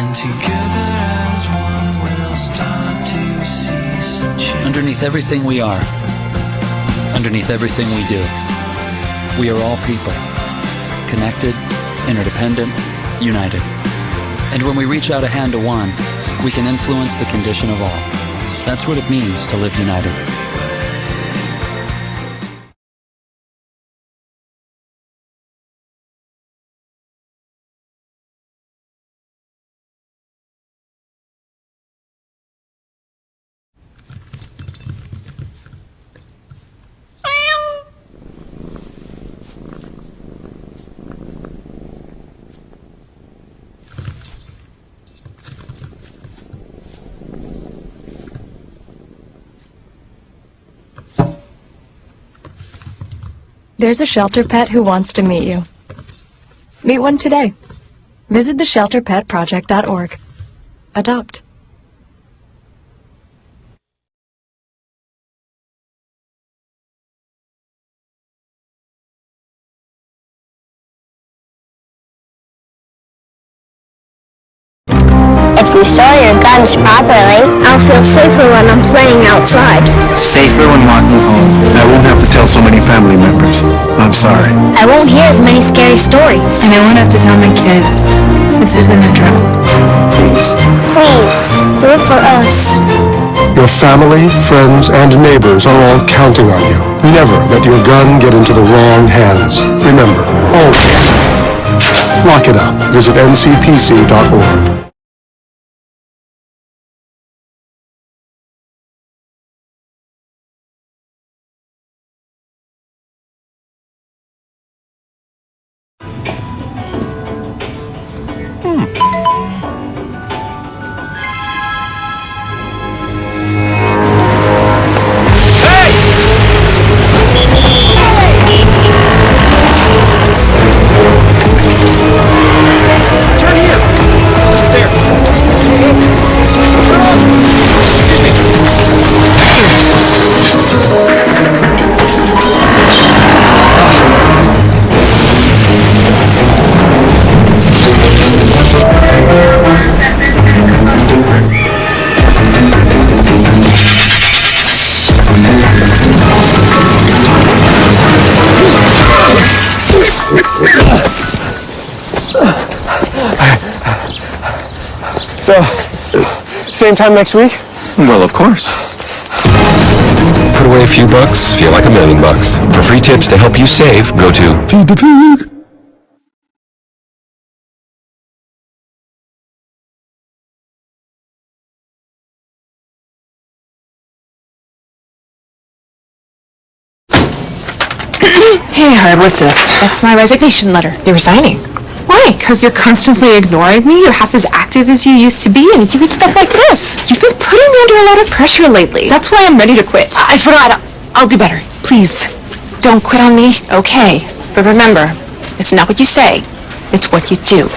And together as one we'll start to see some change. Underneath everything we are, underneath everything we do, we are all people, connected, interdependent, united. And when we reach out a hand to one, we can influence the condition of all. That's what it means to live united. There's a shelter pet who wants to meet you. Meet one today. Visit theshelterpetproject.org. Adopt. If you store your guns properly, I'll feel safer when I'm playing outside. Safer when walking home. I won't have to tell so many family members. I'm sorry. I won't hear as many scary stories. And I won't have to tell my kids, this isn't a drill. Please. Please, do it for us. Your family, friends, and neighbors are all counting on you. Never let your gun get into the wrong hands. Remember, always, lock it up. Visit ncpc.org. So, same time next week? Well, of course. Put away a few bucks, feel like $1,000,000. For free tips to help you save, go to Feed the Pig. Hey, Hard, what's this? That's my resignation letter. You're resigning? Why? Because you're constantly ignoring me. You're half as active as you used to be, and you get stuff like this. You've been putting me under a lot of pressure lately. That's why I'm ready to quit. I forgot. I'll do better. Please, don't quit on me, okay? But remember, it's not what you say. It's what you do.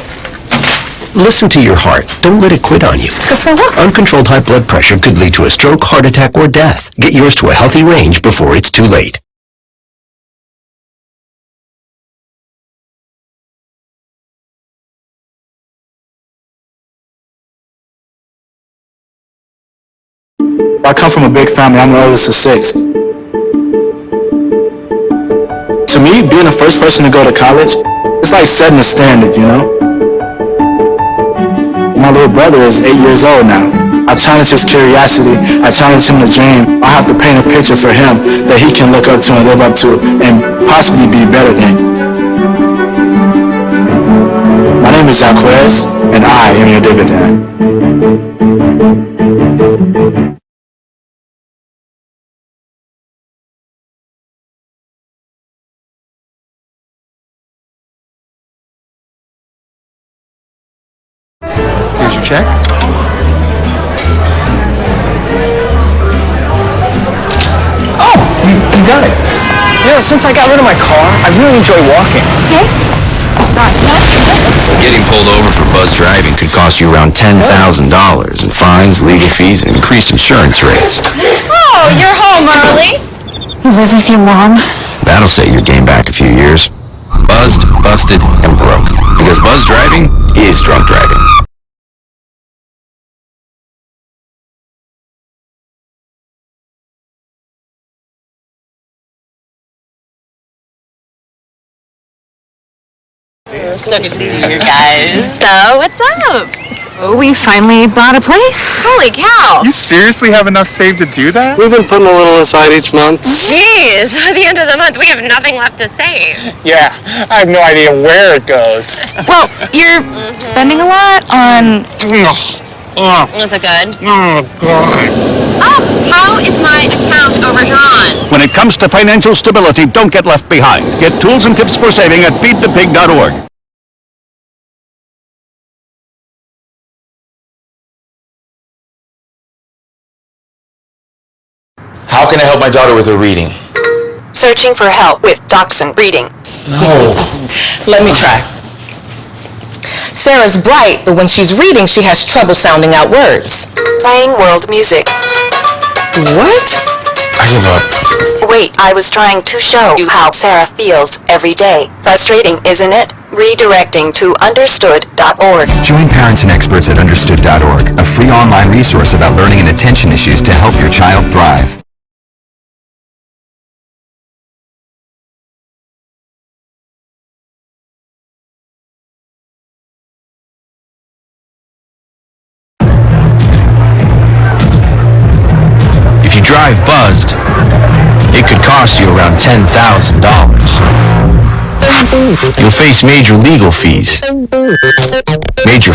Listen to your heart. Don't let it quit on you. Let's go for a walk. Uncontrolled high blood pressure could lead to a stroke, heart attack, or death. Get yours to a healthy range before it's too late. I come from a big family. I'm the oldest of 6. To me, being the first person to go to college, it's like setting a standard, you know? My little brother is 8 years old now. I challenge his curiosity. I challenge him to dream. I have to paint a picture for him that he can look up to and live up to and possibly be better than. My name is Jaquez, and I am your dividend. Here's your check. Oh, you got it. You know, since I got rid of my car, I really enjoy walking. Okay? Getting pulled over for buzz driving could cost you around $10,000 in fines, legal fees, and increased insurance rates. Oh, you're home early. Is everything wrong? That'll set your game back a few years. Buzzed, busted, and broke. Because buzz driving is drunk driving. So good to see you guys. So, what's up? Oh, we finally bought a place. Holy cow! You seriously have enough saved to do that? We've been putting a little aside each month. Jeez, at the end of the month, we have nothing left to save. Yeah, I have no idea where it goes. Well, you're spending a lot on... Was it good? Oh, God. Oh, how is my account overdrawn? When it comes to financial stability, don't get left behind. Get tools and tips for saving at feedthepig.org. How can I help my daughter with her reading? Searching for help with Dachshund Reading. No. Let me try. Sarah's bright, but when she's reading, she has trouble sounding out words. Playing world music. What? I give up. Wait, I was trying to show you how Sarah feels every day. Frustrating, isn't it? Redirecting to understood.org. Join parents and experts at understood.org, a free online resource about learning and attention issues to help your child thrive. If you drive buzzed, it could cost you around $10,000. You'll face major legal fees. Major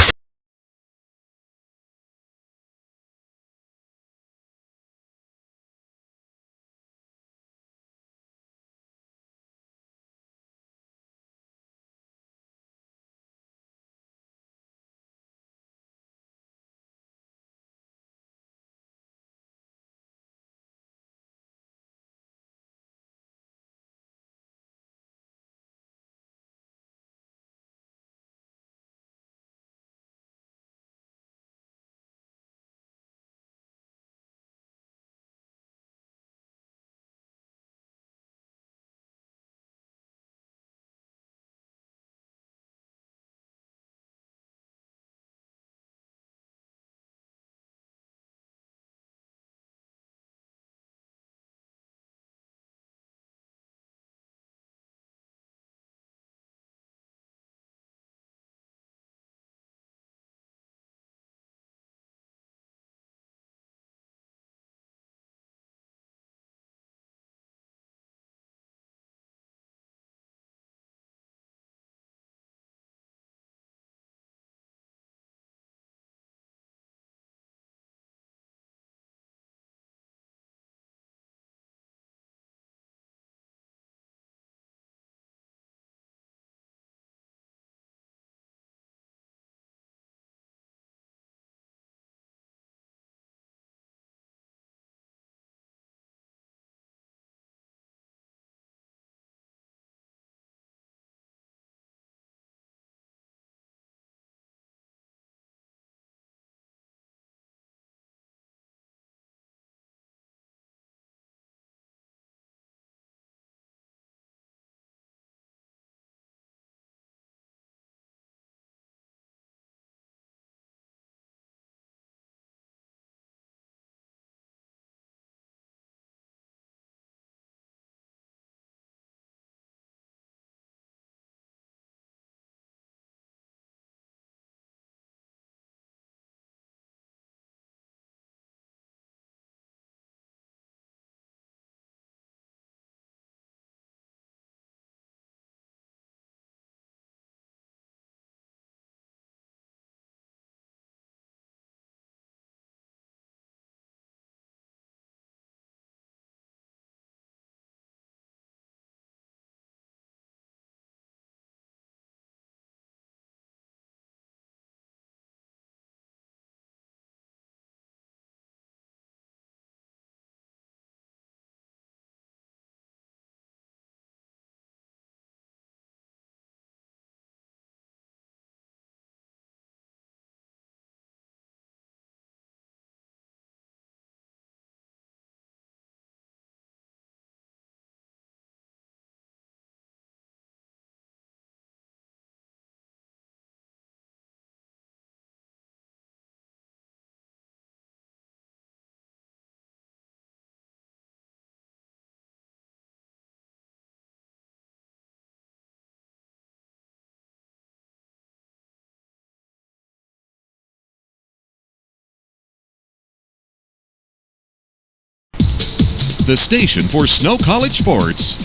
the station for Snow College sports.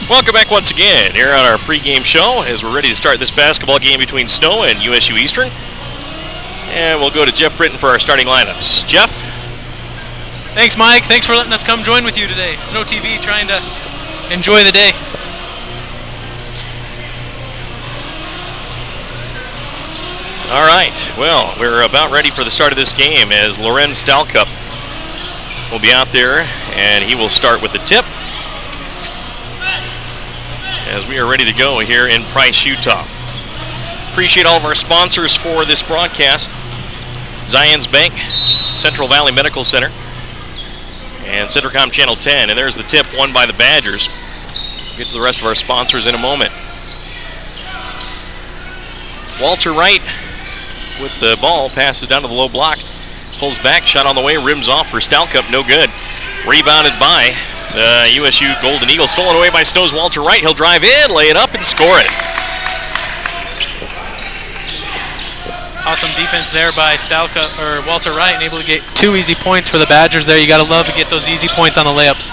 Welcome back once again here on our pregame show as we're ready to start this basketball game between Snow and USU-Eastern. And we'll go to Jeff Britton for our starting lineups. Jeff? Thanks, Mike. Thanks for letting us come join with you today. Snow TV, trying to enjoy the day. All right. Well, we're about ready for the start of this game as Loren Stalcup will be out there, and he will start with the tip as we are ready to go here in Price, Utah. Appreciate all of our sponsors for this broadcast. Zions Bank, Central Valley Medical Center, and Centercom Channel 10. And there's the tip won by the Badgers. We'll get to the rest of our sponsors in a moment. Walter Wright with the ball, passes down to the low block, pulls back, shot on the way, rims off for Stalcup, no good. Rebounded by the USU Golden Eagles, stolen away by Snow's Walter Wright. He'll drive in, lay it up, and score it. Awesome defense there by Walter Wright, and able to get 2 easy points for the Badgers there. You got to love to get those easy points on the layups.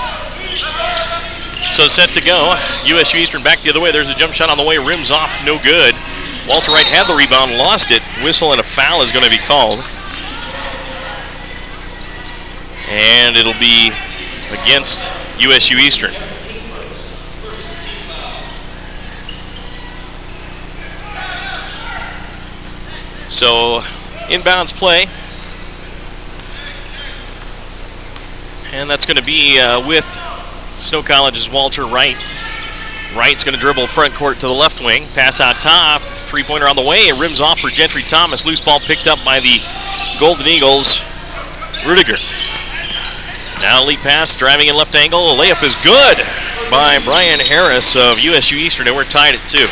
So set to go. USU-Eastern back the other way. There's a jump shot on the way, rims off, no good. Walter Wright had the rebound, lost it. Whistle and a foul is going to be called. And it'll be against USU-Eastern. So, inbounds play. And that's going to be with Snow College's Walter Wright. Wright's going to dribble front court to the left wing. Pass out top. Three-pointer on the way. It rims off for Gentry Thomas. Loose ball picked up by the Golden Eagles. Rudiger. Now lead pass, driving in left angle. A layup is good by Brian Harris of USU-Eastern, and we're tied at 2.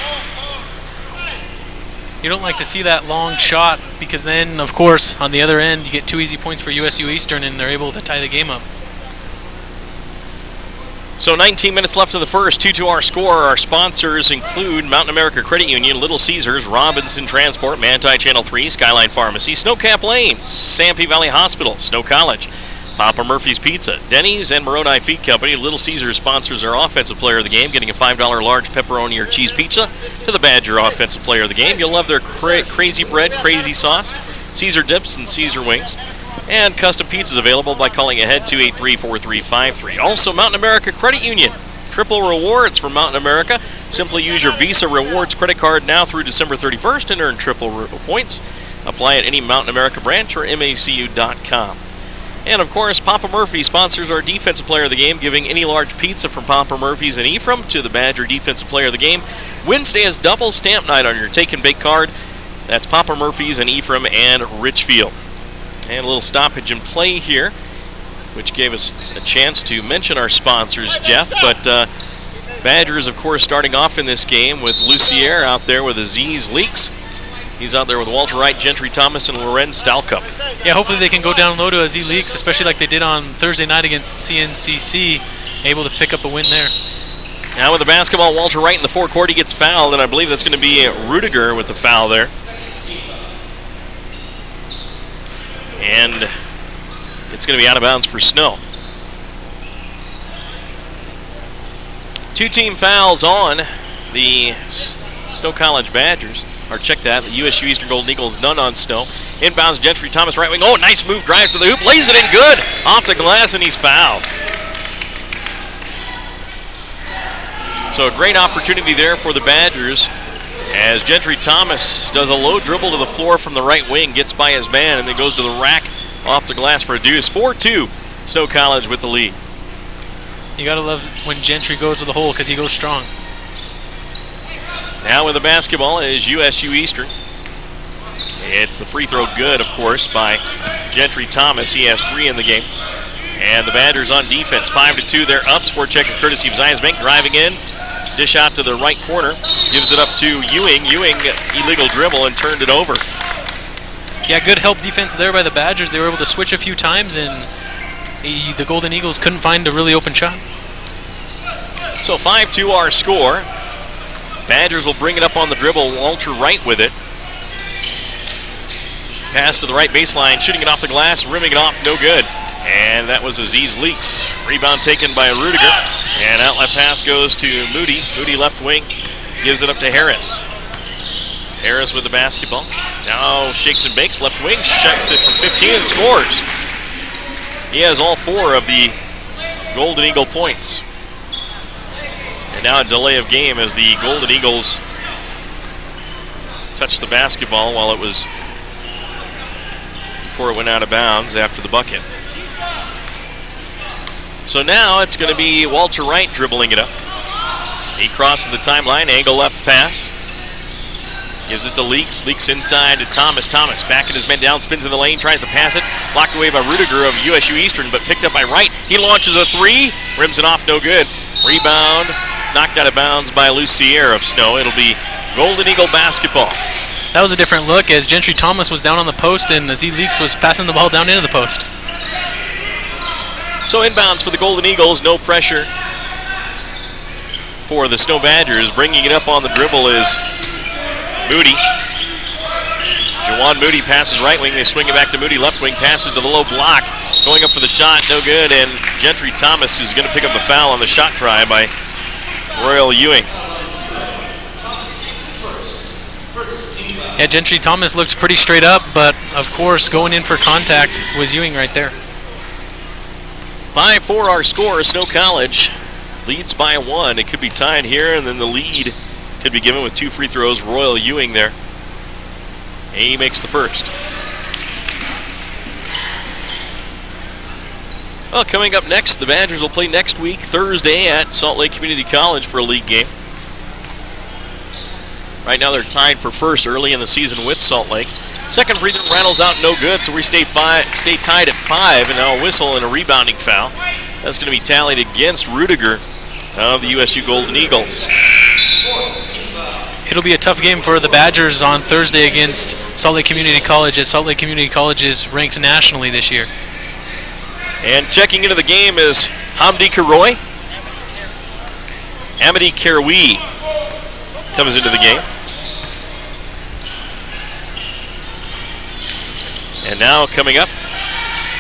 You don't like to see that long shot because then, of course, on the other end, you get 2 easy points for USU-Eastern, and they're able to tie the game up. So 19 minutes left in the first, 2-2 our score. Our sponsors include Mountain America Credit Union, Little Caesars, Robinson Transport, Manti Channel 3, Skyline Pharmacy, Snowcap Lane, Sampy Valley Hospital, Snow College, Papa Murphy's Pizza, Denny's, and Moroni Feed Company. Little Caesars sponsors our offensive player of the game, getting a $5 large pepperoni or cheese pizza to the Badger offensive player of the game. You'll love their crazy bread, crazy sauce, Caesar dips, and Caesar wings. And custom pizzas available by calling ahead 283-4353. Also, Mountain America Credit Union. Triple rewards from Mountain America. Simply use your Visa Rewards credit card now through December 31st and earn triple points. Apply at any Mountain America branch or macu.com. And, of course, Papa Murphy sponsors our defensive player of the game, giving any large pizza from Papa Murphy's and Ephraim to the Badger defensive player of the game. Wednesday is double stamp night on your take and bake card. That's Papa Murphy's and Ephraim and Richfield. And a little stoppage in play here, which gave us a chance to mention our sponsors, Jeff. But Badgers, of course, starting off in this game with Lucier out there with Aziz Leaks. He's out there with Walter Wright, Gentry Thomas, and Loren Stalcup. Yeah, hopefully they can go down low to Aziz Leaks, especially like they did on Thursday night against CNCC, able to pick up a win there. Now with the basketball, Walter Wright in the forecourt, he gets fouled, and I believe that's going to be Rudiger with the foul there. And it's going to be out of bounds for Snow. 2 team fouls on the Snow College Badgers. Or check that, the USU-Eastern Golden Eagles, none on Snow. Inbounds Gentry Thomas, right wing. Oh, nice move, drives to the hoop, lays it in good. Off the glass, and he's fouled. So a great opportunity there for the Badgers as Gentry Thomas does a low dribble to the floor from the right wing, gets by his man, and then goes to the rack off the glass for a deuce. 4-2, Snow College with the lead. You got to love when Gentry goes to the hole because he goes strong. Now with the basketball is USU-Eastern. It's the free throw good, of course, by Gentry Thomas. He has 3 in the game. And the Badgers on defense, 5-2. They're up. Score check courtesy of Zions Bank. Driving in. Dish out to the right corner. Gives it up to Ewing. Ewing, illegal dribble, and turned it over. Yeah, good help defense there by the Badgers. They were able to switch a few times, and the Golden Eagles couldn't find a really open shot. So 5-2 our score. Badgers will bring it up on the dribble. Walter Wright with it. Pass to the right baseline, shooting it off the glass, rimming it off, no good. And that was Aziz Leaks. Rebound taken by Rudiger. And outlet pass goes to Moody. Moody left wing, gives it up to Harris. Harris with the basketball. Now shakes and bakes, left wing, shoots it from 15 and scores. He has all 4 of the Golden Eagle points. And now a delay of game as the Golden Eagles touched the basketball while it was before it went out of bounds after the bucket. So now it's going to be Walter Wright dribbling it up. He crosses the timeline, angle left pass. Gives it to Leaks. Leaks inside to Thomas. Thomas backing his men down, spins in the lane, tries to pass it. Blocked away by Rudiger of USU-Eastern, but picked up by Wright. He launches a 3, rims it off, no good. Rebound, knocked out of bounds by Lucier of Snow. It'll be Golden Eagle basketball. That was a different look as Gentry Thomas was down on the post and Aziz Leaks was passing the ball down into the post. So inbounds for the Golden Eagles, no pressure for the Snow Badgers. Bringing it up on the dribble is Moody. Jawan Moody passes right wing. They swing it back to Moody. Left wing passes to the low block. Going up for the shot, no good. And Gentry Thomas is going to pick up the foul on the shot try by Royal Ewing. Yeah, Gentry Thomas looks pretty straight up, but of course going in for contact was Ewing right there. 5-4 our score. Snow College leads by 1. It could be tied here, and then the lead could be given with 2 free throws. Royal Ewing there. He makes the first. Well, coming up next, the Badgers will play next week, Thursday, at Salt Lake Community College for a league game. Right now they're tied for first early in the season with Salt Lake. Second free throw rattles out, no good, so we stay tied at 5, and now a whistle and a rebounding foul. That's going to be tallied against Rudiger of the USU Golden Eagles. It'll be a tough game for the Badgers on Thursday against Salt Lake Community College, as Salt Lake Community College is ranked nationally this year. And checking into the game is Hamdi Karoy. Amity Karoui comes into the game. And now coming up,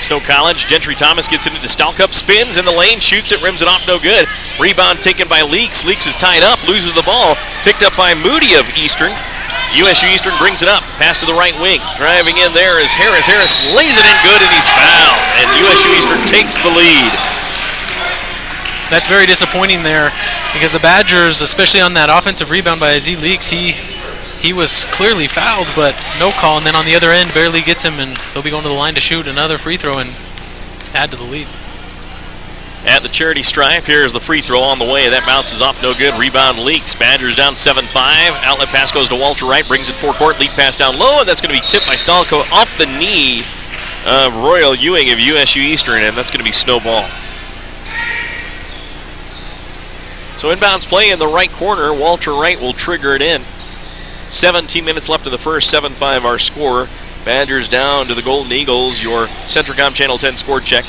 Snow College, Gentry Thomas gets it into Stalkup, spins in the lane, shoots it, rims it off, no good. Rebound taken by Leaks. Leaks is tied up, loses the ball. Picked up by Moody of Eastern. USU-Eastern brings it up. Pass to the right wing. Driving in there is Harris. Harris lays it in good, and he's fouled. And USU-Eastern takes the lead. That's very disappointing there because the Badgers, especially on that offensive rebound by Aziz Leaks, he was clearly fouled, but no call. And then on the other end, barely gets him, and they'll be going to the line to shoot another free throw and add to the lead. At the charity stripe, here is the free throw on the way. That bounces off, no good. Rebound Leaks. Badgers down 7-5. Outlet pass goes to Walter Wright, brings it forecourt. Lead pass down low, and that's going to be tipped by Stalko off the knee of Royal Ewing of USU-Eastern, and that's going to be snowball. So inbounds play in the right corner. Walter Wright will trigger it in. 17 minutes left in the first, 7-5 our score. Badgers down to the Golden Eagles, your Centricom Channel 10 score check.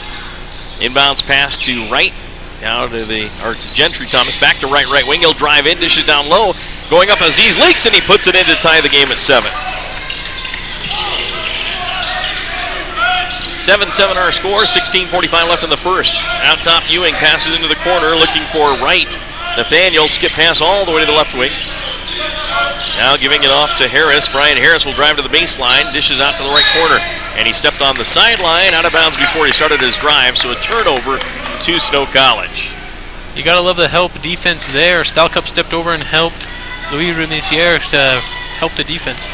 Inbounds pass to Wright, down to Gentry Thomas, back to right wing. He'll drive in, dishes down low. Going up Aziz Leaks, and he puts it in to tie the game at 7. 7-7 our score, 16:45 left in the first. Out top, Ewing passes into the corner, looking for Wright. Nathaniel skip pass all the way to the left wing. Now giving it off to Harris. Brian Harris will drive to the baseline, dishes out to the right corner. And he stepped on the sideline, out of bounds before he started his drive, so a turnover to Snow College. You gotta love the help defense there. Stalkup stepped over and helped Louis Remisier to help the defense.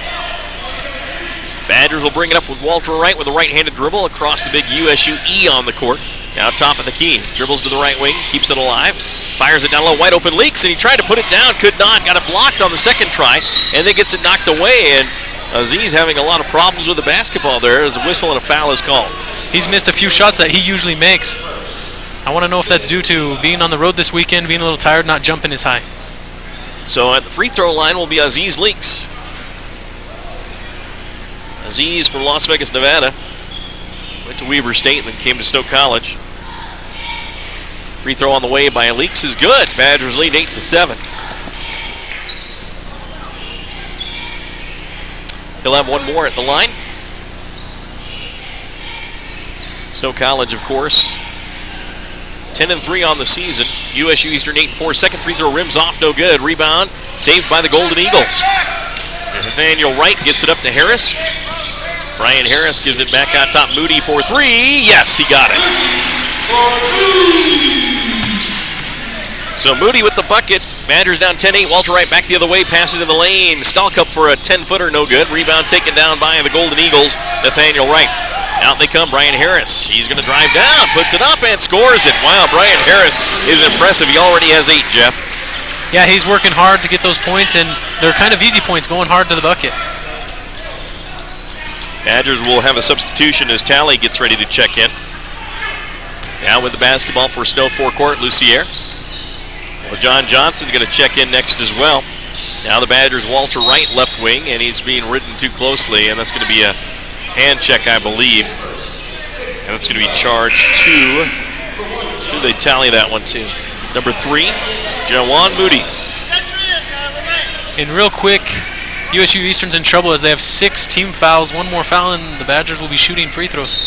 Badgers will bring it up with Walter Wright with a right-handed dribble across the big USU-E on the court. Now top of the key, dribbles to the right wing, keeps it alive, fires it down low, wide open Leaks, and he tried to put it down, could not, got it blocked on the second try, and then gets it knocked away, and Aziz having a lot of problems with the basketball there as a whistle and a foul is called. He's missed a few shots that he usually makes. I want to know if that's due to being on the road this weekend, being a little tired, not jumping as high. So at the free throw line will be Aziz Leaks. Aziz from Las Vegas, Nevada. Went to Weber State and then came to Snow College. Free throw on the way by Leaks is good. Badgers lead 8-7. He'll have one more at the line. Snow College, of course, 10-3 on the season. USU-Eastern 8-4. Second free throw rims off, no good. Rebound saved by the Golden Eagles. Nathaniel Wright gets it up to Harris. Brian Harris gives it back out top. Moody for three. Yes, he got it. So Moody with the bucket. Badgers down 10-8. Walter Wright back the other way. Passes in the lane. Stalkup for a 10-footer. No good. Rebound taken down by the Golden Eagles. Nathaniel Wright. Out they come. Brian Harris. He's going to drive down. Puts it up and scores it. Wow, Brian Harris is impressive. He already has 8, Jeff. Yeah, he's working hard to get those points, and they're kind of easy points, going hard to the bucket. Badgers will have a substitution as Talley gets ready to check in. Now with the basketball for Snow forecourt, Lucier. Well, John Johnson's going to check in next as well. Now the Badgers, Walter Wright, left wing, and he's being ridden too closely, and that's going to be a hand check, I believe. And that's going to be charged to, who do they tally that one to? Number 3, Jawan Moody. And real quick, USU-Eastern's in trouble as they have 6 team fouls. One more foul, and the Badgers will be shooting free throws.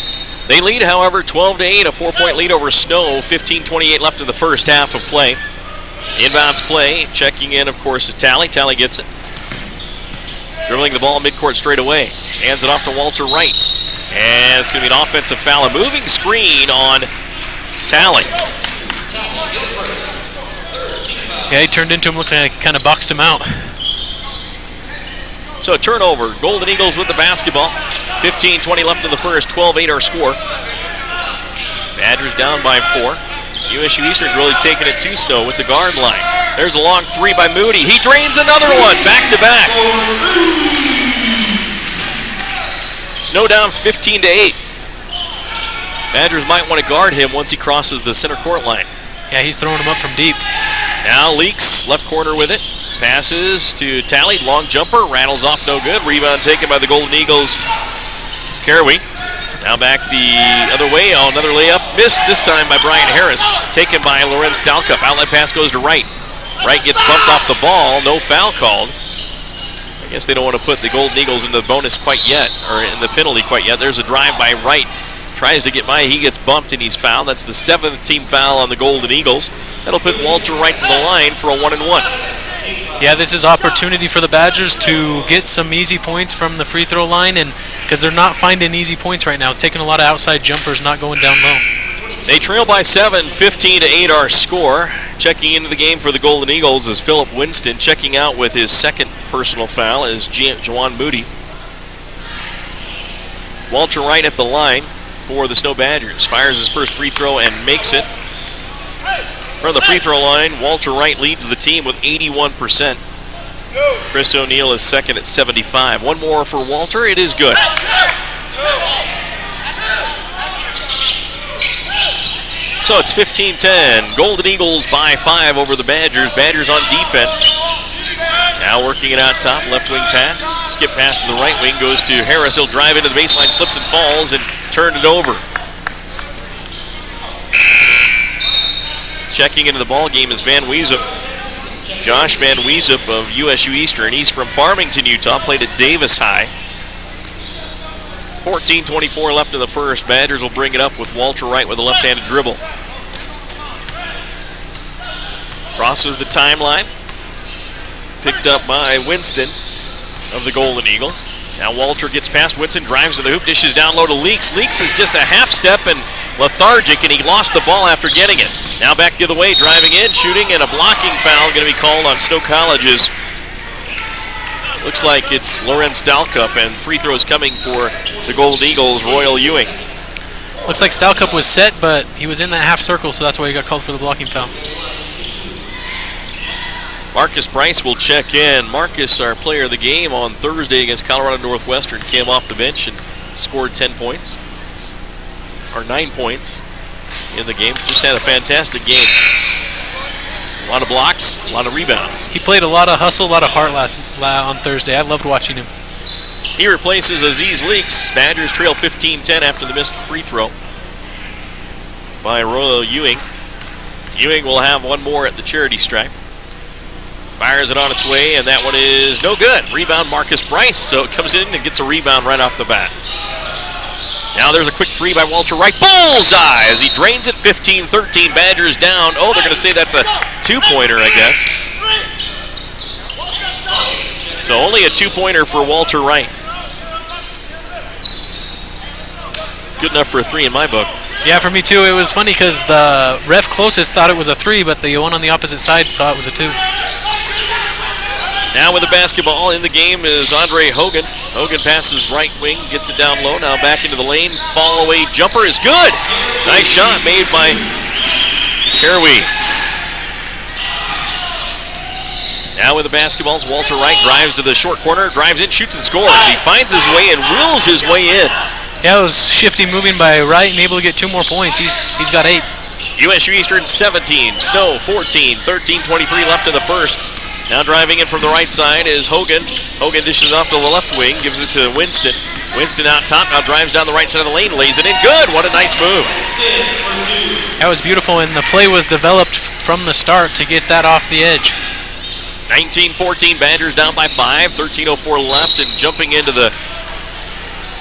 They lead, however, 12-8, a 4-point lead over Snow. 15:28 left in the first half of play. Inbounds play, checking in, of course, is Talley. Talley gets it. Dribbling the ball midcourt straight away. Hands it off to Walter Wright. And it's going to be an offensive foul. A moving screen on Talley. Yeah, he turned into him looking like he kind of boxed him out. So a turnover. Golden Eagles with the basketball. 15:20 left in the first. 12-8 our score. Badgers down by 4. USU-Eastern's really taking it to Snow with the guard line. There's a long 3 by Moody. He drains another one. Back to back. Snow down 15-8. Badgers might want to guard him once he crosses the center court line. Yeah, he's throwing him up from deep. Now Leaks, left corner with it. Passes to Talley, long jumper, rattles off, no good. Rebound taken by the Golden Eagles. Caraway. Now back the other way. Oh, another layup. Missed this time by Brian Harris. Taken by Lorenz Stalkup. Outlet pass goes to Wright. Wright gets bumped off the ball. No foul called. I guess they don't want to put the Golden Eagles in the bonus quite yet, or in the penalty quite yet. There's a drive by Wright. Tries to get by. He gets bumped and he's fouled. That's the 7th team foul on the Golden Eagles. That'll put Walter Wright to the line for a 1-and-1. Yeah, this is opportunity for the Badgers to get some easy points from the free throw line, and because they're not finding easy points right now, taking a lot of outside jumpers, not going down low. They trail by 7, 15-8 our score. Checking into the game for the Golden Eagles is Philip Winston. Checking out with his second personal foul is Jawan Moody. Walter Wright at the line for the Snow Badgers. Fires his first free throw and makes it. From the free throw line, Walter Wright leads the team with 81%. Chris O'Neill is second at 75. One more for Walter. It is good. So it's 15-10. Golden Eagles by 5 over the Badgers. Badgers on defense. Now working it out top. Left wing pass. Skip pass to the right wing. Goes to Harris. He'll drive into the baseline. Slips and falls and turned it over. Checking into the ball game is Van Weesup. Josh Van Weesup of USU-Eastern. He's from Farmington, Utah. Played at Davis High. 14:24 left in the first. Badgers will bring it up with Walter Wright with a left-handed dribble. Crosses the timeline. Picked up by Winston of the Golden Eagles. Now Walter gets past Winston, drives to the hoop, dishes down low to Leaks. Leaks is just a half step and lethargic, and he lost the ball after getting it. Now back the other way, driving in, shooting, and a blocking foul going to be called on Snow College's. Looks like it's Lorenz Stalkup, and free throws coming for the Golden Eagles, Royal Ewing. Looks like Stalkup was set, but he was in that half circle, so that's why he got called for the blocking foul. Marcus Bryce will check in. Marcus, our player of the game on Thursday against Colorado Northwestern, came off the bench and scored 10 points, or 9 points in the game. Just had a fantastic game. A lot of blocks, a lot of rebounds. He played a lot of hustle, a lot of heart on Thursday. I loved watching him. He replaces Aziz Leaks. Badgers trail 15-10 after the missed free throw by Royal Ewing. Ewing will have one more at the charity stripe. Fires it on its way, and that one is no good. Rebound Marcus Bryce, so it comes in and gets a rebound right off the bat. Now there's a quick three by Walter Wright. Bullseye as he drains it. 15-13. Badgers down. Oh, they're going to say that's a two-pointer, I guess. So only a two-pointer for Walter Wright. Good enough for a three in my book. Yeah, for me too. It was funny because the ref closest thought it was a three, but the one on the opposite side thought it was a two. Now with the basketball in the game is Andre Hogan. Hogan passes right wing, gets it down low. Now back into the lane. Fall away jumper is good. Nice shot made by Caraway. Now with the basketballs, Walter Wright drives to the short corner, drives in, shoots and scores. He finds his way and wills his way in. Yeah, it was shifty moving by Wright and able to get 2 more points. He's got 8. USU-Eastern 17, Snow 14, 13:23 left in the first. Now driving in from the right side is Hogan. Hogan dishes off to the left wing, gives it to Winston. Winston out top, now drives down the right side of the lane, lays it in. Good, what a nice move. That was beautiful, and the play was developed from the start to get that off the edge. 19-14, Badgers down by 5, 13:04 left, and jumping into the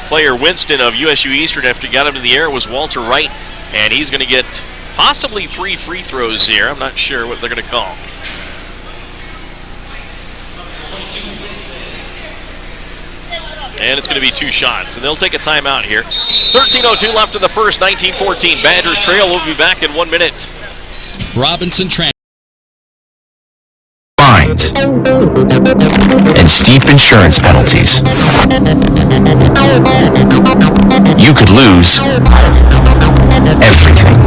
player Winston of USU-Eastern after he got him in the air was Walter Wright, and he's going to get possibly 3 free throws here. I'm not sure what they're going to call. And it's going to be 2 shots, and they'll take a timeout here. 13:02 left in the first, 19-14. Badgers trail. We'll be back in 1 minute. Robinson Fines and steep insurance penalties. You could lose everything.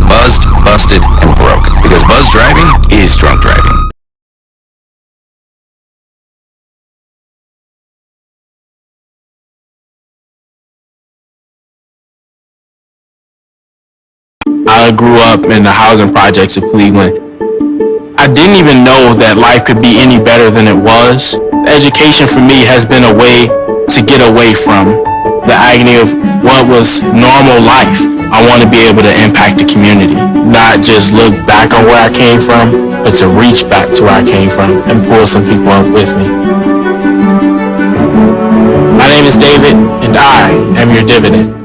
Buzzed, busted, and broke. Because buzz driving is drunk driving. I grew up in the housing projects of Cleveland. I didn't even know that life could be any better than it was. Education for me has been a way to get away from the agony of what was normal life. I want to be able to impact the community, not just look back on where I came from, but to reach back to where I came from and pull some people up with me. My name is David, and I am your dividend.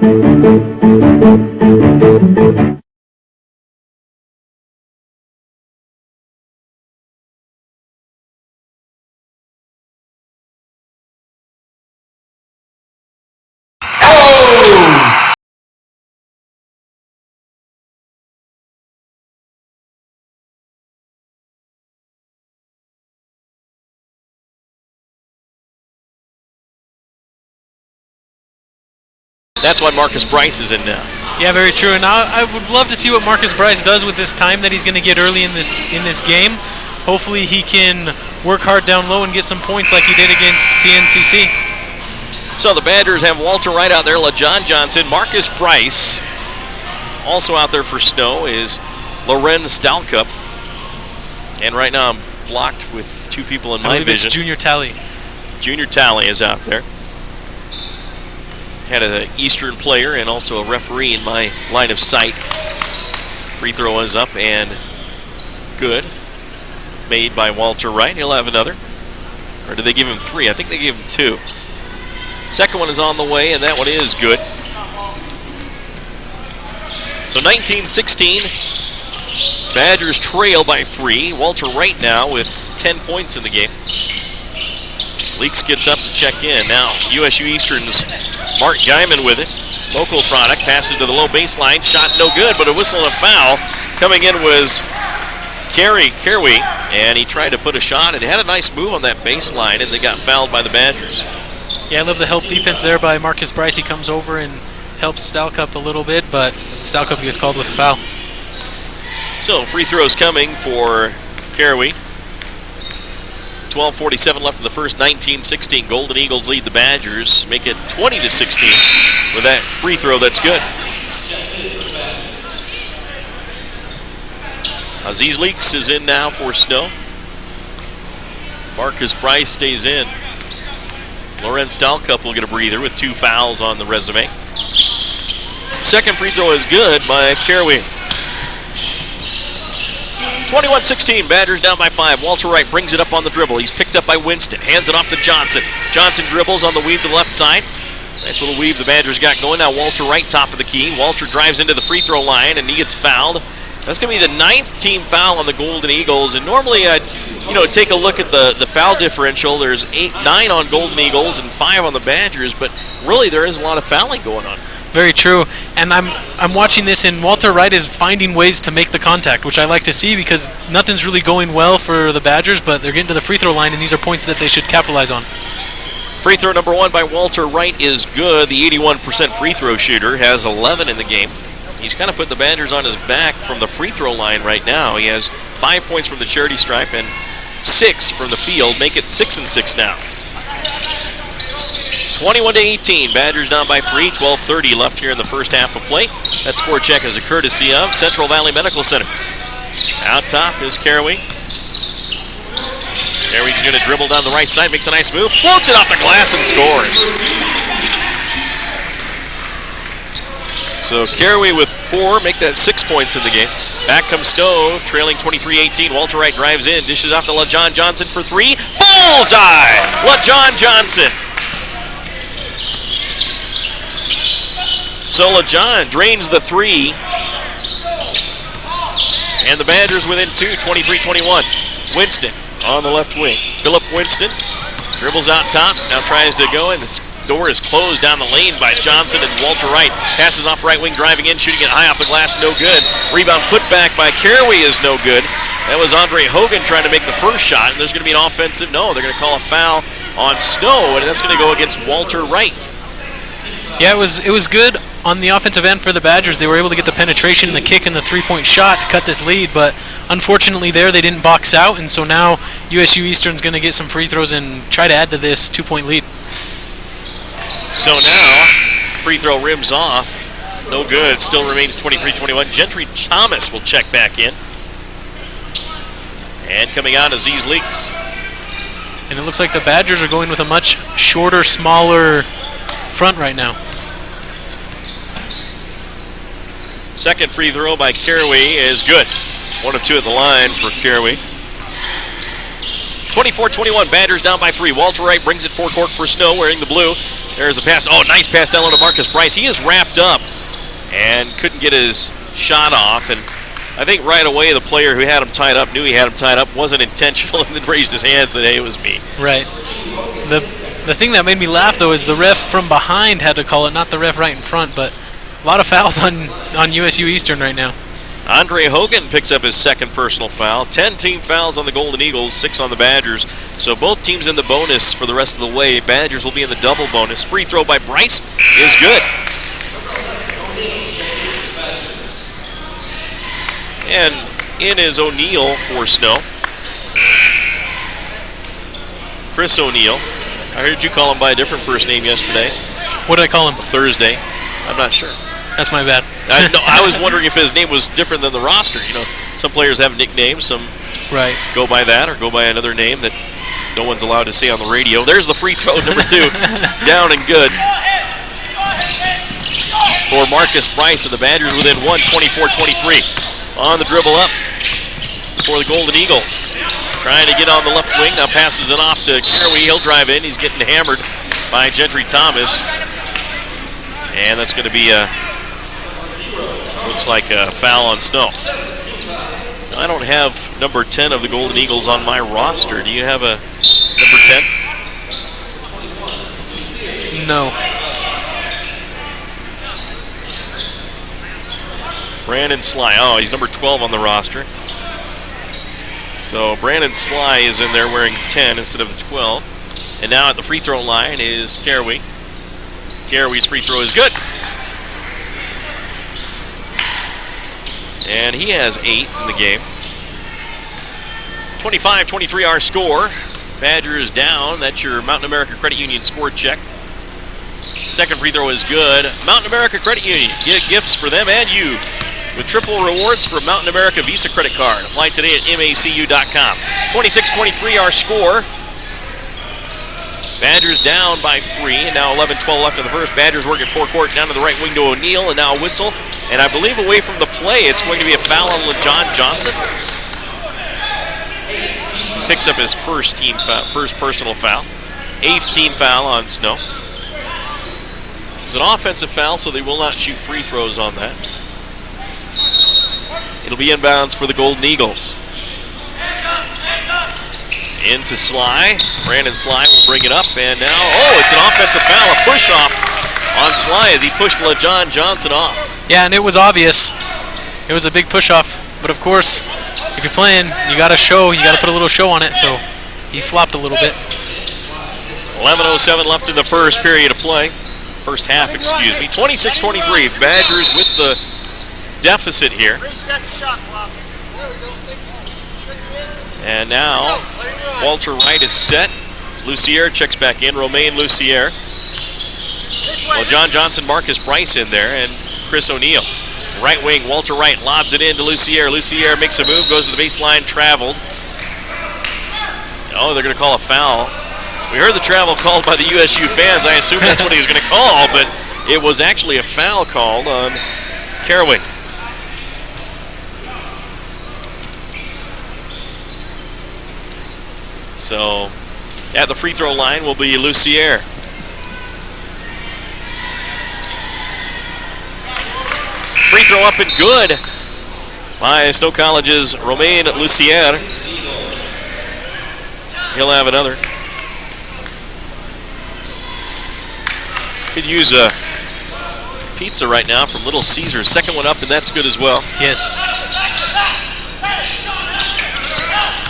That's why Marcus Bryce is in now. Yeah, very true. And I would love to see what Marcus Bryce does with this time that he's going to get early in this game. Hopefully he can work hard down low and get some points like he did against CNCC. So the Badgers have Walter Wright out there, LaJohn Johnson, Marcus Bryce. Also out there for Snow is Loren Stalcup. And right now I'm blocked with 2 people in my vision. It's Junior Talley. Junior Talley is out there. Had an Eastern player and also a referee in my line of sight. Free throw is up and good. Made by Walter Wright. He'll have another. Or did they give him 3? I think they gave him 2. Second one is on the way, and that one is good. So 19-16. Badgers trail by 3. Walter Wright now with 10 points in the game. Leaks gets up to check in. Now USU-Eastern's Mark Guyman with it. Local product. Passes to the low baseline. Shot no good, but a whistle and a foul. Coming in was Caraway, and he tried to put a shot, and he had a nice move on that baseline, and they got fouled by the Badgers. Yeah, I love the help defense there by Marcus Bryce. He comes over and helps Stalcup a little bit, but Stalcup gets called with a foul. So free throws coming for Caraway. 12:47 left in the first, 19-16. Golden Eagles lead the Badgers, make it 20-16 with that free throw. That's good. Aziz Leaks is in now for Snow. Marcus Bryce stays in. Loren Stalcup will get a breather with 2 fouls on the resume. Second free throw is good by Caraway. 21-16, Badgers down by 5. Walter Wright brings it up on the dribble. He's picked up by Winston. Hands it off to Johnson. Johnson dribbles on the weave to the left side. Nice little weave the Badgers got going. Now Walter Wright, top of the key. Walter drives into the free throw line, and he gets fouled. That's going to be the 9th team foul on the Golden Eagles. And normally I'd, take a look at the foul differential. There's 9 on Golden Eagles and 5 on the Badgers, but really there is a lot of fouling going on. Very true. And I'm watching this, and Walter Wright is finding ways to make the contact, which I like to see because nothing's really going well for the Badgers, but they're getting to the free throw line, and these are points that they should capitalize on. Free throw number 1 by Walter Wright is good. The 81% free throw shooter has 11 in the game. He's kind of put the Badgers on his back from the free throw line right now. He has 5 points from the charity stripe and 6 from the field. Make it 6-6 now. 21-18, Badgers down by 3, 12:30 left here in the first half of play. That score check is a courtesy of Central Valley Medical Center. Out top is Caraway. Caraway's going to dribble down the right side, makes a nice move, floats it off the glass and scores. So Caraway with 4, make that 6 points in the game. Back comes Snow, trailing 23-18. Walter Wright drives in, dishes off to LaJohn Johnson for 3. Bullseye! LaJohn Johnson. So LaJohn drains the 3. And the Badgers within 2, 23-21. Winston on the left wing. Philip Winston dribbles out top, now tries to go, and the door is closed down the lane by Johnson, and Walter Wright passes off right wing, driving in, shooting it high off the glass, no good. Rebound put back by Caraway is no good. That was Andre Hogan trying to make the first shot, and there's going to be an offensive, no, they're going to call a foul on Snow, and that's going to go against Walter Wright. Yeah, it was good on the offensive end for the Badgers. They were able to get the penetration and the kick and the three-point shot to cut this lead, but unfortunately there they didn't box out, and so now USU-Eastern's going to get some free throws and try to add to this 2-point lead. So now, free throw rims off. No good. It still remains 23-21. Gentry Thomas will check back in. And coming out, Aziz Leaks. And it looks like the Badgers are going with a much shorter, smaller front right now. Second free throw by Caraway is good. 1 of 2 at the line for Caraway. 24-21, Badgers down by 3. Walter Wright brings it forecourt for Snow, wearing the blue. There's a pass. Oh, nice pass down low to Marcus Bryce. He is wrapped up and couldn't get his shot off. And I think right away the player who had him tied up knew he had him tied up, wasn't intentional, and then raised his hand and said, hey, it was me. Right. The thing that made me laugh, though, is the ref from behind had to call it, not the ref right in front, but a lot of fouls on USU-Eastern right now. Andre Hogan picks up his second personal foul. 10 team fouls on the Golden Eagles, 6 on the Badgers. So both teams in the bonus for the rest of the way. Badgers will be in the double bonus. Free throw by Bryce is good. And in is O'Neal for Snow. Chris O'Neal. I heard you call him by a different first name yesterday. What did I call him? Thursday. I'm not sure. That's my bad. I was wondering if his name was different than the roster. You know, some players have nicknames, some go by that or go by another name that no one's allowed to say on the radio. There's the free throw, number 2, down and good for Marcus Bryce, and the Badgers within 1, 24-23. On the dribble up for the Golden Eagles. Trying to get on the left wing, now passes it off to Caraway. He'll drive in. He's getting hammered by Gentry Thomas. And that's going to be looks like a foul on Snow. I don't have number 10 of the Golden Eagles on my roster. Do you have a number 10? No. Brandon Sly. Oh, he's number 12 on the roster. So Brandon Sly is in there wearing 10 instead of the 12. And now at the free throw line is Caraway. Caraway's free throw is good. And he has 8 in the game. 25-23 our score. Badgers down. That's your Mountain America Credit Union score check. Second free throw is good. Mountain America Credit Union. Get gifts for them and you with triple rewards for Mountain America Visa credit card. Apply today at macu.com. 26-23 our score. Badgers down by 3, and now 11-12 left in the first. Badgers work at forecourt down to the right wing to O'Neal, and now a whistle. And I believe away from the play, it's going to be a foul on LaJohn Johnson. picks up his first personal foul. 8th team foul on Snow. It's an offensive foul, so they will not shoot free throws on that. It'll be inbounds for the Golden Eagles. Into Sly. Brandon Sly will bring it up, and now, it's an offensive foul, a push-off on Sly as he pushed LaJohn Johnson off. Yeah, and it was obvious. It was a big push-off, but of course, if you're playing, you got to put a little show on it, so he flopped a little bit. 11:07 left in the first period of play. First half, excuse me. 26-23. Badgers with the deficit here. And now, Walter Wright is set. Lucier checks back in. Romain Lucier. Well, John Johnson, Marcus Bryce in there, and Chris O'Neill. Right wing, Walter Wright lobs it in to Lucier. Lucier makes a move, goes to the baseline, traveled. Oh, they're going to call a foul. We heard the travel called by the USU fans. I assume that's what he was going to call, but it was actually a foul called on Carwick. So, at the free throw line will be Lucier. Free throw up and good by Snow College's Romain Lucier. He'll have another. Could use a pizza right now from Little Caesars. Second one up, and that's good as well. Yes.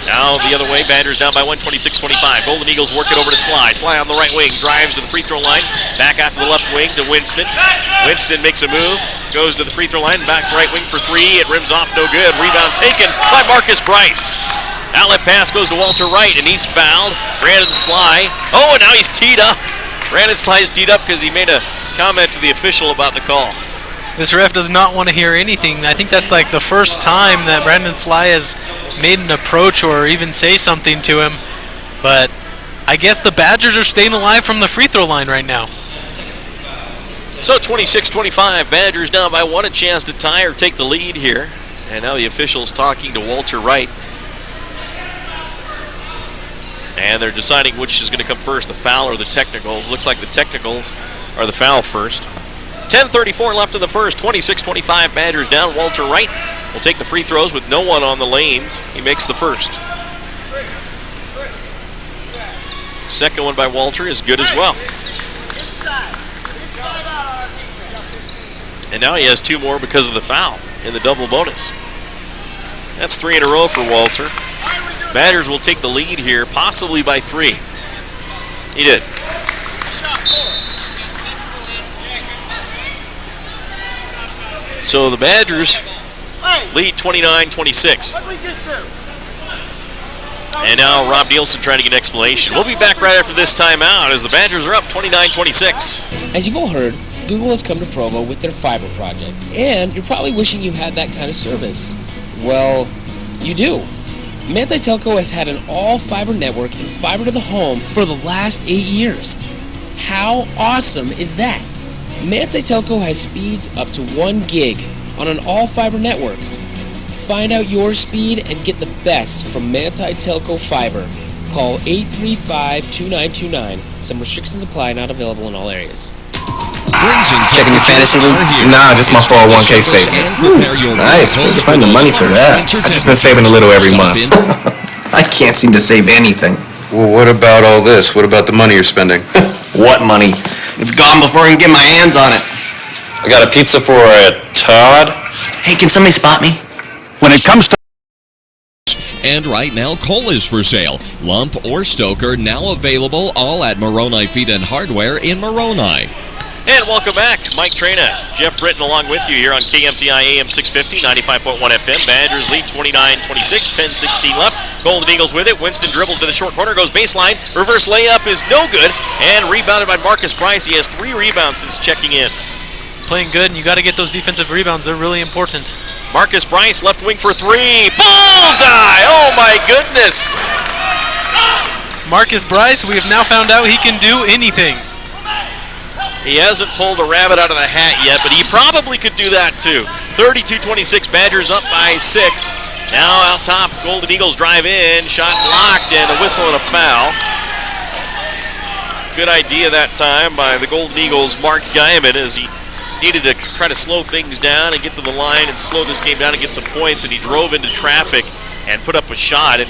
Now the other way, Badgers down by 126-25. Golden Eagles work it over to Sly. Sly on the right wing, drives to the free throw line. Back out to the left wing to Winston. Winston makes a move, goes to the free throw line, back right wing for three. It rims off, no good. Rebound taken by Marcus Bryce. Outlet pass goes to Walter Wright, and he's fouled. Brandon Sly. Oh, and now he's teed up. Brandon Sly's teed up because he made a comment to the official about the call. This ref does not want to hear anything. I think that's like the first time that Brandon Sly has made an approach or even say something to him. But I guess the Badgers are staying alive from the free throw line right now. So 26-25, Badgers down by one, a chance to tie or take the lead here. And now the officials talking to Walter Wright. And they're deciding which is going to come first, the foul or the technicals. Looks like the technicals are the foul first. 10:34 left in the first, 26-25, Badgers down. Walter Wright will take the free throws with no one on the lanes. He makes the first. Second one by Walter is good as well. And now he has two more because of the foul in the double bonus. That's three in a row for Walter. Badgers will take the lead here, possibly by three. He did. So the Badgers lead 29-26. And now Rob Nielsen trying to get an explanation. We'll be back right after this timeout as the Badgers are up 29-26. As you've all heard, Google has come to Provo with their fiber project. And you're probably wishing you had that kind of service. Well, you do. Manti Telco has had an all-fiber network and fiber to the home for the last 8 years. How awesome is that? Manti Telco has speeds up to 1 gig on an all-fiber network. Find out your speed and get the best from Manti Telco Fiber. Call 835-2929. Some restrictions apply, not available in all areas. Checking your fantasy league? Nah, just my 401k statement. Nice, where'd you find the money for that? I've just been saving a little every month. I can't seem to save anything. Well, what about all this? What about the money you're spending? What money? It's gone before I can get my hands on it. I got a pizza for a Todd. Hey, can somebody spot me? When it comes to And right now, coal is for sale. Lump or Stoker now available, all at Moroni Feed and Hardware in Moroni. And welcome back. Mike Trena, Jeff Britton along with you here on KMTI AM 650, 95.1 FM. Badgers lead 29-26, 10-16 left. Golden Eagles with it. Winston dribbles to the short corner, goes baseline. Reverse layup is no good. And rebounded by Marcus Bryce. He has 3 rebounds since checking in. Playing good, and you got to get those defensive rebounds. They're really important. Marcus Bryce, left wing for 3. Bullseye! Oh my goodness! Marcus Bryce, we have now found out he can do anything. He hasn't pulled a rabbit out of the hat yet, but he probably could do that too. 32-26, Badgers up by 6. Now out top, Golden Eagles drive in, shot blocked, and a whistle and a foul. Good idea that time by the Golden Eagles' Mark Guyman, as he needed to try to slow things down and get to the line and slow this game down and get some points, and he drove into traffic and put up a shot, and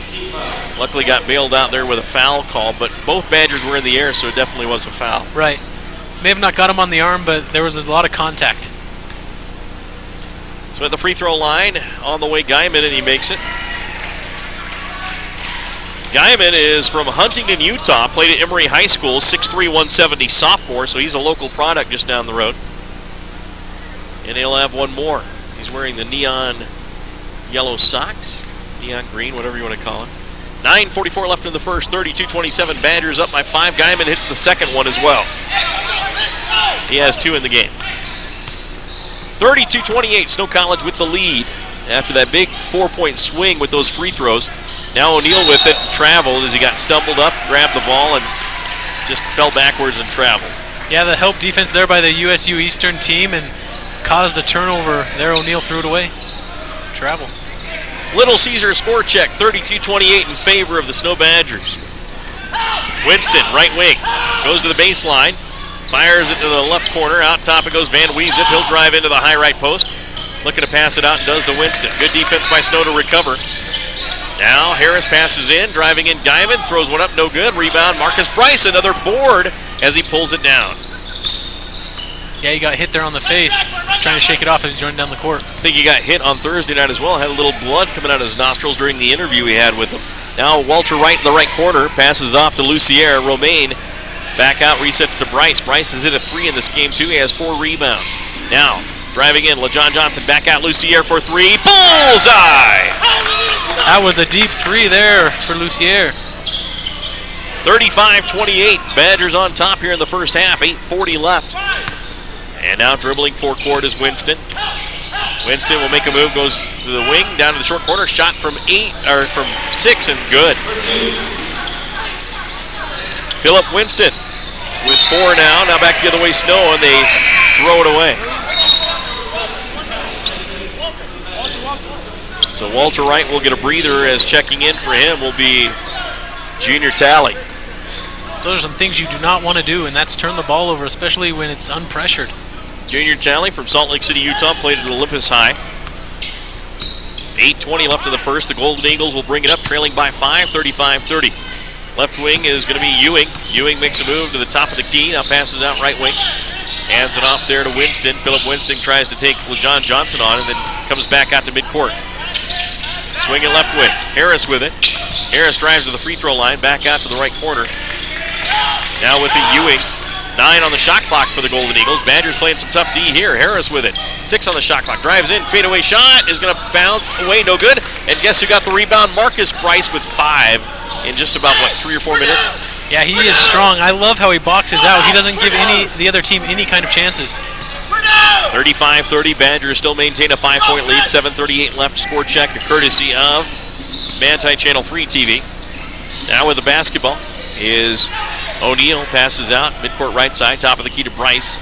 luckily got bailed out there with a foul call, but both Badgers were in the air, so it definitely was a foul. Right. May have not got him on the arm, but there was a lot of contact. So at the free throw line, on the way Guyman, and he makes it. Guyman is from Huntington, Utah, played at Emory High School, 6'3", 170 sophomore, so he's a local product just down the road. And he'll have one more. He's wearing the neon yellow socks, neon green, whatever you want to call it. 9:44 left in the first, 32-27, Badgers up by 5. Guyman hits the second one as well. He has 2 in the game. 32-28, Snow College with the lead after that big 4-point swing with those free throws. Now O'Neal with it, traveled as he got stumbled up, grabbed the ball, and just fell backwards and traveled. Yeah, the help defense there by the USU-Eastern team and caused a turnover there. O'Neal threw it away. Travel. Little Caesar score check, 32-28 in favor of the Snow Badgers. Winston, right wing, goes to the baseline, fires it to the left corner. Out top it goes Van Weezip. He'll drive into the high right post. Looking to pass it out and does to Winston. Good defense by Snow to recover. Now Harris passes in, driving in Guyman, throws one up, no good. Rebound, Marcus Bryce, another board as he pulls it down. Yeah, he got hit there on the face, trying to shake it off as he's running down the court. I think he got hit on Thursday night as well. Had a little blood coming out of his nostrils during the interview he had with him. Now Walter Wright in the right corner, passes off to Lucier. Romaine back out, resets to Bryce. Bryce has hit a 3 in this game too. He has 4 rebounds. Now driving in, LaJohn Johnson back out, Lucier for 3. Bullseye! That was a deep 3 there for Lucier. 35-28, Badgers on top here in the first half. 8:40 left. And now dribbling forecourt is Winston. Winston will make a move, goes to the wing, down to the short corner. Shot from 6 and good. Philip Winston with 4 now. Now back the other way, Snow, and they throw it away. So Walter Wright will get a breather, as checking in for him will be Junior Talley. Those are some things you do not want to do, and that's turn the ball over, especially when it's unpressured. Junior Talley from Salt Lake City, Utah, played at Olympus High. 8:20 left in the first. The Golden Eagles will bring it up, trailing by 5, 35-30. Left wing is going to be Ewing. Ewing makes a move to the top of the key, now passes out right wing. Hands it off there to Winston. Philip Winston tries to take LaJohn Johnson on and then comes back out to midcourt. Swing it left wing. Harris with it. Harris drives to the free throw line, back out to the right corner. Now with the Ewing. 9 on the shot clock for the Golden Eagles. Badgers playing some tough D here. Harris with it. 6 on the shot clock. Drives in. Fadeaway shot is going to bounce away. No good. And guess who got the rebound? Marcus Bryce with 5 in just about, 3 or 4 minutes? Yeah, he is strong. I love how he boxes out. He doesn't give the other team any kind of chances. 35-30. Badgers still maintain a 5-point lead. 7:38 left. Score check courtesy of Manti Channel 3 TV. Now with the basketball is O'Neal. Passes out, midcourt right side, top of the key to Bryce.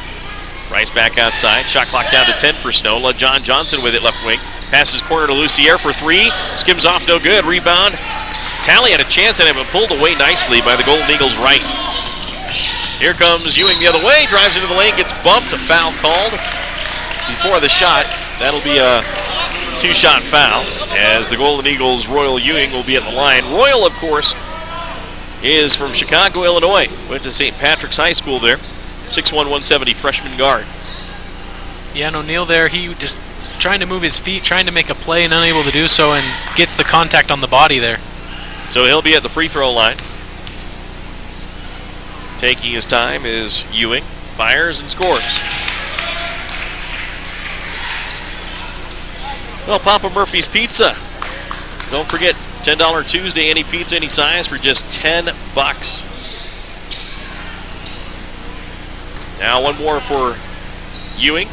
Bryce back outside. Shot clock down to 10 for Snow. LaJohn Johnson with it, left wing. Passes corner to Lucier for 3. Skims off, no good. Rebound. Talley had a chance at him, but pulled away nicely by the Golden Eagles right. Here comes Ewing the other way. Drives into the lane, gets bumped. A foul called before the shot. That'll be a 2-shot foul, as the Golden Eagles' Royal Ewing will be at the line. Royal, of course, is from Chicago, Illinois. Went to St. Patrick's High School there. 6'1", 170 freshman guard. Yeah, and O'Neal there, he just trying to move his feet, trying to make a play and unable to do so, and gets the contact on the body there. So he'll be at the free throw line. Taking his time is Ewing. Fires and scores. Well, Papa Murphy's Pizza. Don't forget, $10 Tuesday, any pizza, any size for just $10. Now one more for Ewing.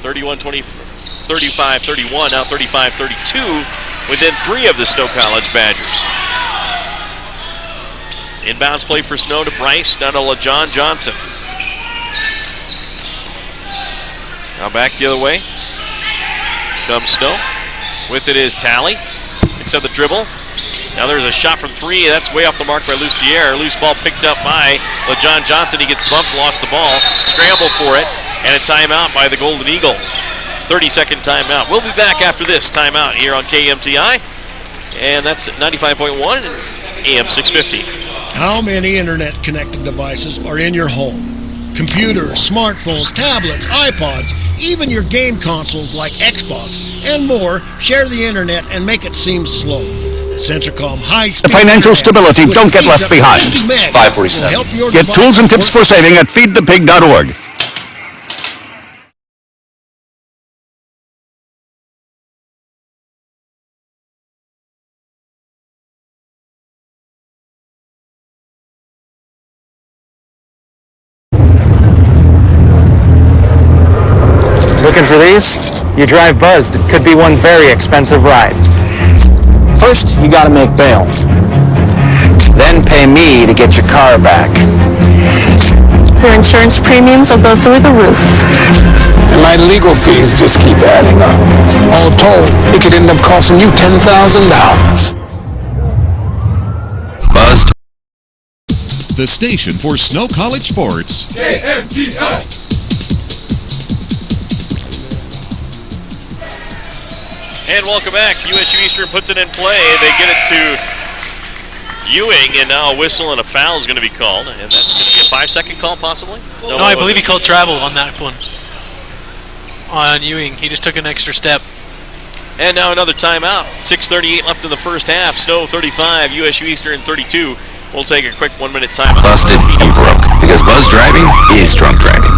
35-31, now 35-32 within 3 of the Snow College Badgers. Inbounds play for Snow to Bryce, down to LaJohn Johnson. Now back the other way comes Snow. With it is Talley. Picks up the dribble. Now there's a shot from three. That's way off the mark by Lucier. Loose ball picked up by LaJohn Johnson. He gets bumped, lost the ball. Scramble for it. And a timeout by the Golden Eagles. 30-second timeout. We'll be back after this timeout here on KMTI. And that's 95.1 and AM 650. How many internet-connected devices are in your home? Computers, smartphones, tablets, iPods, even your game consoles like Xbox and more share the internet and make it seem slow. Centricom high-speed Financial stability, don't get left behind. 547. Get tools and tips for saving at feedthepig.org. Looking for these? You drive buzzed. It could be one very expensive ride. First, you gotta make bail. Then pay me to get your car back. Your insurance premiums will go through the roof. And my legal fees just keep adding up. All told, it could end up costing you $10,000. Buzzed. The station for Snow College sports. KMTI. And welcome back. USU-Eastern puts it in play. They get it to Ewing, and now a whistle and a foul is going to be called. And that's going to be a 5-second call, possibly? No, I believe he called travel on that one. On Ewing. He just took an extra step. And now another timeout. 6:38 left in the first half. Snow 35, USU-Eastern 32. We'll take a quick 1-minute timeout. Busted and broke. Because buzz driving is drunk driving.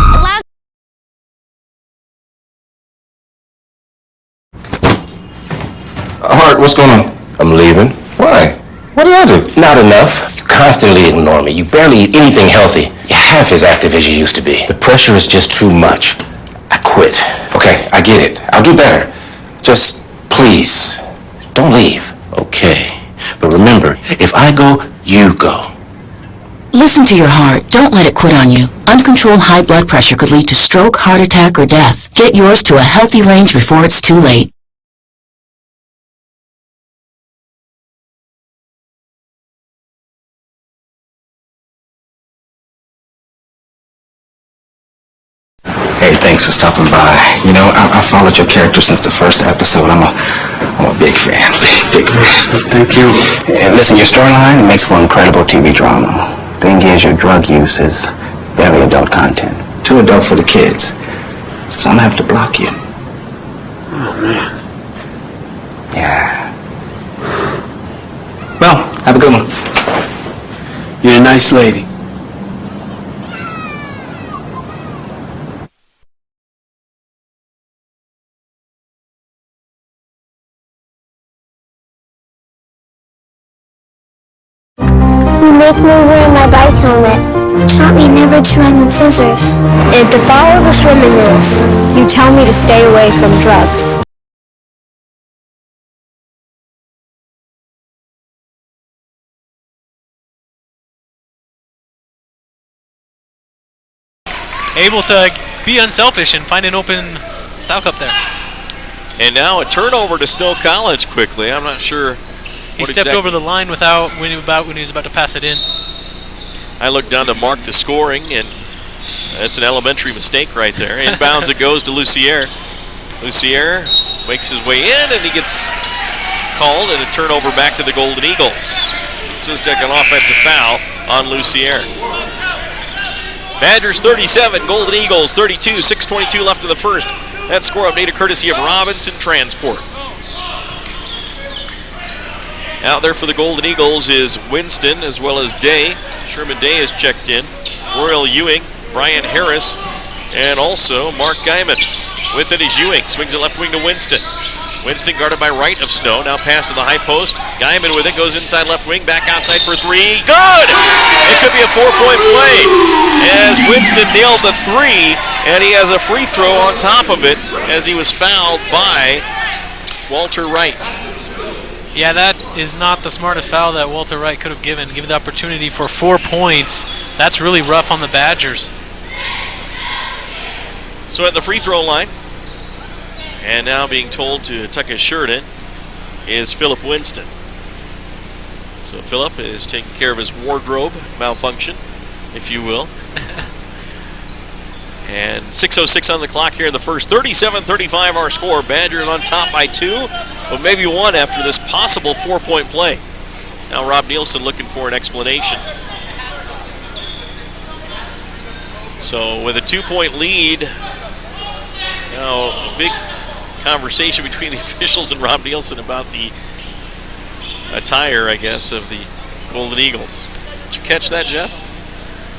Hart, what's going on? I'm leaving. Why? What did I do? Not enough. You constantly ignore me. You barely eat anything healthy. You're half as active as you used to be. The pressure is just too much. I quit. Okay, I get it. I'll do better. Just, please, don't leave. Okay. But remember, if I go, you go. Listen to your heart. Don't let it quit on you. Uncontrolled high blood pressure could lead to stroke, heart attack, or death. Get yours to a healthy range before it's too late. Hey, thanks for stopping by. You know, I followed your character since the first episode. I'm a big fan. Big fan. Thank you. And listen, your storyline makes for incredible TV drama. Thing is, your drug use is very adult content. Too adult for the kids. So I'm gonna have to block you. Oh, man. Yeah. Well, have a good one. You're a nice lady. You make me wear my bike helmet. You taught me never to run with scissors. And to follow the swimming rules. You tell me to stay away from drugs. Able to be unselfish and find an open style cup there. And now a turnover to Snow College quickly. I'm not sure. He stepped over the line without when he was about to pass it in. I looked down to mark the scoring, and that's an elementary mistake right there. Inbounds it goes to Lucier. Lucier makes his way in, and he gets called, and a turnover back to the Golden Eagles. So it's an offensive foul on Lucier. Badgers 37, Golden Eagles 32, 6:22 left in the first. That score updated courtesy of Robinson Transport. Out there for the Golden Eagles is Winston as well as Day. Sherman Day is checked in. Royal Ewing, Brian Harris, and also Mark Guyman. With it is Ewing. Swings it left wing to Winston. Winston guarded by right of Snow. Now pass to the high post. Guyman with it. Goes inside left wing. Back outside for three. Good! It could be a 4-point play as Winston nailed the three, and he has a free throw on top of it as he was fouled by Walter Wright. Yeah, that is not the smartest foul that Walter Wright could have given. Give the opportunity for 4 points. That's really rough on the Badgers. So at the free throw line, and now being told to tuck his shirt in, is Philip Winston. So Philip is taking care of his wardrobe malfunction, if you will. And 6:06 on the clock here in the first. 37-35 our score. Badgers on top by 2, but maybe 1 after this possible 4-point play. Now Rob Nielsen looking for an explanation. So with a 2-point lead, now a big conversation between the officials and Rob Nielsen about the attire, I guess, of the Golden Eagles. Did you catch that, Jeff?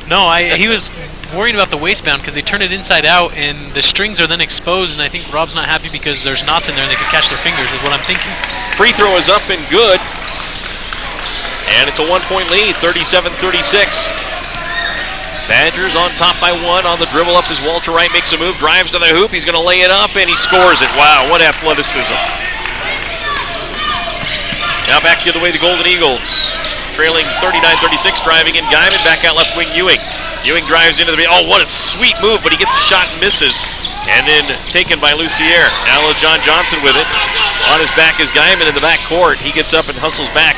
No, he was worried about the waistband because they turn it inside out and the strings are then exposed, and I think Rob's not happy because there's knots in there and they could catch their fingers, is what I'm thinking. Free throw is up and good. And it's a 1-point lead, 37-36. Badgers on top by 1. On the dribble up as Walter Wright makes a move, drives to the hoop. He's going to lay it up, and he scores it. Wow, what athleticism. Now back the other way, the Golden Eagles. Trailing 39-36, driving in Guyman. Back out left wing, Ewing. Ewing drives into the... Oh, what a sweet move, but he gets a shot and misses. And then taken by Lucier. Now John Johnson with it. On his back is Guyman in the back court. He gets up and hustles back.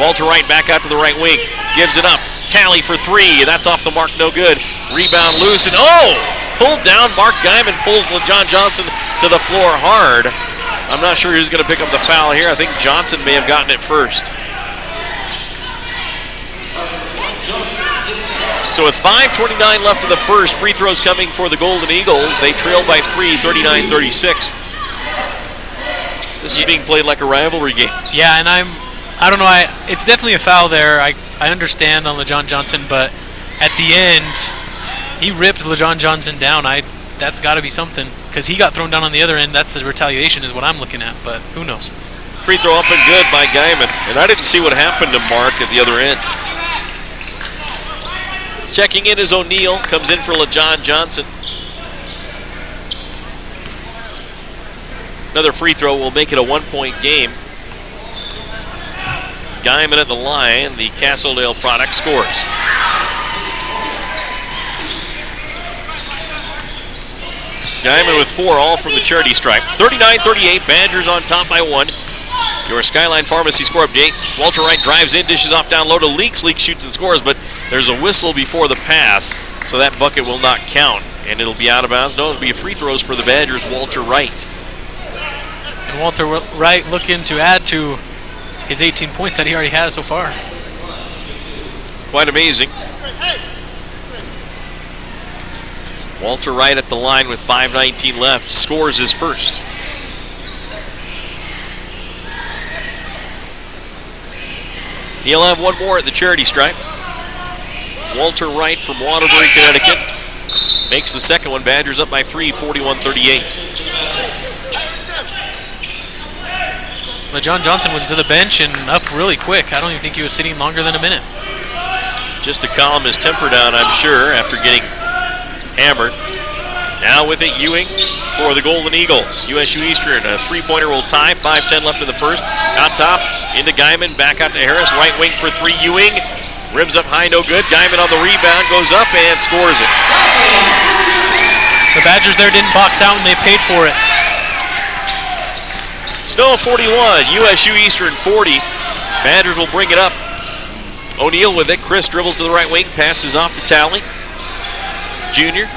Walter Wright back out to the right wing. Gives it up. Tally for 3. That's off the mark, no good. Rebound loose, and pulled down. Mark Guyman pulls John Johnson to the floor hard. I'm not sure who's going to pick up the foul here. I think Johnson may have gotten it first. So with 5:29 left in the first, free throws coming for the Golden Eagles. They trail by 3, 39-36. This is being played like a rivalry game. Yeah, and I don't know, it's definitely a foul there. I understand on LeJon Johnson, but at the end, he ripped LeJon Johnson down. That's got to be something, because he got thrown down on the other end. That's the retaliation is what I'm looking at, but who knows. Free throw up and good by Guyman, and I didn't see what happened to Mark at the other end. Checking in is O'Neal, comes in for LeJon Johnson. Another free throw will make it a 1-point game. Guyman at the line, the Castledale product, scores. Guyman with 4, all from the charity stripe. 39-38, Badgers on top by 1. Your Skyline Pharmacy score update. Walter Wright drives in, dishes off down low to Leaks. Leaks shoots and scores, but there's a whistle before the pass, so that bucket will not count, and it'll be out of bounds. No, it'll be free throws for the Badgers, Walter Wright. And Walter Wright looking to add to his 18 points that he already has so far. Quite amazing. Walter Wright at the line with 5:19 left, scores his first. He'll have one more at the charity stripe. Walter Wright from Waterbury, Connecticut makes the second one. Badgers up by 3, 41-38. LeJon Johnson was to the bench and up really quick. I don't even think he was sitting longer than a minute. Just to calm his temper down, I'm sure, after getting hammered. Now with it, Ewing for the Golden Eagles. USU-Eastern, a three-pointer will tie. 5:10 left in the first. Out top, into Guyman, back out to Harris. Right wing for 3, Ewing. Rims up high, no good. Guyman on the rebound, goes up and scores it. The Badgers there didn't box out and they paid for it. Snow 41, USU-Eastern 40. Badgers will bring it up. O'Neal with it. Chris dribbles to the right wing, passes off to Talley. Junior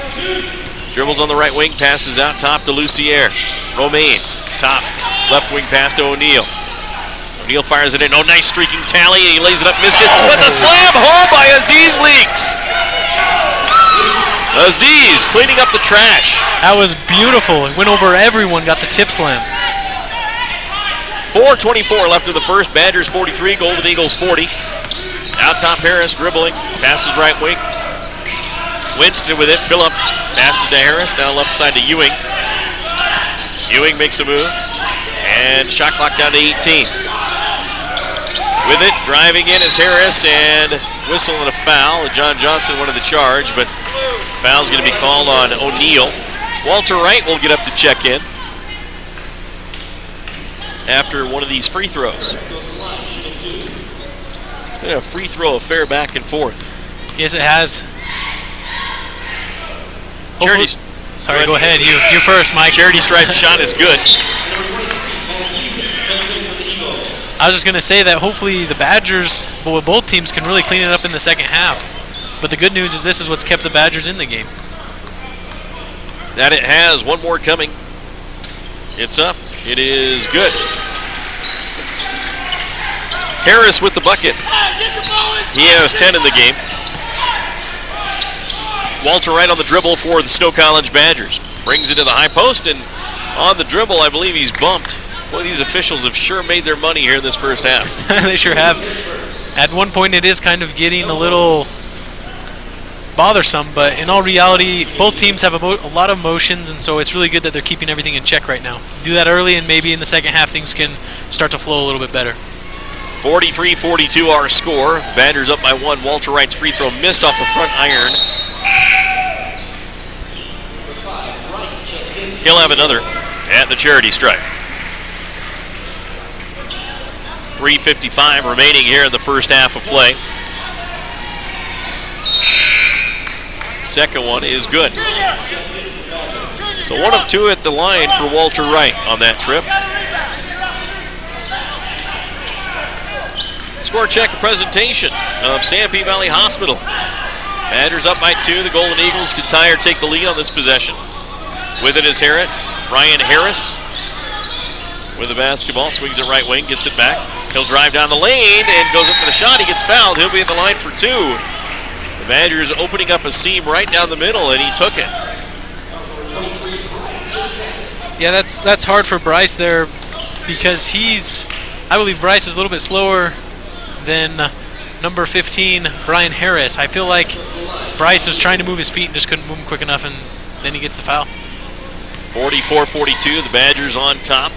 dribbles on the right wing, passes out top to Lucier. Romaine, top, left wing pass to O'Neal. O'Neal fires it in. Oh, nice streaking Talley, and he lays it up. Missed it with the slam home by Aziz Leaks. Aziz cleaning up the trash. That was beautiful. It went over everyone, got the tip slam. 4:24 left in the first. Badgers 43, Golden Eagles 40. Out top, Harris dribbling, passes right wing. Winston with it. Phillip passes to Harris. Now left side to Ewing. Ewing makes a move. And shot clock down to 18. With it, driving in is Harris, and whistle and a foul. John Johnson wanted the charge, but foul's going to be called on O'Neal. Walter Wright will get up to check in after one of these free throws. It's been a free throw affair back and forth. Yes, it has. Charity's. Sorry, go ahead. You first, Mike. Charity stripe shot is good. I was just going to say that hopefully the Badgers, both teams, can really clean it up in the second half. But the good news is this is what's kept the Badgers in the game. That it has. One more coming. It's up. It is good. Harris with the bucket. He has 10 in the game. Walter Wright on the dribble for the Snow College Badgers. Brings it to the high post, and on the dribble, I believe he's bumped. Boy, these officials have sure made their money here in this first half. They sure have. At one point, it is kind of getting a little bothersome, but in all reality, both teams have a lot of motions, and so it's really good that they're keeping everything in check right now. Do that early, and maybe in the second half, things can start to flow a little bit better. 43-42 our score. Badgers up by 1. Walter Wright's free throw missed off the front iron. He'll have another at the charity stripe. 3:55 remaining here in the first half of play. Second one is good. So 1 of 2 at the line for Walter Wright on that trip. Score check, a presentation of Sanpete Valley Hospital. Badgers up by 2. The Golden Eagles can tie or take the lead on this possession. With it is Harris. Ryan Harris with the basketball. Swings it right wing, gets it back. He'll drive down the lane and goes up for the shot. He gets fouled. He'll be at the line for 2. The Badgers opening up a seam right down the middle, and he took it. Yeah, that's hard for Bryce there because I believe Bryce is a little bit slower than number 15, Brian Harris. I feel like Bryce was trying to move his feet and just couldn't move him quick enough, and then he gets the foul. 44-42, the Badgers on top.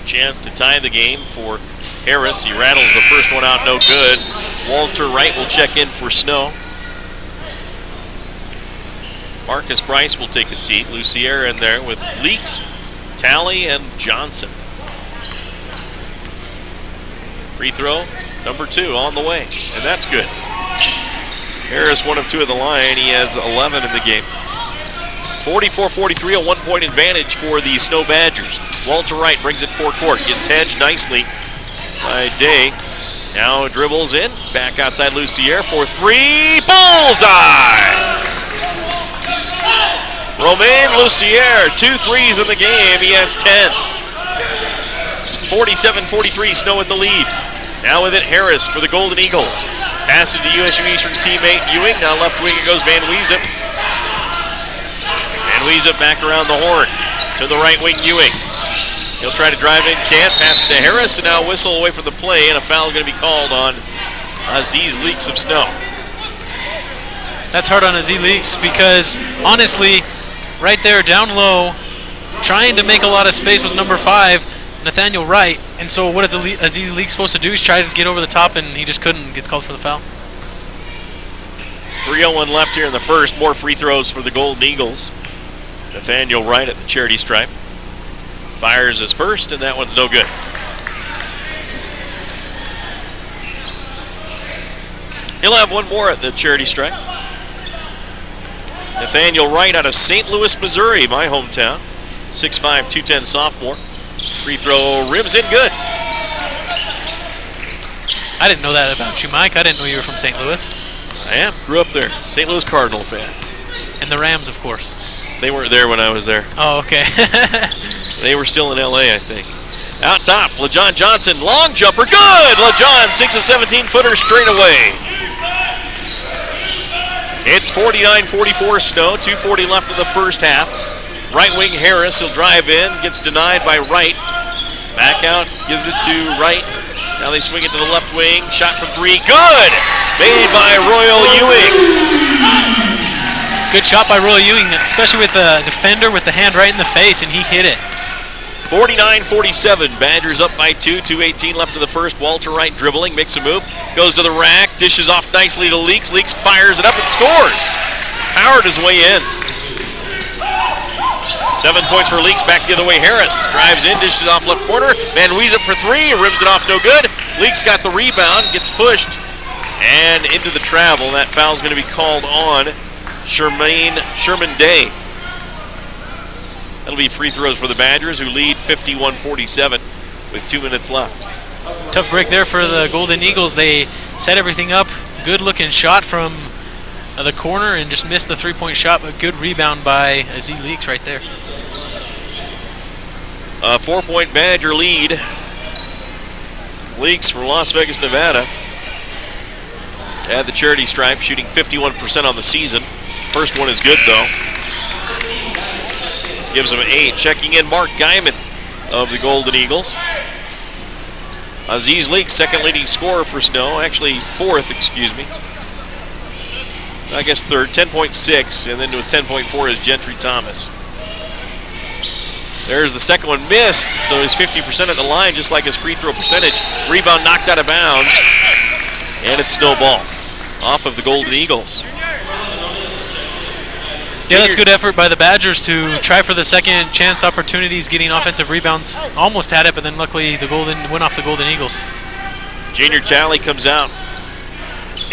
Chance to tie the game for Harris. He rattles the first one out, no good. Walter Wright will check in for Snow. Marcus Bryce will take a seat. Lucier in there with Leaks, Talley, and Johnson. Free throw, number 2 on the way, and that's good. Harris 1 of 2 at the line. He has 11 in the game. 44-43, a 1-point advantage for the Snow Badgers. Walter Wright brings it forecourt, gets hedged nicely by Day. Now dribbles in, back outside Lucier for 3, bullseye! Romain Lucier, 2 threes in the game, he has 10. 47-43, Snow with the lead. Now with it, Harris for the Golden Eagles. Passes to USU-Eastern teammate Ewing, now left wing it goes Van Weezup. Van Weezup back around the horn to the right wing Ewing. He'll try to drive in, can't, pass it to Harris, and now whistle away from the play, and a foul going to be called on Aziz Leaks of Snow. That's hard on Aziz Leaks because, honestly, right there down low, trying to make a lot of space was number 5, Nathaniel Wright, and so what is Aziz Leaks supposed to do? He's trying to get over the top, and he just couldn't, gets called for the foul. 3:01 left here in the first. More free throws for the Golden Eagles. Nathaniel Wright at the charity stripe. Fires his first, and that one's no good. He'll have one more at the charity stripe. Nathaniel Wright out of St. Louis, Missouri, my hometown. 6'5", 210 sophomore. Free throw rims in good. I didn't know that about you, Mike. I didn't know you were from St. Louis. I am. Grew up there. St. Louis Cardinal fan. And the Rams, of course. They weren't there when I was there. Oh, okay. They were still in L.A., I think. Out top, LaJohn Johnson, long jumper, good! LaJohn, 6 a 17-footer straight away. It's 49-44 Snow, 2:40 left in the first half. Right wing Harris, he'll drive in, gets denied by Wright. Back out, gives it to Wright. Now they swing it to the left wing, shot from 3, good! Made by Royal Ewing. Good shot by Royal Ewing, especially with the defender with the hand right in the face, and he hit it. 49-47, Badgers up by 2, 2:18 left in the first. Walter Wright dribbling, makes a move, goes to the rack, dishes off nicely to Leaks. Leaks fires it up and scores. Powered his way in. 7 points for Leaks, back the other way. Harris drives in, dishes off left corner. Van Weezup for 3, rims it off, no good. Leaks got the rebound, gets pushed, and into the travel. That foul's going to be called on Sherman Day. That'll be free throws for the Badgers, who lead 51-47 with 2 minutes left. Tough break there for the Golden Eagles. They set everything up. Good looking shot from the corner and just missed the three-point shot, but good rebound by Z Leaks right there. A 4-point Badger lead. Leaks from Las Vegas, Nevada. Had the charity stripe, shooting 51% on the season. First one is good, though. Gives them 8. Checking in Mark Guyman of the Golden Eagles. Aziz Leaks, second leading scorer for Snow. Actually, fourth, excuse me. I guess third, 10.6, and then with 10.4 is Gentry Thomas. There's the second one missed, so he's 50% at the line, just like his free throw percentage. Rebound knocked out of bounds, and it's Snowball off of the Golden Eagles. Yeah, that's good effort by the Badgers to try for the second chance opportunities, getting offensive rebounds. Almost had it, but then luckily the Golden went off the Golden Eagles. Junior Talley comes out.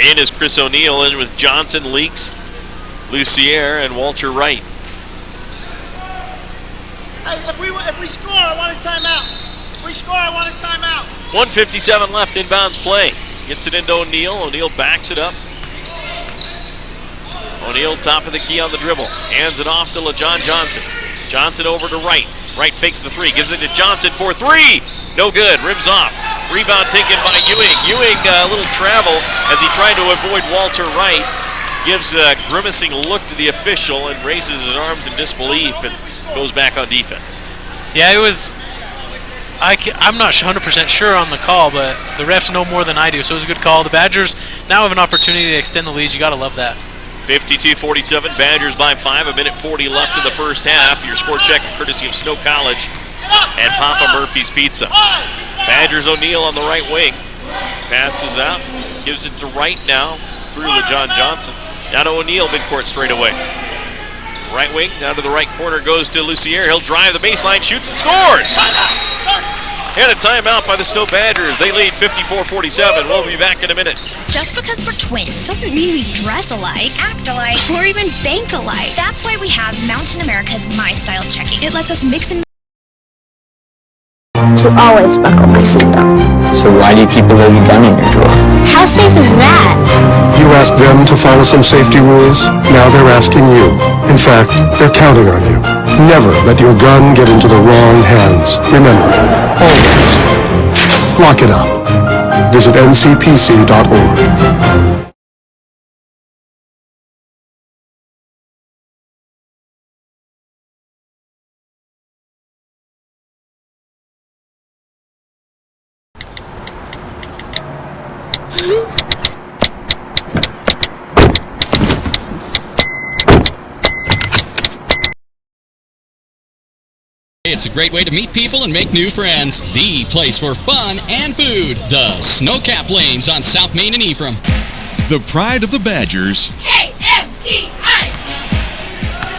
And is Chris O'Neill in with Johnson, Leaks, Lucier, and Walter Wright. Hey, if we score, I want a timeout. If we score, I want a timeout. 1:57 left, inbounds play. Gets it into O'Neill. O'Neill backs it up. O'Neill top of the key on the dribble. Hands it off to LaJohn Johnson. Johnson over to Wright. Wright fakes the three. Gives it to Johnson for three. No good. Rims off. Rebound taken by Ewing. Ewing a little travel as he tried to avoid Walter Wright. Gives a grimacing look to the official and raises his arms in disbelief and goes back on defense. Yeah, it was... I'm not 100% sure on the call, but the refs know more than I do, so it was a good call. The Badgers now have an opportunity to extend the lead. You got to love that. 52-47, Badgers by 5. A minute 40 left in the first half. Your score check courtesy of Snow College and Papa Murphy's Pizza. Badgers O'Neill on the right wing. Passes out. Gives it to Wright now through LaJohn Johnson. Down to O'Neill, midcourt straight away. Right wing, down to the right corner goes to Lucier. He'll drive the baseline, shoots and scores! And a timeout by the Snow Badgers. They lead 54-47. We'll be back in a minute. Just because we're twins doesn't mean we dress alike, act alike, or even bank alike. That's why we have Mountain America's My Style Checking. It lets us mix and To always buckle my seatbelt. So why do you keep a loaded gun in your drawer? How safe is that? You asked them to follow some safety rules. Now they're asking you. In fact, they're counting on you. Never let your gun get into the wrong hands. Remember, always lock it up. Visit ncpc.org. It's a great way to meet people and make new friends. The place for fun and food. The Snowcap Lanes on South Main and Ephraim. The pride of the Badgers.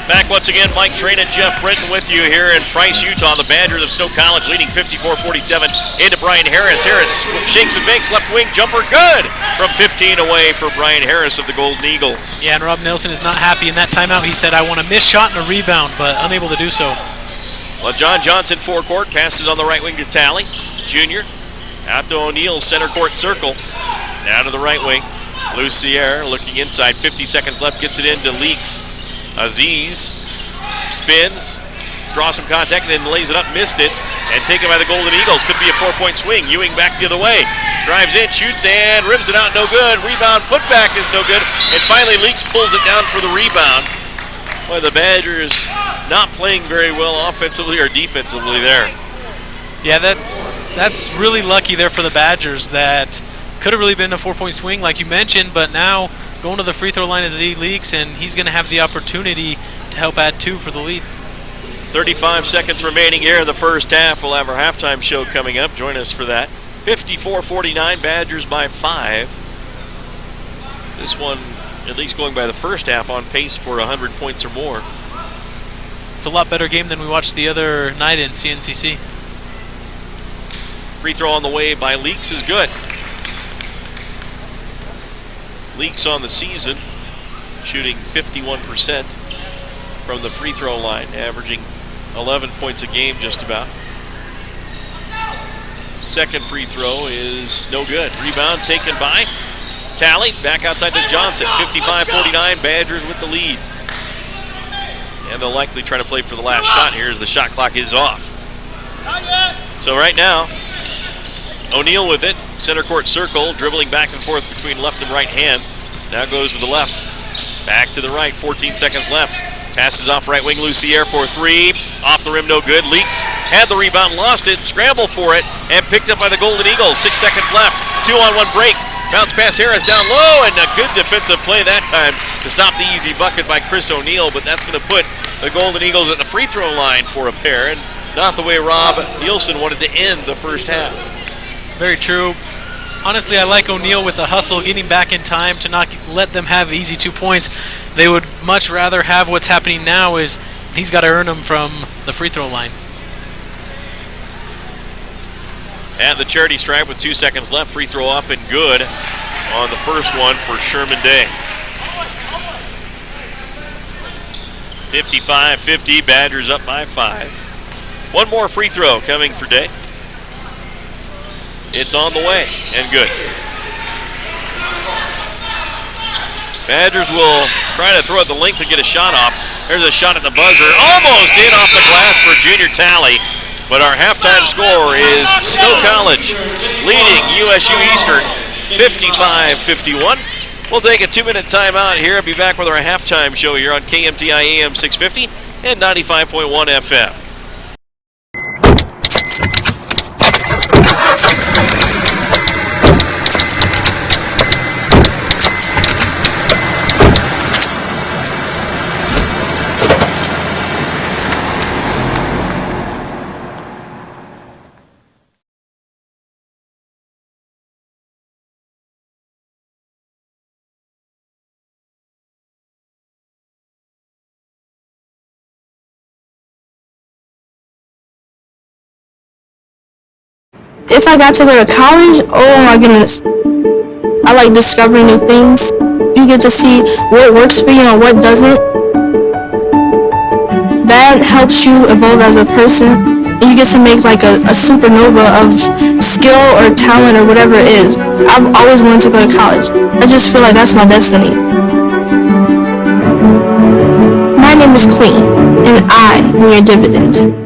Back once again, Mike Train and Jeff Britton with you here in Price, Utah. The Badgers of Snow College leading 54-47 into Brian Harris. Harris shakes and makes, left wing jumper good from 15 away for Brian Harris of the Golden Eagles. Yeah, and Rob Nelson is not happy in that timeout. He said, I want a missed shot and a rebound, but unable to do so. LaJohn Johnson forecourt, passes on the right wing to Talley. Junior out to O'Neill, center court circle. Now to the right wing. Lucier looking inside, 50 seconds left, gets it into Leaks. Aziz spins, draws some contact, and then lays it up, missed it, and taken by the Golden Eagles. Could be a 4-point swing. Ewing back the other way. Drives in, shoots, and rims it out, no good. Rebound, put back is no good. And finally Leaks pulls it down for the rebound. Boy, the Badgers not playing very well offensively or defensively there. Yeah, that's really lucky there for the Badgers. That could have really been a 4-point swing like you mentioned, but now going to the free throw line is Z Leaks, and he's going to have the opportunity to help add 2 for the lead. 35 seconds remaining here in the first half. We'll have our halftime show coming up. Join us for that. 54-49, Badgers by 5. This one, at least going by the first half, on pace for 100 points or more. It's a lot better game than we watched the other night in CNCC. Free throw on the way by Leaks is good. Leaks on the season, shooting 51% from the free throw line, averaging 11 points a game just about. Second free throw is no good. Rebound taken by Talley. Back outside to Johnson. 55-49, Badgers with the lead. And they'll likely try to play for the last shot here as the shot clock is off. So right now, O'Neal with it. Center court circle, dribbling back and forth between left and right hand. Now goes to the left. Back to the right, 14 seconds left. Passes off right wing, Lucier for three. Off the rim, no good. Leaks had the rebound, lost it, scrambled for it, and picked up by the Golden Eagles. 6 seconds left. 2-on-1 break. Bounce pass Harris down low, and a good defensive play that time to stop the easy bucket by Chris O'Neal, but that's going to put the Golden Eagles at the free throw line for a pair, and not the way Rob Nielsen wanted to end the first half. Very true. Honestly, I like O'Neal with the hustle, getting back in time to not let them have easy 2 points. They would much rather have what's happening now is he's got to earn them from the free throw line. At the charity stripe with 2 seconds left, free throw up and good on the first one for Sherman Day. 55-50, Badgers up by 5. One more free throw coming for Day. It's on the way and good. Badgers will try to throw at the length and get a shot off. There's a shot at the buzzer, almost in off the glass for Junior Talley. But our halftime score is Stowe College leading USU-Eastern 55-51. We'll take a 2-minute timeout here and be back with our halftime show here on KMTI AM 650 and 95.1 FM. If I got to go to college, oh my goodness. I like discovering new things. You get to see what works for you and what doesn't. That helps you evolve as a person. And you get to make like a supernova of skill or talent or whatever it is. I've always wanted to go to college. I just feel like that's my destiny. My name is Queen, and I am your dividend.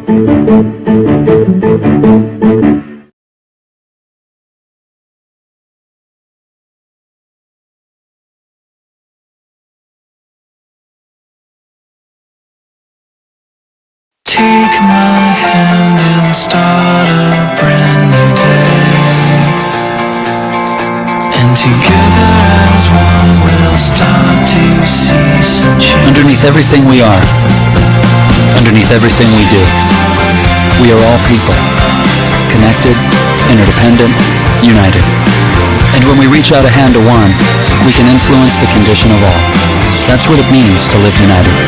Take my hand and start a brand new day. And together as one we'll start to see some change. Underneath everything we are, underneath everything we do, we are all people. Connected, interdependent, united. And when we reach out a hand to one, we can influence the condition of all. That's what it means to live united.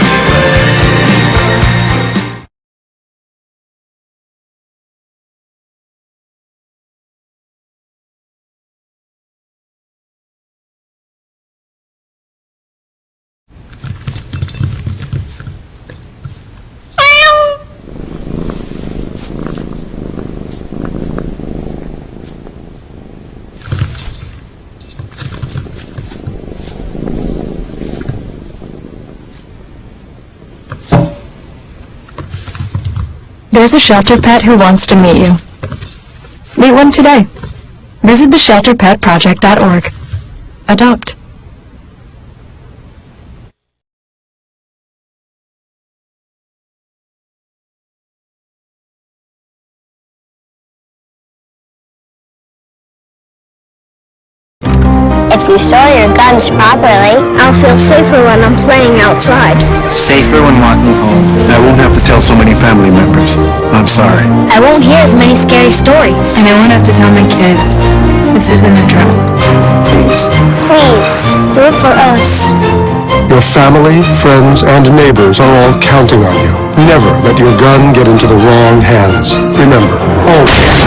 There's a shelter pet who wants to meet you. Meet one today. Visit theshelterpetproject.org. Adopt. If you store your guns properly, I'll feel safer when I'm playing outside. Safer when walking home. I won't have to tell so many family members. I'm sorry. I won't hear as many scary stories. And I won't have to tell my kids. This isn't a trap. Please. Please, do it for us. Your family, friends, and neighbors are all counting on you. Never let your gun get into the wrong hands. Remember, always,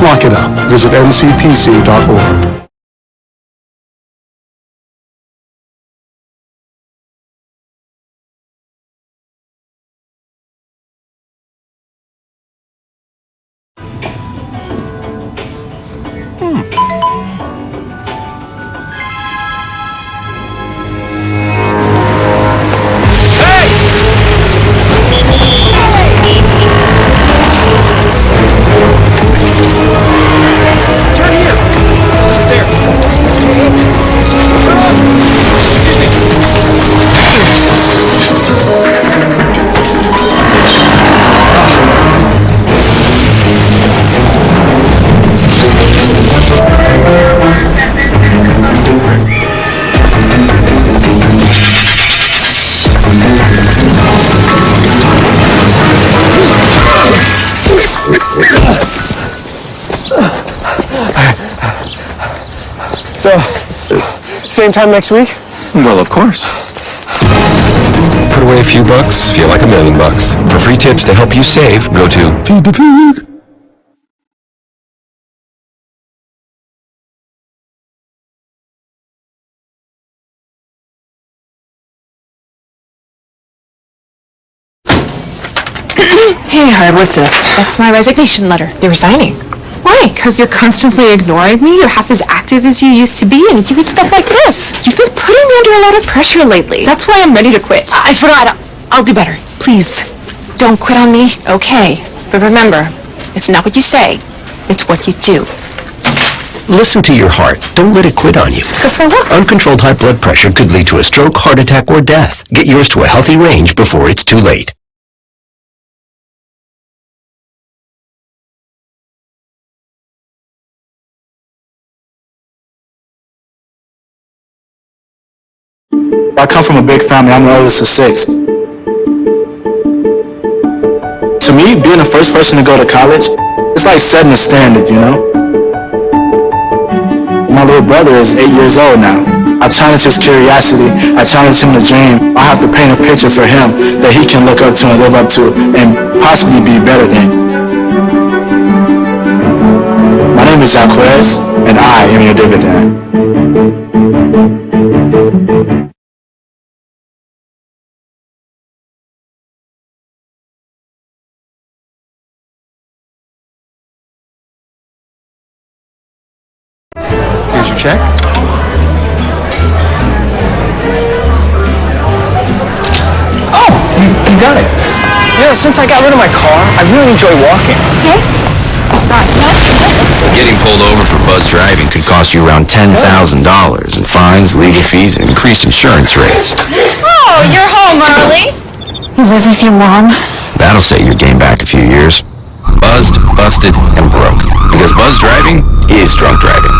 lock it up. Visit ncpc.org. So, same time next week? Well, of course. Put away a few bucks, feel like $1 million. For free tips to help you save, go to Feed the Pig. Hey, Hard, what's this? That's my resignation letter. You're resigning? Why? Because you're constantly ignoring me. You're half as active as you used to be, and you get stuff like this. You've been putting me under a lot of pressure lately. That's why I'm ready to quit. I forgot. I'll do better. Please, don't quit on me. Okay. But remember, it's not what you say. It's what you do. Listen to your heart. Don't let it quit on you. It's good for what? Uncontrolled high blood pressure could lead to a stroke, heart attack, or death. Get yours to a healthy range before it's too late. I come from a big family. I'm the oldest of 6. To me, being the first person to go to college, it's like setting a standard, you know? My little brother is 8 years old now. I challenge his curiosity. I challenge him to dream. I have to paint a picture for him that he can look up to and live up to and possibly be better than. My name is Jaquez, and I am your dividend. Here's your check. Oh, you got it. You know, since I got rid of my car, I really enjoy walking. Okay. Getting pulled over for buzz driving could cost you around $10,000 in fines, legal fees, and increased insurance rates. Oh, you're home early. Is everything wrong? That'll set your game back a few years. Buzzed, busted, and broke. Because buzz driving is drunk driving.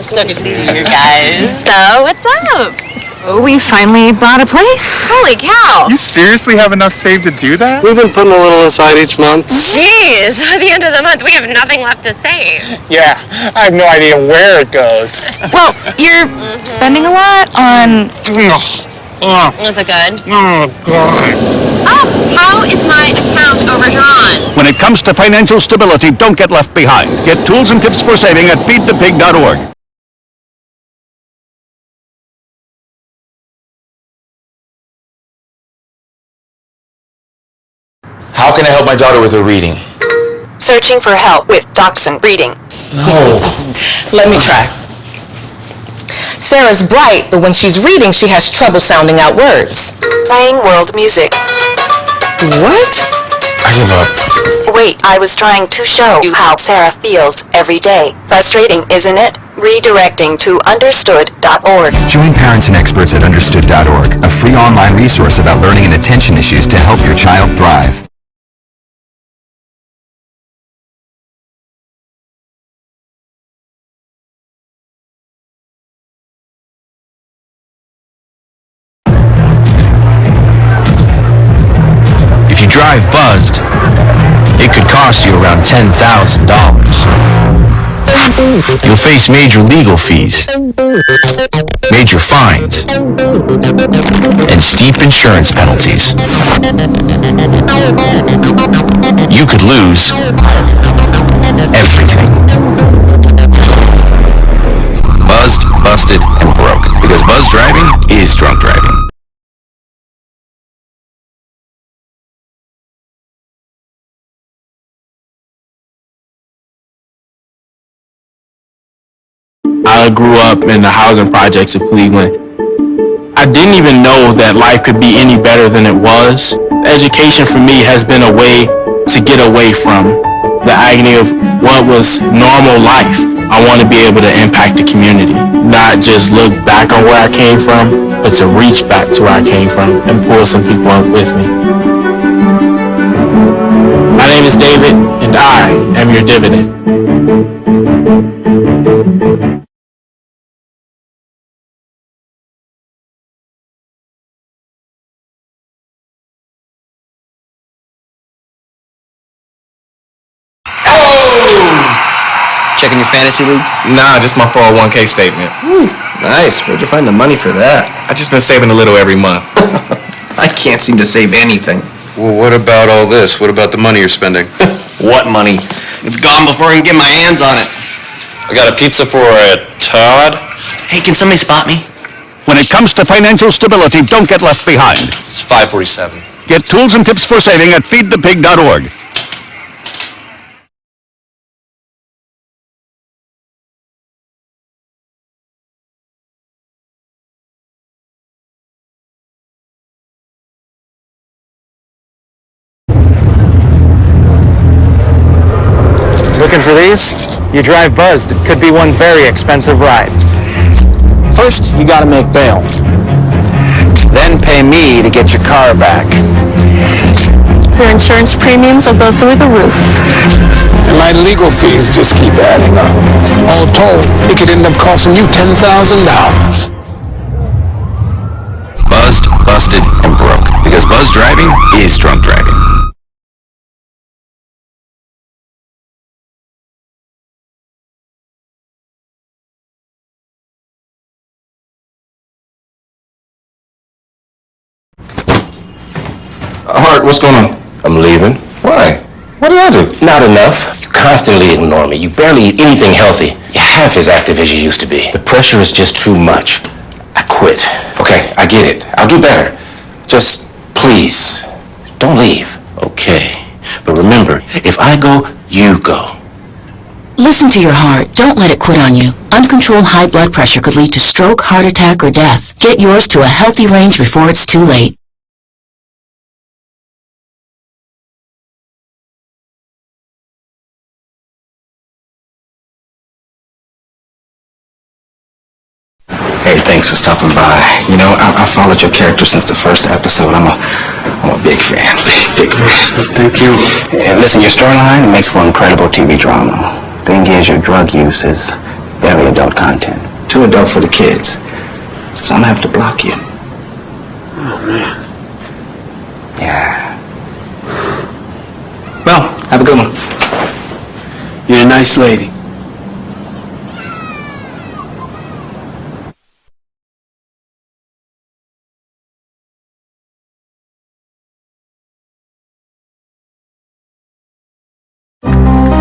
So good to see you guys. So, what's up? We finally bought a place. Holy cow! You seriously have enough saved to do that? We've been putting a little aside each month. Jeez, at the end of the month, we have nothing left to save. Yeah, I have no idea where it goes. Well, you're spending a lot on... Was it good? Oh, God. Oh, how is my account overdrawn? When it comes to financial stability, don't get left behind. Get tools and tips for saving at feedthepig.org. How can I help my daughter with her reading? Searching for help with Dachshund Reading. No. Let me try. Sarah's bright, but when she's reading, she has trouble sounding out words. Playing world music. What? I give up. Wait, I was trying to show you how Sarah feels every day. Frustrating, isn't it? Redirecting to understood.org. Join parents and experts at understood.org, a free online resource about learning and attention issues to help your child thrive. If you drive buzzed, it could cost you around $10,000. You'll face major legal fees, major fines, and steep insurance penalties. You could lose everything. Buzzed, busted, and broke. Because Because buzz driving is drunk driving. I grew up in the housing projects of Cleveland. I didn't even know that life could be any better than it was. Education for me has been a way to get away from the agony of what was normal life. I want to be able to impact the community, not just look back on where I came from, but to reach back to where I came from and pull some people up with me. My name is David, and I am your dividend. Checking your fantasy league? Nah, just my 401k statement. Nice. Where'd you find the money for that? I just been saving a little every month. I can't seem to save anything. Well, what about all this? What about the money you're spending? What money? It's gone before I can get my hands on it. I got a pizza for Todd. Hey, can somebody spot me? When it comes to financial stability, don't get left behind. It's 547. Get tools and tips for saving at feedthepig.org. Looking for these? You drive buzzed. It could be one very expensive ride. First, you gotta make bail. Then pay me to get your car back. Your insurance premiums will go through the roof. And my legal fees just keep adding up. All told, it could end up costing you $10,000. Buzzed, busted, and broke. Because buzz driving is drunk driving. Hart, what's going on? I'm leaving. Why? What did I do? Not enough. You constantly ignore me. You barely eat anything healthy. You're half as active as you used to be. The pressure is just too much. I quit. Okay, I get it. I'll do better. Just, please, don't leave. Okay. But remember, if I go, you go. Listen to your heart. Don't let it quit on you. Uncontrolled high blood pressure could lead to stroke, heart attack, or death. Get yours to a healthy range before it's too late. Hey, thanks for stopping by. You know, I followed your character since the first episode. I'm a big fan. Big fan. Thank you. And listen, your storyline makes for incredible TV drama. Thing is, your drug use is very adult content. Too adult for the kids. So I'm gonna have to block you. Oh, man. Yeah. Well, have a good one. You're a nice lady.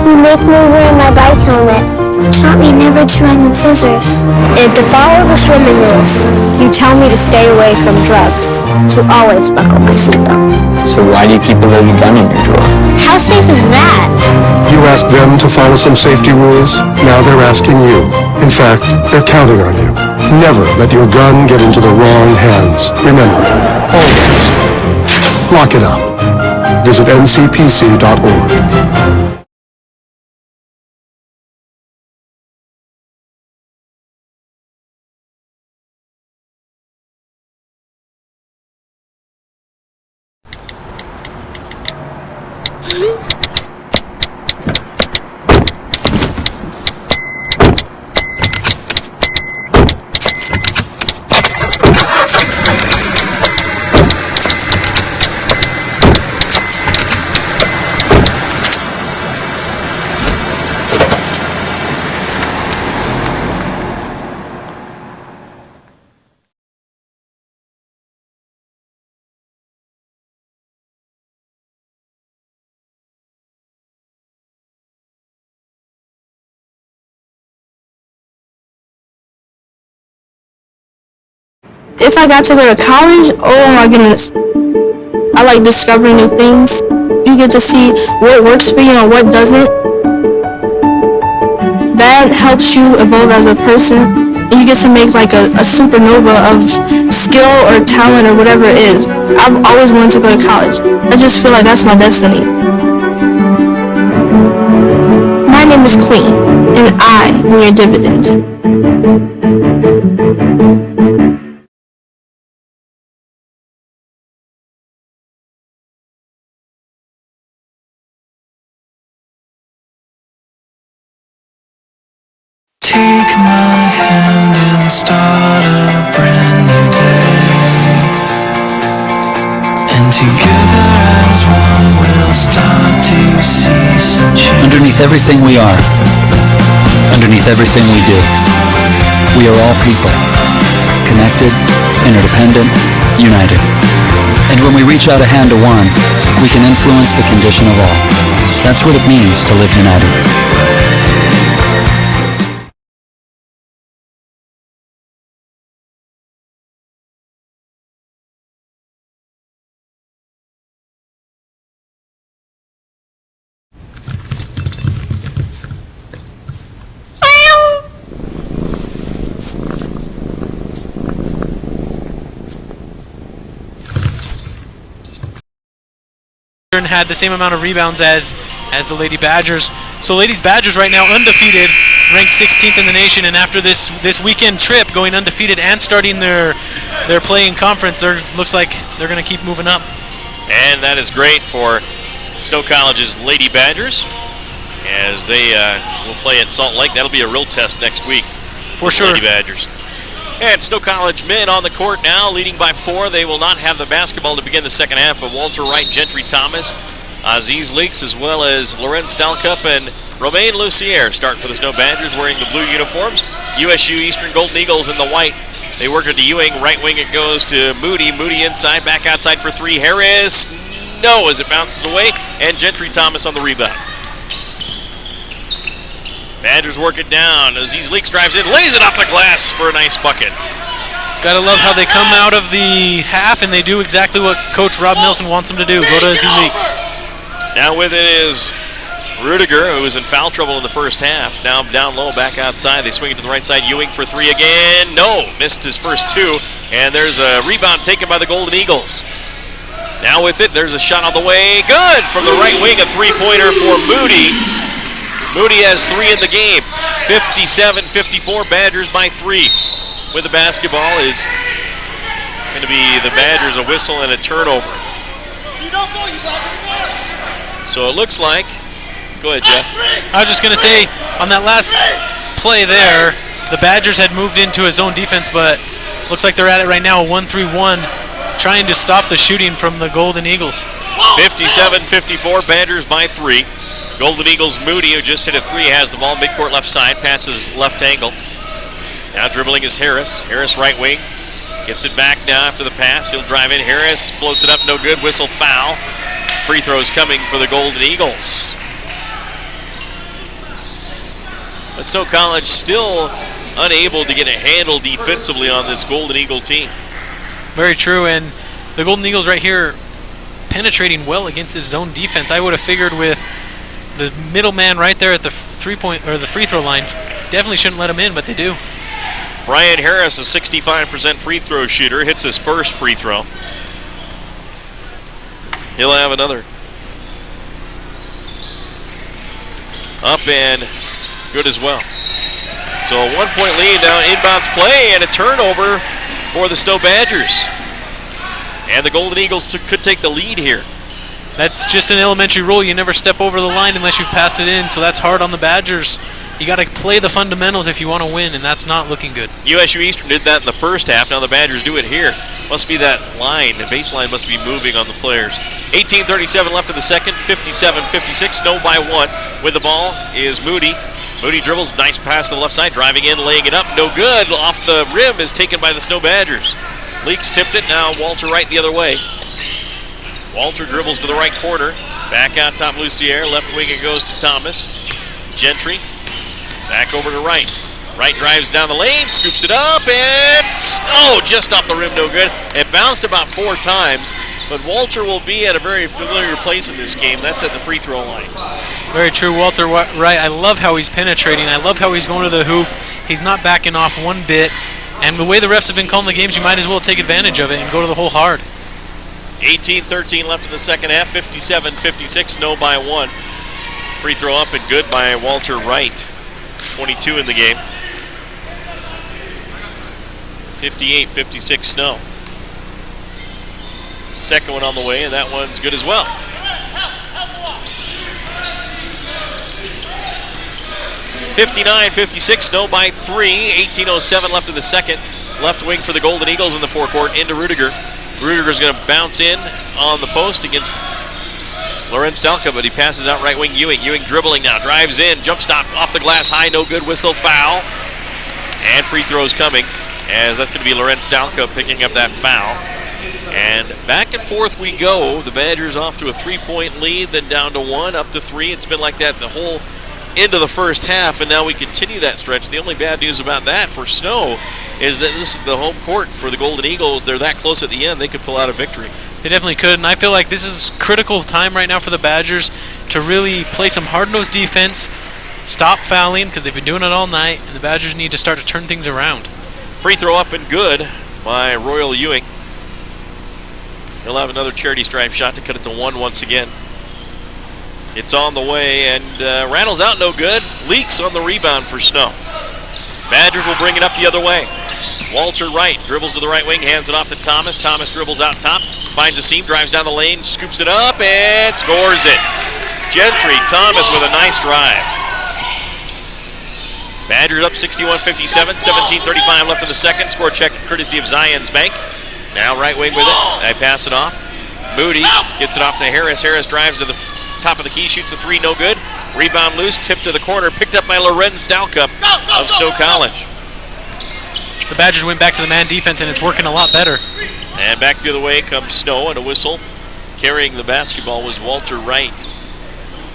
You make me wear my bike helmet. Taught me never to run with scissors. And to follow the swimming rules. You tell me to stay away from drugs. To always buckle my seatbelt. So why do you keep a loaded gun in your drawer? How safe is that? You asked them to follow some safety rules. Now they're asking you. In fact, they're counting on you. Never let your gun get into the wrong hands. Remember, always lock it up. Visit ncpc.org. If I got to go to college, oh my goodness. I like discovering new things. You get to see what works for you and what doesn't. That helps you evolve as a person. And you get to make like a supernova of skill or talent or whatever it is. I've always wanted to go to college. I just feel like that's my destiny. My name is Queen, and I am your dividend. Take my hand and start a brand new day. And together as one we'll start to see some change. Underneath everything we are, underneath everything we do, we are all people. Connected, interdependent, united. And when we reach out a hand to one, we can influence the condition of all. That's what it means to live united. Had the same amount of rebounds as the Lady Badgers. So Ladies Badgers right now undefeated, ranked 16th in the nation, and after this weekend trip, going undefeated and starting their play in conference, looks like they're going to keep moving up. And that is great for Snow College's Lady Badgers as they will play at Salt Lake. That'll be a real test next week for sure. Lady Badgers. And Snow College men on the court now, leading by 4. They will not have the basketball to begin the second half, but Walter Wright, Gentry Thomas, Aziz Leaks, as well as Lorenz Stalcup and Romain Lucier start for the Snow Badgers wearing the blue uniforms. USU-Eastern Golden Eagles in the white. They work it to Ewing. Right wing it goes to Moody. Moody inside, back outside for 3. Harris, no, as it bounces away. And Gentry Thomas on the rebound. Badgers work it down. Aziz Leaks drives in, lays it off the glass for a nice bucket. Gotta love how they come out of the half and they do exactly what Coach Rob Nelson wants them to do. Go to Aziz Leaks. Now with it is Rudiger, who was in foul trouble in the first half. Now down low, back outside. They swing it to the right side. Ewing for 3 again. No, missed his first 2. And there's a rebound taken by the Golden Eagles. Now with it, there's a shot on the way. Good from the right wing, a three-pointer for Moody. Moody has 3 in the game. 57-54, Badgers by 3. With the basketball is going to be the Badgers, a whistle and a turnover. So it looks like, go ahead, Jeff. I was just going to say, on that last play there, the Badgers had moved into a zone defense, but looks like they're at it right now, a 1-3-1, trying to stop the shooting from the Golden Eagles. 57-54, Badgers by 3. Golden Eagles, Moody, who just hit a 3, has the ball midcourt left side, passes left angle. Now dribbling is Harris. Harris right wing. Gets it back now after the pass. He'll drive in. Harris floats it up, no good. Whistle foul. Free throws coming for the Golden Eagles. But Snow College still unable to get a handle defensively on this Golden Eagle team. Very true, and the Golden Eagles right here penetrating well against this zone defense. I would have figured with the middleman right there at the the free throw line, definitely shouldn't let him in, but they do. Brian Harris, a 65% free throw shooter, hits his first free throw. He'll have another. Up and good as well. So a 1-point lead now, inbounds play and a turnover for the Snow Badgers. And the Golden Eagles could take the lead here. That's just an elementary rule. You never step over the line unless you pass it in, so that's hard on the Badgers. You got to play the fundamentals if you want to win, and that's not looking good. USU-Eastern did that in the first half. Now the Badgers do it here. Must be that line. The baseline must be moving on the players. 18:37 left in the second. 57-56. Snow by 1. With the ball is Moody. Moody dribbles. Nice pass to the left side. Driving in, laying it up. No good. Off the rim is taken by the Snow Badgers. Leaks tipped it. Now Walter Wright the other way. Walter dribbles to the right corner. Back out top Lucier. Left wing it goes to Thomas. Gentry. Back over to Wright. Wright drives down the lane, scoops it up, and just off the rim, no good. It bounced about 4 times, but Walter will be at a very familiar place in this game. That's at the free throw line. Very true, Walter Wright. I love how he's penetrating. I love how he's going to the hoop. He's not backing off one bit. And the way the refs have been calling the games, you might as well take advantage of it and go to the hole hard. 18-13 left in the second half, 57-56, Snow by 1. Free throw up and good by Walter Wright. 22 in the game. 58-56 Snow. Second one on the way, and that one's good as well. 59-56, Snow by 3. 18:07 left in the second. Left wing for the Golden Eagles in the forecourt into Rudiger. Rudiger's going to bounce in on the post against Lorenz Stalka, but he passes out right wing Ewing. Ewing dribbling now, drives in, jump stop off the glass, high, no good, whistle, foul. And free throws coming, as that's going to be Lorenz Stalka picking up that foul. And back and forth we go. The Badgers off to a 3-point lead, then down to 1, up to 3. It's been like that the whole into the first half, and now we continue that stretch. The only bad news about that for Snow is that this is the home court for the Golden Eagles. They're that close at the end, they could pull out a victory. They definitely could, and I feel like this is critical time right now for the Badgers to really play some hard-nosed defense, stop fouling, because they've been doing it all night, and the Badgers need to start to turn things around. Free throw up and good by Royal Ewing. He'll have another charity stripe shot to cut it to 1 once again. It's on the way, and rattles out, no good. Leaks on the rebound for Snow. Badgers will bring it up the other way. Walter Wright dribbles to the right wing, hands it off to Thomas. Thomas dribbles out top, finds a seam, drives down the lane, scoops it up, and scores it. Gentry Thomas with a nice drive. Badgers up 61-57, 17:35 left in the second. Score check courtesy of Zions Bank. Now right wing with it. I pass it off. Moody gets it off to Harris. Harris drives to the top of the key, shoots a 3, no good. Rebound loose, tipped to the corner, picked up by Lorenz Stalka of Stowe College. The Badgers went back to the man defense, and it's working a lot better. And back the other way comes Snow, and a whistle. Carrying the basketball was Walter Wright.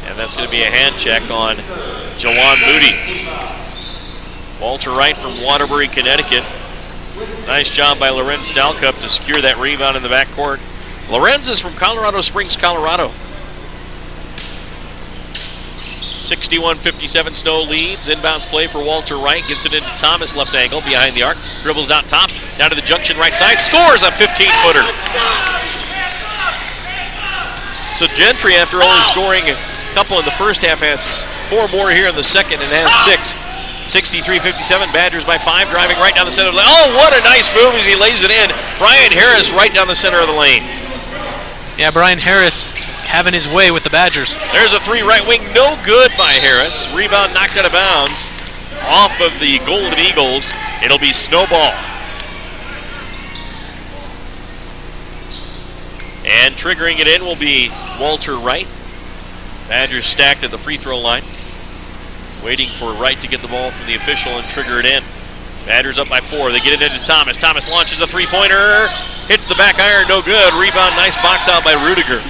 And that's going to be a hand check on Jawan Moody. Walter Wright from Waterbury, Connecticut. Nice job by Lorenz Stalka to secure that rebound in the backcourt. Lorenz is from Colorado Springs, Colorado. 61-57, Snow leads. Inbounds play for Walter Wright. Gets it into Thomas, left angle, behind the arc. Dribbles out top, down to the junction right side. Scores a 15-footer. So Gentry, after only scoring a couple in the first half, has 4 more here in the second and has 6. 63-57, Badgers by 5, driving right down the center of the lane. Oh, what a nice move as he lays it in. Brian Harris right down the center of the lane. Yeah, Brian Harris having his way with the Badgers. There's a 3 right wing, no good by Harris. Rebound knocked out of bounds off of the Golden Eagles. It'll be Snowball. And triggering it in will be Walter Wright. Badgers stacked at the free throw line, waiting for Wright to get the ball from the official and trigger it in. Badgers up by 4. They get it into Thomas. Thomas launches a 3-pointer. Hits the back iron, no good. Rebound, nice box out by Rudiger.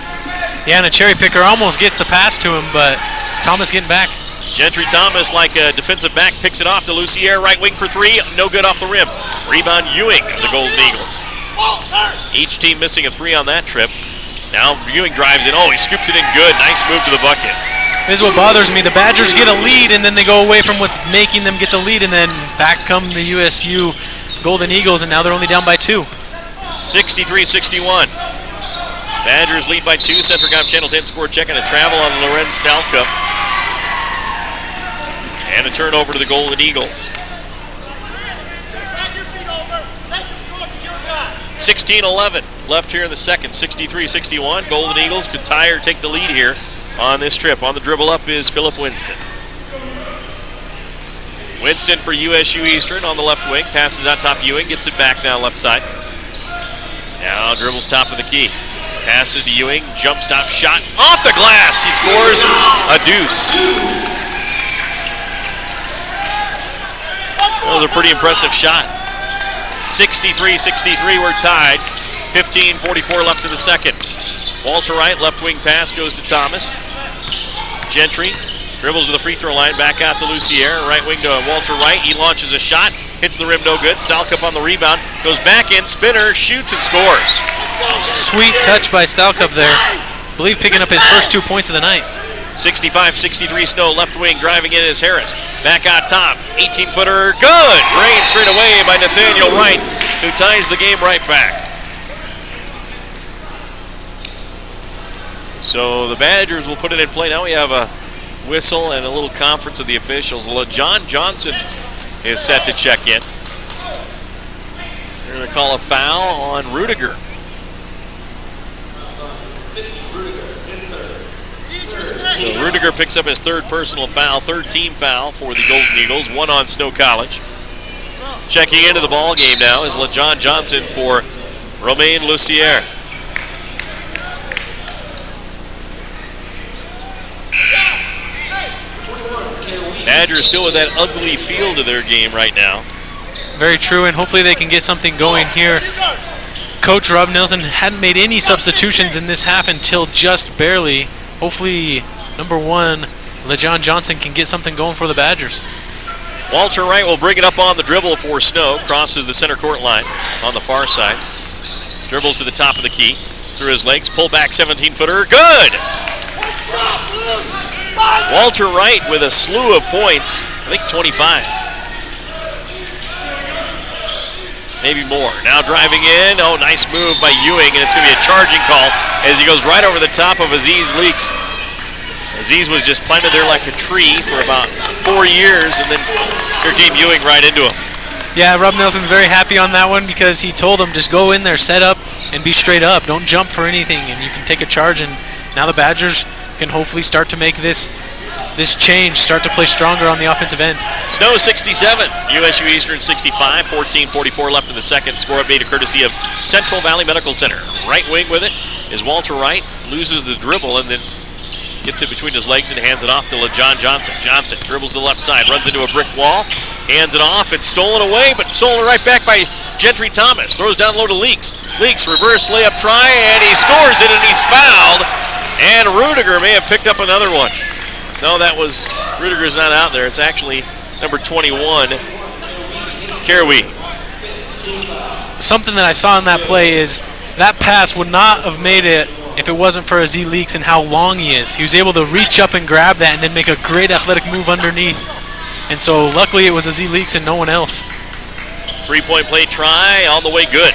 Yeah, and a cherry picker almost gets the pass to him, but Thomas getting back. Gentry Thomas, like a defensive back, picks it off to Lucier. Right wing for 3, no good off the rim. Rebound Ewing of the Golden Eagles. Each team missing a 3 on that trip. Now Ewing drives in. Oh, he scoops it in good. Nice move to the bucket. This is what bothers me. The Badgers get a lead, and then they go away from what's making them get the lead, and then back come the USU Golden Eagles, and now they're only down by 2. 63-61. Badgers lead by 2. Centricom Channel 10 score check and a travel on Lorenz Stalka. And a turnover to the Golden Eagles. 16-11 left here in the second. 63-61. Golden Eagles could tie or take the lead here on this trip. On the dribble up is Philip Winston. Winston for USU-Eastern on the left wing. Passes out top Ewing. Gets it back now left side. Now dribbles top of the key. Passes to Ewing. Jump stop shot. Off the glass. He scores a deuce. That was a pretty impressive shot. 63-63. We're tied. 15:44 left in the second. Walter Wright, left wing pass goes to Thomas. Gentry Dribbles to the free throw line, back out to Lucier. Right wing to Walter Wright. He launches a shot, hits the rim, no good. Stalcup on the rebound, goes back in, spinner, shoots and scores. Sweet touch by Stalcup there. I believe picking up his first 2 points of the night. 65-63 Snow, left wing, driving in is Harris. Back out top, 18-footer, good! Drained straight away by Nathaniel Wright, who ties the game right back. So the Badgers will put it in play. Now we have a whistle and a little conference of the officials. LaJohn Johnson is set to check in. They're going to call a foul on Rudiger. So Rudiger picks up his third personal foul, third team foul for the Golden Eagles, one on Snow College. Checking into the ball game now is LaJohn Johnson for Romain Lucier. Badgers still with that ugly feel to their game right now. Very true, and hopefully they can get something going here. Coach Rob Nelson hadn't made any substitutions in this half until just barely. Hopefully, number one, LaJohn Johnson can get something going for the Badgers. Walter Wright will bring it up on the dribble for Snow. Crosses the center court line on the far side. Dribbles to the top of the key. Through his legs, pull back 17-footer. Good! Walter Wright with a slew of points. I think 25. Maybe more. Now driving in. Oh, nice move by Ewing, and it's going to be a charging call as he goes right over the top of Aziz Leaks. Aziz was just planted there like a tree for about 4 years, and then here came Ewing right into him. Yeah, Rob Nelson's very happy on that one because he told him just go in there, set up, and be straight up. Don't jump for anything, and you can take a charge. And now the Badgers can hopefully start to make this change, start to play stronger on the offensive end. Snow 67, USU-Eastern 65, 14:44 left in the second. Score update courtesy of Central Valley Medical Center. Right wing with it is Walter Wright, loses the dribble and then gets it between his legs and hands it off to LaJohn Johnson. Johnson dribbles to the left side, runs into a brick wall, hands it off. It's stolen away, but stolen right back by Gentry Thomas. Throws down low to Leaks. Leaks, reverse layup try, and he scores it, and he's fouled. And Rudiger may have picked up another one. No, that was, Rudiger's not out there. It's actually number 21, Caraway. Something that I saw in that play is that pass would not have made it if it wasn't for Aziz Leaks and how long he is. He was able to reach up and grab that and then make a great athletic move underneath. And so luckily it was Aziz Leaks and no one else. 3-point play try, all the way good.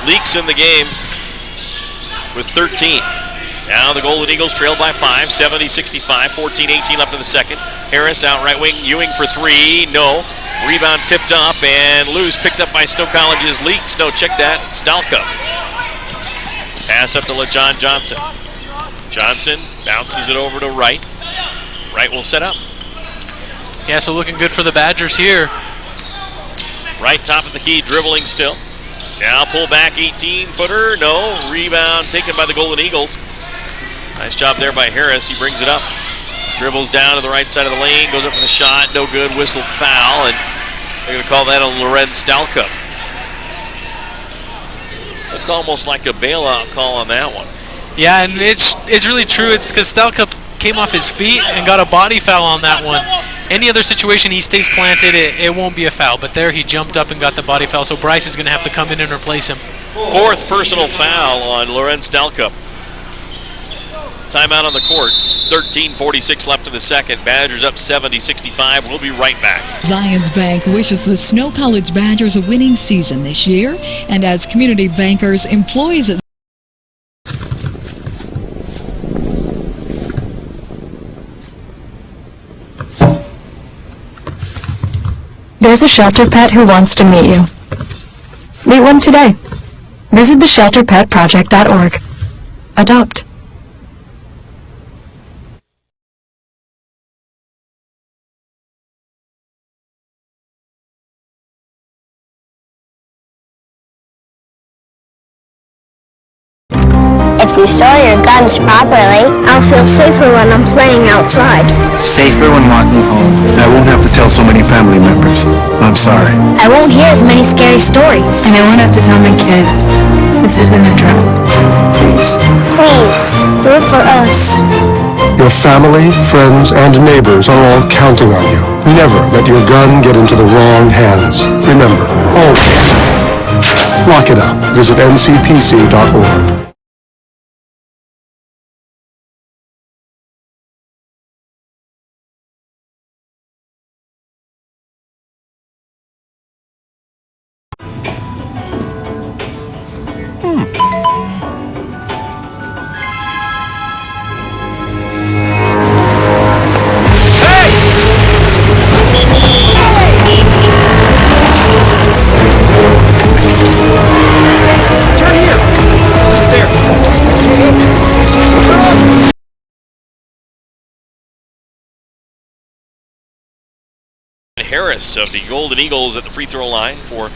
Leaks in the game with 13. Now the Golden Eagles trail by 5, 70-65, 14-18 left in the second. Harris out right wing, Ewing for three, no. Rebound tipped up and loose, picked up by Snow College's Leaks. No, check that, Stalcup. Pass up to LaJohn Johnson. Johnson bounces it over to Wright. Wright will set up. Yeah, so looking good for the Badgers here. Right top of the key, dribbling still. Now pull back 18-footer, no. Rebound taken by the Golden Eagles. Nice job there by Harris. He brings it up. Dribbles down to the right side of the lane. Goes up with a shot. No good. Whistle foul. And they're going to call that on Lorenz Stalcup. Looked almost like a bailout call on that one. Yeah, and it's really true. It's because Stalcup came off his feet and got a body foul on that one. Any other situation he stays planted, it won't be a foul. But there he jumped up and got the body foul. So Bryce is going to have to come in and replace him. Fourth personal foul on Lorenz Stalcup. Timeout on the court. 13:46 left in the second. Badgers up 70-65. We'll be right back. Zions Bank wishes the Snow College Badgers a winning season this year. And as community bankers, employees at There's a shelter pet who wants to meet you. Meet one today. Visit theshelterpetproject.org. Adopt. If you store your guns properly, I'll feel safer when I'm playing outside. Safer when walking home. I won't have to tell so many family members. I'm sorry. I won't hear as many scary stories. And I won't have to tell my kids this isn't a drill. Please, us. Please, do it for us. Your family, friends, and neighbors are all counting on you. Never let your gun get into the wrong hands. Remember, always lock it up. Visit ncpc.org. Harris of the Golden Eagles at the free throw line for a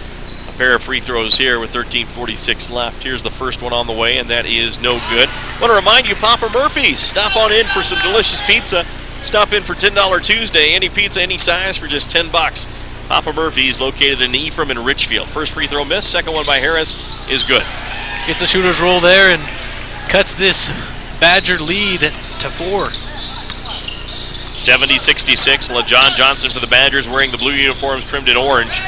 pair of free throws here with 13:46 left. Here's the first one on the way, and that is no good. Want to remind you, Papa Murphy's. Stop on in for some delicious pizza. Stop in for $10 Tuesday. Any pizza, any size for just $10. Papa Murphy's, located in Ephraim and Richfield. First free throw miss. Second one by Harris is good. Gets the shooter's roll there and cuts this Badger lead to 4. 70-66, LaJohn Johnson for the Badgers, wearing the blue uniforms trimmed in orange.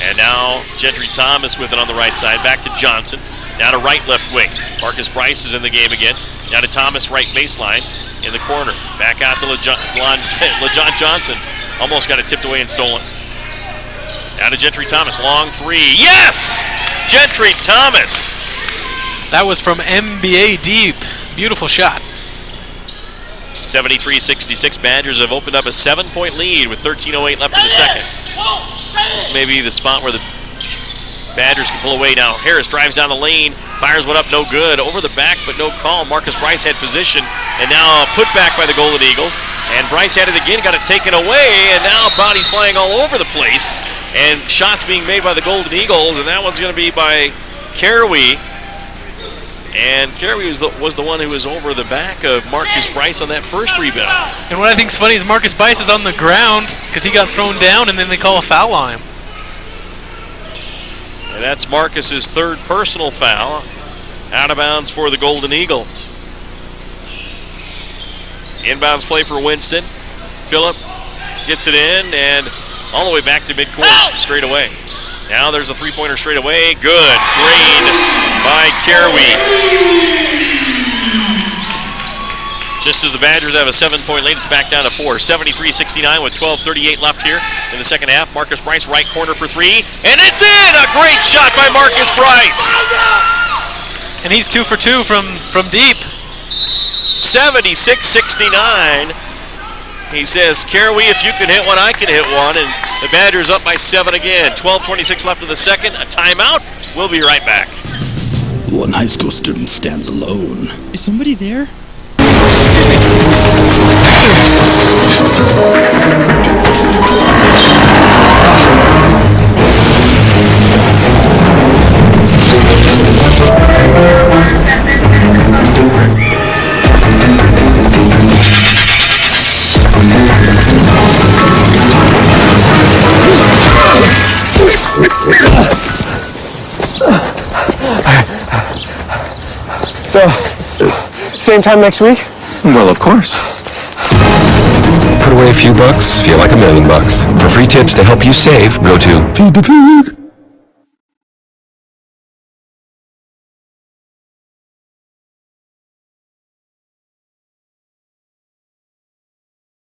And now Gentry Thomas with it on the right side. Back to Johnson. Now to right left wing. Marcus Bryce is in the game again. Now to Thomas, right baseline in the corner. Back out to LaJohn Johnson. Almost got it tipped away and stolen. Now to Gentry Thomas. Long three. Yes! Gentry Thomas. That was from NBA deep. Beautiful shot. 73-66, Badgers have opened up a 7-point lead with 13:08 left in the second. This may be the spot where the Badgers can pull away now. Harris drives down the lane, fires one up, no good. Over the back, but no call. Marcus Bryce had position, and now a putback by the Golden Eagles. And Bryce had it again, got it taken away, and now bodies flying all over the place. And shots being made by the Golden Eagles, and that one's going to be by Caraway. And Caraway was the one who was over the back of Marcus Bryce on that first rebound. And what I think is funny is Marcus Bryce is on the ground because he got thrown down, and then they call a foul on him. And that's Marcus's third personal foul. Out of bounds for the Golden Eagles. Inbounds play for Winston. Phillip gets it in and all the way back to midcourt straight away. Now there's a three-pointer straight away. Good. Drained by Caraway. Just as the Badgers have a 7-point lead, it's back down to 4. 73-69 with 12:38 left here in the second half. Marcus Bryce, right corner for three. And it's in! A great shot by Marcus Bryce. And he's 2 for 2 from deep. 76-69. He says, Caraway, if you can hit one, I can hit one. And the Badgers up by 7 again. 12:26 left in the second. A timeout. We'll be right back. One high school student stands alone. Is somebody there? So, same time next week? Well, of course. Put away a few bucks, feel like $1 million. For free tips to help you save, go to Feed the Pig.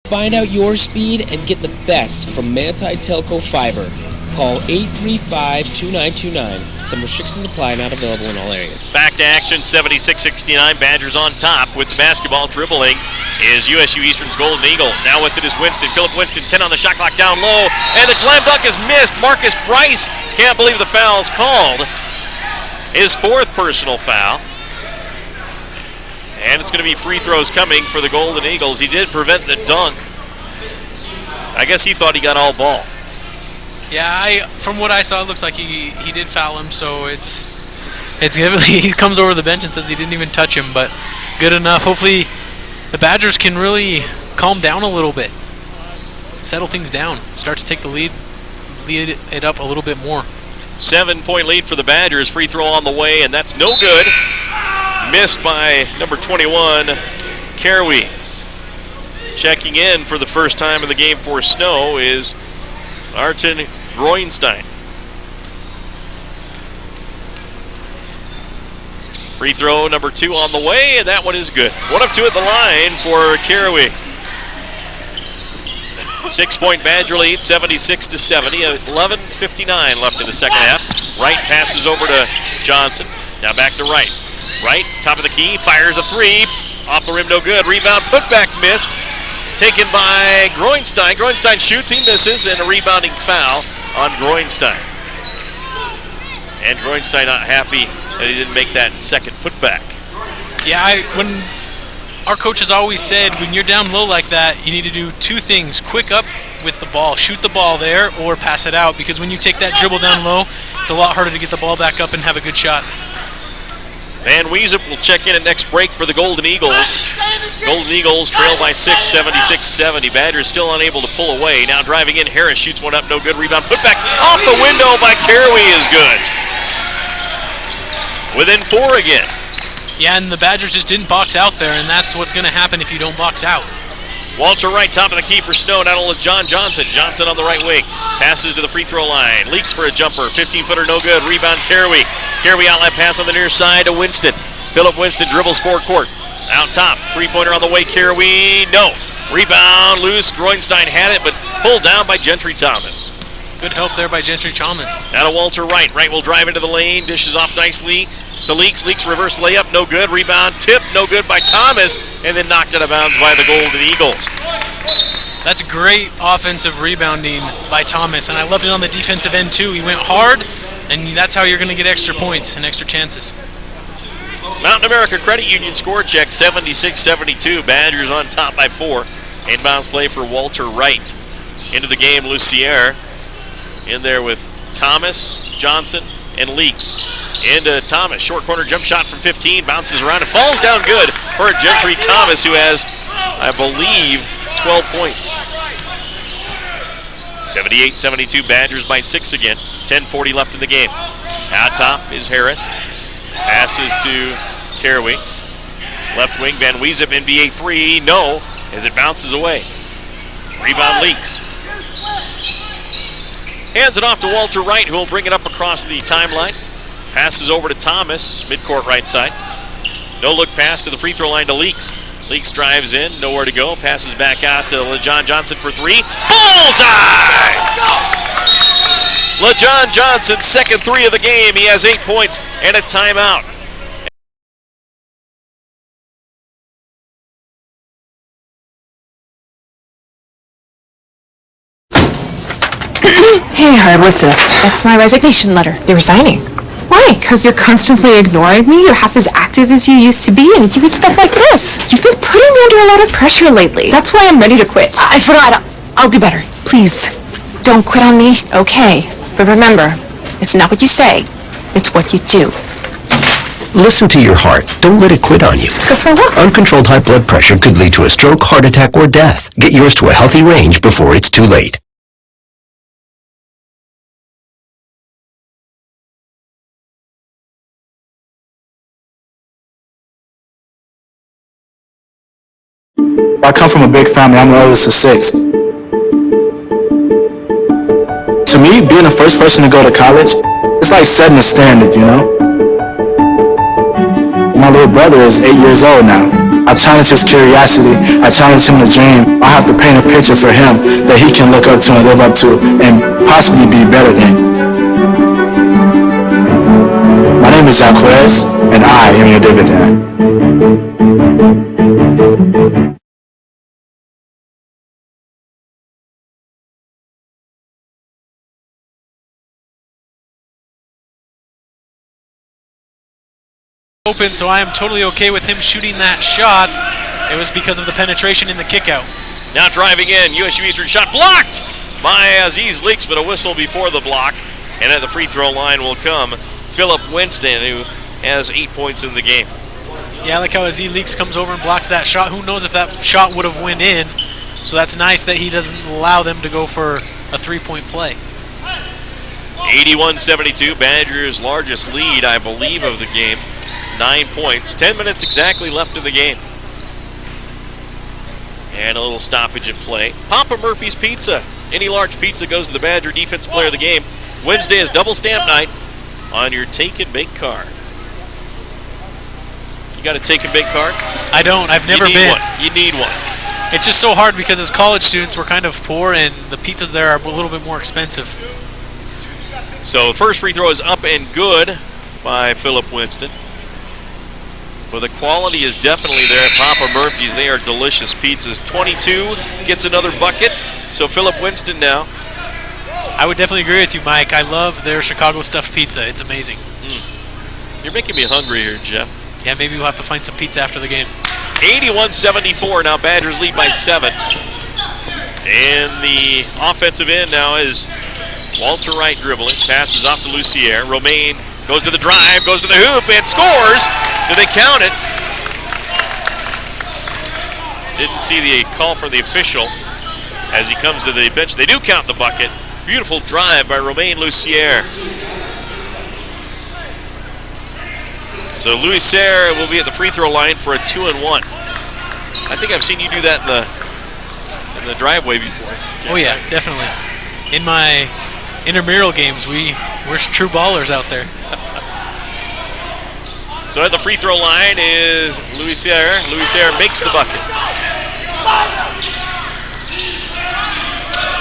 Find out your speed and get the best from Manti Telco Fiber. Call 835-2929. Some restrictions apply, not available in all areas. Back to action, 76-69. Badgers on top with the basketball. Dribbling is USU-Eastern's Golden Eagles. Now with it is Winston. Phillip Winston, 10 on the shot clock, down low. And the slam dunk is missed. Marcus Bryce can't believe the foul's called. His fourth personal foul. And it's going to be free throws coming for the Golden Eagles. He did prevent the dunk. I guess he thought he got all ball. Yeah, from what I saw, it looks like he did foul him, so it's he comes over the bench and says he didn't even touch him, but good enough. Hopefully the Badgers can really calm down a little bit, settle things down, start to take the lead it up a little bit more. 7-point lead for the Badgers. Free throw on the way, and that's no good. Missed by number 21, Caraway. Checking in for the first time in the game for Snow is Arton Groenstein. Free throw number 2 on the way, and that one is good. 1 of 2 at the line for Caraway. 6-point Badger lead, 76-70. 11:59 left in the second half. Wright passes over to Johnson. Now back to Wright. Wright, top of the key, fires a 3. Off the rim, no good. Rebound, putback miss. Taken by Groenstein. Groenstein shoots, he misses, and a rebounding foul on Groenstein. And Groenstein not happy that he didn't make that second putback. Yeah, when our coach has always said when you're down low like that, you need to do 2 things. Quick up with the ball, shoot the ball there, or pass it out, because when you take that dribble down low, it's a lot harder to get the ball back up and have a good shot. Van Weesup will check in at next break for the Golden Eagles. Golden Eagles trail by 6, 76-70. Badgers still unable to pull away. Now driving in, Harris shoots one up, no good. Rebound put back off the window by Caraway is good. Within 4 again. Yeah, and the Badgers just didn't box out there, and that's what's going to happen if you don't box out. Walter Wright, top of the key for Snow, not only John Johnson. Johnson on the right wing. Passes to the free throw line. Leaks for a jumper. 15-footer, no good. Rebound, Caraway. Caraway outlet pass on the near side to Winston. Philip Winston dribbles forecourt. Out top. Three-pointer on the way. Caraway, no. Rebound, loose. Groenstein had it, but pulled down by Gentry Thomas. Good help there by Gentry Thomas. Now to Walter Wright. Wright will drive into the lane. Dishes off nicely to Leaks. Leaks reverse layup, no good. Rebound tip, no good by Thomas, and then knocked out of bounds by the Golden Eagles. That's great offensive rebounding by Thomas, and I loved it on the defensive end too. He went hard, and that's how you're going to get extra points and extra chances. Mountain America Credit Union score check, 76-72. Badgers on top by 4. Inbounds play for Walter Wright. Into the game, Lucier in there with Thomas, Johnson, and Leaks. Into Thomas, short corner jump shot from 15, bounces around and falls down good for Gentry Thomas, who has, I believe, 12 points. 78-72, Badgers by 6 again. 10:40 left in the game. Out top is Harris. Passes to Caraway. Left wing, Van Weesup, NBA 3, no, as it bounces away. Rebound Leaks. Hands it off to Walter Wright, who will bring it up across the timeline. Passes over to Thomas, midcourt right side. No look pass to the free throw line to Leaks. Leaks drives in, nowhere to go. Passes back out to LaJohn Johnson for 3. Bullseye! LaJohn Johnson, second 3 of the game. He has 8 points and a timeout. Hey, Hard, what's this? That's my resignation letter. You're resigning? Why? Because you're constantly ignoring me? You're half as active as you used to be, and you get stuff like this. You've been putting me under a lot of pressure lately. That's why I'm ready to quit. I forgot. I'll do better. Please, don't quit on me, okay? But remember, it's not what you say, it's what you do. Listen to your heart. Don't let it quit on you. Let's go for a walk. Uncontrolled high blood pressure could lead to a stroke, heart attack, or death. Get yours to a healthy range before it's too late. I come from a big family. I'm the oldest of 6. To me, being the first person to go to college, it's like setting a standard, you know? My little brother is 8 years old now. I challenge his curiosity. I challenge him to dream. I have to paint a picture for him that he can look up to and live up to and possibly be better than. My name is Jaquez, and I am your dividend. Open, so I am totally okay with him shooting that shot. It was because of the penetration in the kickout. Now driving in, USU-Eastern shot blocked by Aziz Leaks, but a whistle before the block. And at the free throw line will come Philip Winston, who has 8 points in the game. Yeah, I like how Aziz Leaks comes over and blocks that shot. Who knows if that shot would have went in. So that's nice that he doesn't allow them to go for a 3-point play. 81-72, Badgers' largest lead, I believe, of the game. 9 points. 10 minutes exactly left in the game. And a little stoppage in play. Papa Murphy's Pizza. Any large pizza goes to the Badger Defensive Player of the Game. Wednesday is double stamp night on your Take and Bake card. You got a Take and Bake card? I don't. I've never been. You need one. It's just so hard because as college students, we're kind of poor, and the pizzas there are a little bit more expensive. So the first free throw is up and good by Philip Winston. Well, the quality is definitely there at Papa Murphy's. They are delicious pizzas. 22 gets another bucket. So Philip Winston now. I would definitely agree with you, Mike. I love their Chicago stuffed pizza. It's amazing. You're making me hungry here, Jeff. Yeah, maybe we'll have to find some pizza after the game. 81-74. Now Badgers lead by 7. And the offensive end now is Walter Wright dribbling. Passes off to Lucier. Romaine goes to the drive, goes to the hoop, and scores. Do they count it? Didn't see the call from the official as he comes to the bench. They do count the bucket. Beautiful drive by Romaine Lucier. So Lucier will be at the free throw line for a 2-and-1. I think I've seen you do that in the driveway before. Oh yeah, definitely. In my intramural games, we're true ballers out there. So at the free throw line is Lucier. Lucier makes the bucket.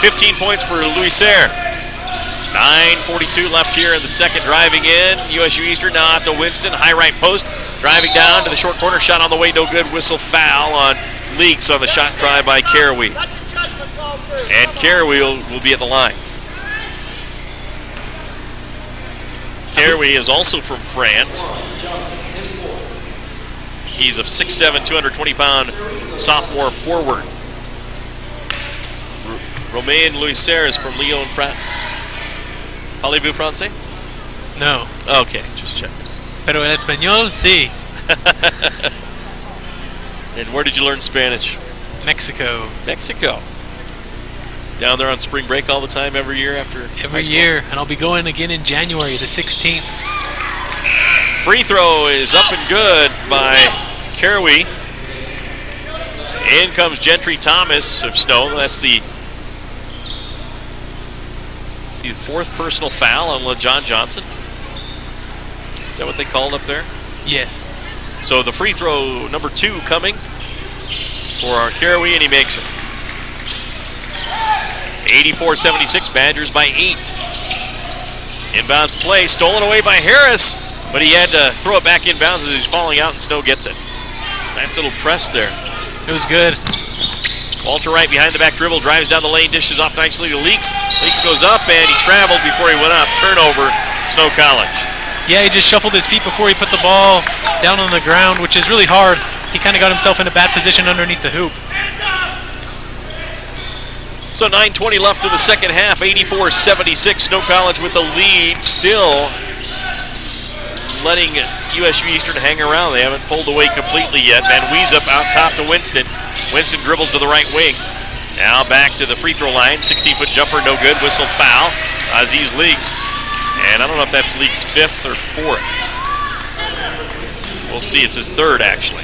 15 points for Lucier. 9:42 left here in the second. Driving in, USU-Eastern now out to Winston. High right post. Driving down to the short corner. Shot on the way, no good. Whistle foul on Leaks on the shot try by Caraway. And Caraway will be at the line. Caraway is also from France. He's a 6'7", 220-pound sophomore forward. Romain Lucier is from Lyon, France. Parlez-vous français? No. Okay, just checking. Pero en español, sí. And where did you learn Spanish? Mexico. Mexico. Down there on spring break all the time, every year after Every year, and I'll be going again in January, the 16th. Free throw is up and good by Caraway. In comes Gentry Thomas of Snow. That's the fourth personal foul on LaJohn Johnson. Is that what they called up there? Yes. So the free throw number 2 coming for Caraway, and he makes it. 84-76, Badgers by 8. Inbounds play, stolen away by Harris, but he had to throw it back inbounds as he's falling out, and Snow gets it. Nice little press there. It was good. Walter Wright behind the back dribble, drives down the lane, dishes off nicely to Leaks. Leaks goes up, and he traveled before he went up. Turnover, Snow College. Yeah, he just shuffled his feet before he put the ball down on the ground, which is really hard. He kind of got himself in a bad position underneath the hoop. So 9:20 left in the second half, 84-76. Snow College with the lead, still letting USU-Eastern hang around. They haven't pulled away completely yet. Van Weesup out top to Winston. Winston dribbles to the right wing. Now back to the free throw line. 16-foot jumper, no good. Whistle foul. Aziz Leaks. And I don't know if that's Leaks' 5th or 4th. We'll see. It's his 3rd, actually.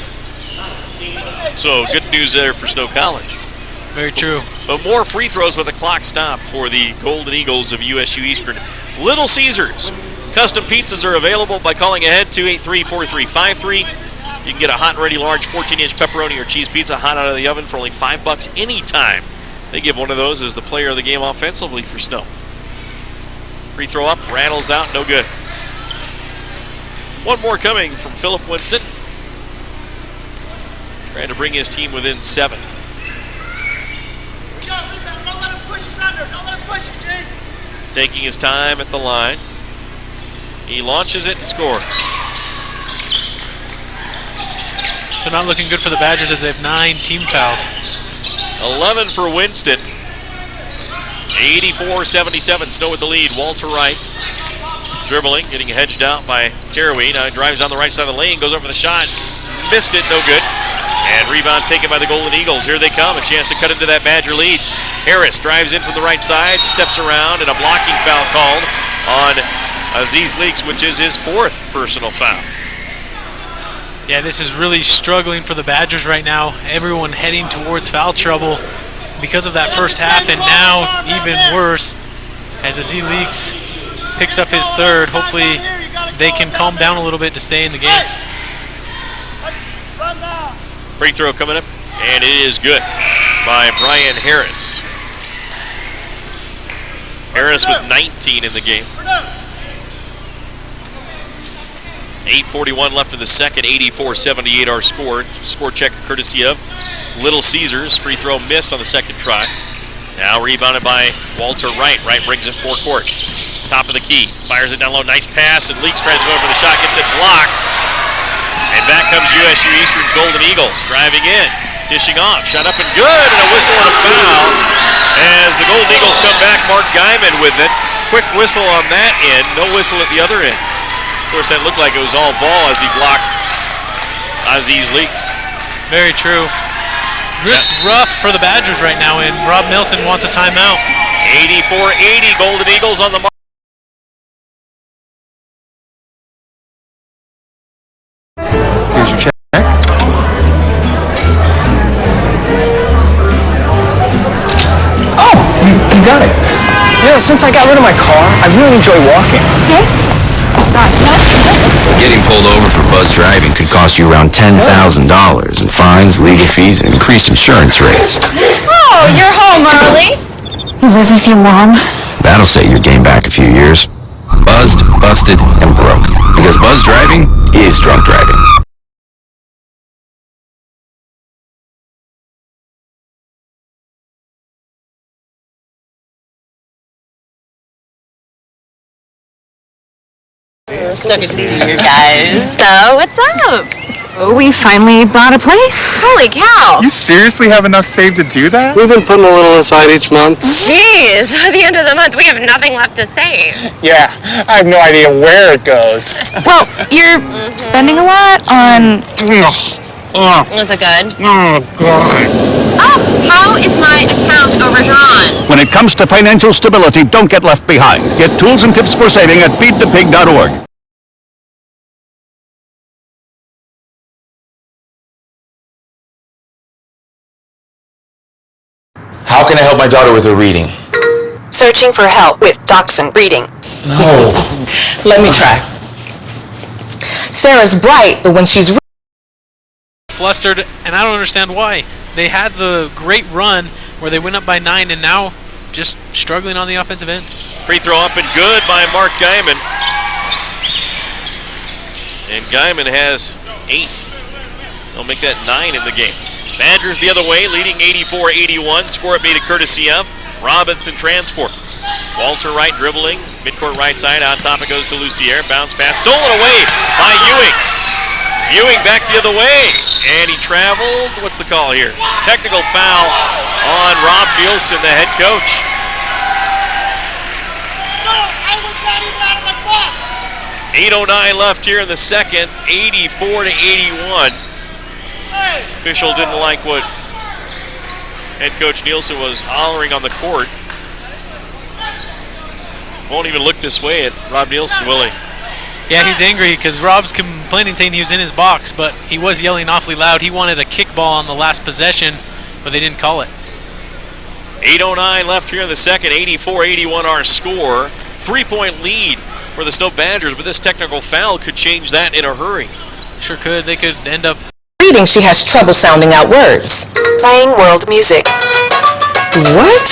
So good news there for Snow College. Very true. But more free throws with a clock stop for the Golden Eagles of USU-Eastern. Little Caesars. Custom pizzas are available by calling ahead 283-4353. You can get a hot and ready large 14-inch pepperoni or cheese pizza hot out of the oven for only $5 anytime. They give one of those as the player of the game offensively for Snow. Free throw up, rattles out, no good. One more coming from Philip Winston. Trying to bring his team within 7. Taking his time at the line. He launches it and scores. So not looking good for the Badgers as they have 9 team fouls. 11 for Winston. 84-77, Snow with the lead. Walter Wright dribbling, getting hedged out by Caraway. Now he drives down the right side of the lane, goes over the shot. Missed it, no good. And rebound taken by the Golden Eagles. Here they come, a chance to cut into that Badger lead. Harris drives in from the right side, steps around, and a blocking foul called on Aziz Leaks, which is his 4th personal foul. Yeah, this is really struggling for the Badgers right now. Everyone heading towards foul trouble because of that first half, and now even worse as Aziz Leaks picks up his 3rd. Hopefully they can calm down a little bit to stay in the game. Free throw coming up, and it is good by Brian Harris. Harris with 19 in the game. 8:41 left in the second, 84-78 our score. Score check courtesy of Little Caesars. Free throw missed on the second try. Now rebounded by Walter Wright. Wright brings it forecourt. Top of the key. Fires it down low. Nice pass, and Leaks tries to go for the shot. Gets it blocked. And back comes USU-Eastern's Golden Eagles. Driving in. Dishing off. Shot up and good. And a whistle and a foul. As the Golden Eagles come back, Mark Guyman with it. Quick whistle on that end. No whistle at the other end. Of course, that looked like it was all ball as he blocked Aziz Leaks. Very true. Just rough for the Badgers right now, and Rob Nelson wants a timeout. 84-80, Golden Eagles on the mark. Here's your check. Oh, you got it. You know, since I got rid of my car, I really enjoy walking. Okay. Getting pulled over for buzz driving could cost you around $10,000 in fines, legal fees, and increased insurance rates. Oh, you're home early. Is everything wrong? That'll set your game back a few years. Buzzed, busted, and broke. Because buzz driving is drunk driving. So good to see you guys. So, what's up? We finally bought a place. Holy cow! You seriously have enough saved to do that? We've been putting a little aside each month. Jeez, at the end of the month, we have nothing left to save. Yeah, I have no idea where it goes. Well, you're spending a lot on... Was it good? Oh, God. Oh, how is my account overdrawn? When it comes to financial stability, don't get left behind. Get tools and tips for saving at feedthepig.org. How can I help my daughter with her reading? Searching for help with Dachshund Reading. Oh. Let me try. Sarah's bright, but when she's Flustered, and I don't understand why. They had the great run where they went up by 9, and now just struggling on the offensive end. Free throw up and good by Mark Guyman. And Guyman has 8. They'll make that 9 in the game. Badgers the other way, leading 84-81. Score it made a courtesy of Robinson Transport. Walter Wright dribbling, midcourt right side, out top it goes to Lucier. Bounce pass, stolen away by Ewing. Ewing back the other way, and he traveled. What's the call here? Technical foul on Rob Nielsen, the head coach. .809 left here in the second, 84-81. Official didn't like what head coach Nielsen was hollering on the court. Won't even look this way at Rob Nielsen, will he? Yeah, he's angry because Rob's complaining, saying he was in his box, but he was yelling awfully loud. He wanted a kickball on the last possession, but they didn't call it. 8:09 left here in the second, 84-81 our score. 3-point lead for the Snow Badgers, but this technical foul could change that in a hurry. Sure could. They could end up... reading, she has trouble sounding out words. Playing world music. What?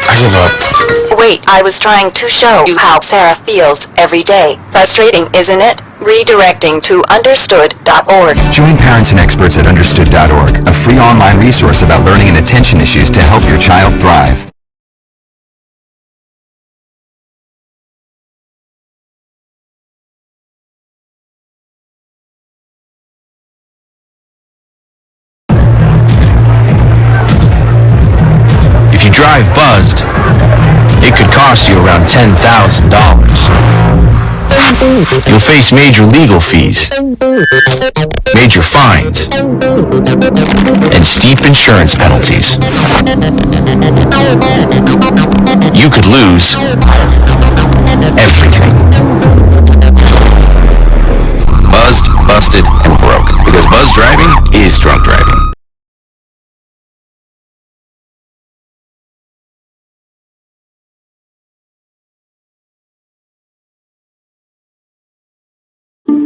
I give up. Wait, I was trying to show you how Sarah feels every day. Frustrating, isn't it? Redirecting to understood.org. Join parents and experts at understood.org, a free online resource about learning and attention issues to help your child thrive. If you drive buzzed, it could cost you around $10,000. You'll face major legal fees, major fines, and steep insurance penalties. You could lose everything. Buzzed, busted, and broke. Because buzz driving is drunk driving.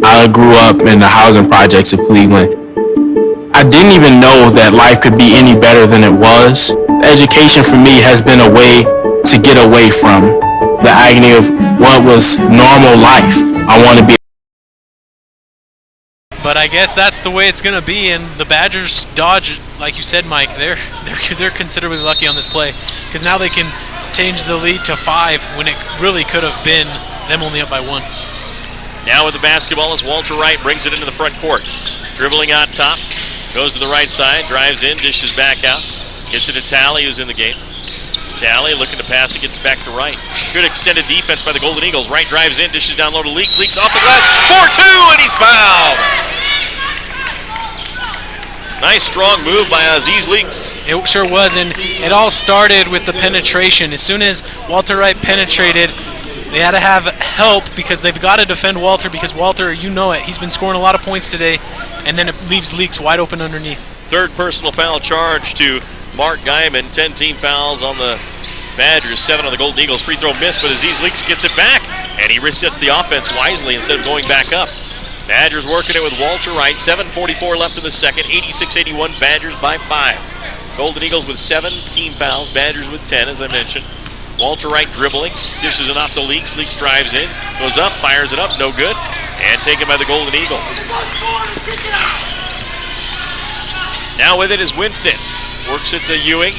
I grew up in the housing projects of Cleveland. I didn't even know that life could be any better than it was. Education for me has been a way to get away from the agony of what was normal life. I want to be. But I guess that's the way it's going to be, and the Badgers dodge, like you said, Mike. They're considerably lucky on this play because now they can change the lead to 5 when it really could have been them only up by 1. Now with the basketball is Walter Wright, brings it into the front court. Dribbling on top, goes to the right side, drives in, dishes back out. Gets it to Talley, who's in the game. Talley looking to pass it, gets back to Wright. Good extended defense by the Golden Eagles. Wright drives in, dishes down low to Leaks. Leaks off the glass, 4-2, and he's fouled. Nice strong move by Aziz Leaks. It sure was, and it all started with the penetration. As soon as Walter Wright penetrated, they had to have help because they've got to defend Walter because Walter, you know it, he's been scoring a lot of points today, and then it leaves Leaks wide open underneath. Third personal foul charge to Mark Guyman. 10 team fouls on the Badgers, 7 on the Golden Eagles. Free throw missed, but Aziz Leaks gets it back, and he resets the offense wisely instead of going back up. Badgers working it with Walter Wright. 7:44 left in the second. 86-81, Badgers by 5. Golden Eagles with 7 team fouls, Badgers with 10, as I mentioned. Walter Wright dribbling, dishes it off to Leaks. Leaks drives in, goes up, fires it up, no good, and taken by the Golden Eagles. Now with it is Winston. Works it to Ewing.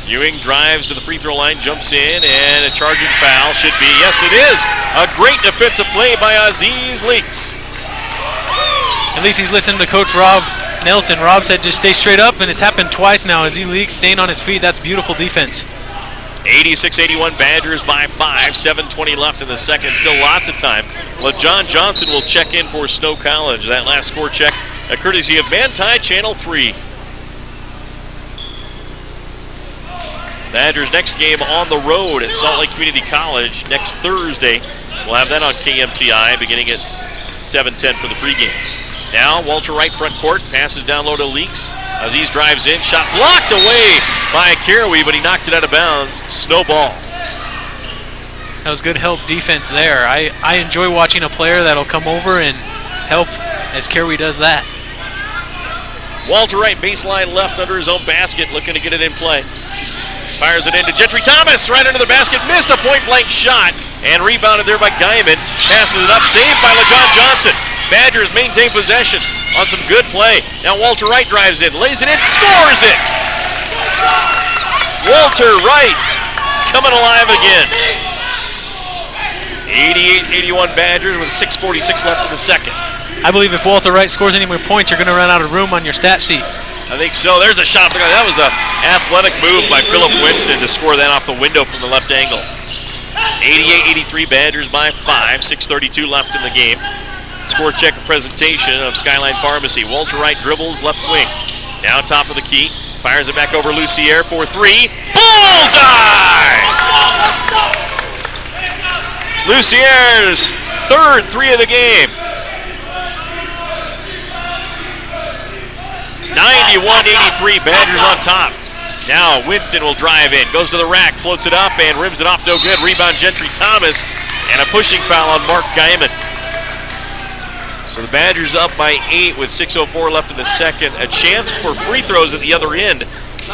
Ewing drives to the free throw line, jumps in, and a charging foul should be, yes it is, a great defensive play by Aziz Leaks. At least he's listening to Coach Rob Nelson. Rob said just stay straight up, and it's happened twice now. Aziz Leaks staying on his feet, that's beautiful defense. 86-81, Badgers by 5. 7:20 left in the second. Still lots of time. LaJohn Johnson will check in for Snow College. That last score check, a courtesy of Manti Channel 3. Badgers next game on the road at Salt Lake Community College next Thursday. We'll have that on KMTI beginning at 7:10 for the pregame. Now Walter Wright front court, passes down low to Leaks. Aziz drives in, shot blocked away by Caraway, but he knocked it out of bounds. Snowball. That was good help defense there. I enjoy watching a player that'll come over and help as Caraway does that. Walter Wright baseline left under his own basket, looking to get it in play. Fires it into Gentry Thomas, right under the basket, missed a point-blank shot, and rebounded there by Guyman. Passes it up, saved by LaJohn Johnson. Badgers maintain possession on some good play. Now Walter Wright drives in, lays it in, scores it! Walter Wright coming alive again. 88-81 Badgers with 6:46 left in the second. I believe if Walter Wright scores any more points, you're going to run out of room on your stat sheet. I think so. There's a shot. That was an athletic move by Philip Winston to score that off the window from the left angle. 88-83 Badgers by 5. 6:32 left in the game. Score check and presentation of Skyline Pharmacy. Walter Wright dribbles left wing. Now top of the key. Fires it back over Lucier for 3. Bullseye! Lucier's third 3 of the game. 91-83, Badgers on top. Now Winston will drive in, goes to the rack, floats it up, and rims it off, no good. Rebound Gentry Thomas, and a pushing foul on Mark Guyman. So the Badgers up by 8 with 6:04 left in the second. A chance for free throws at the other end.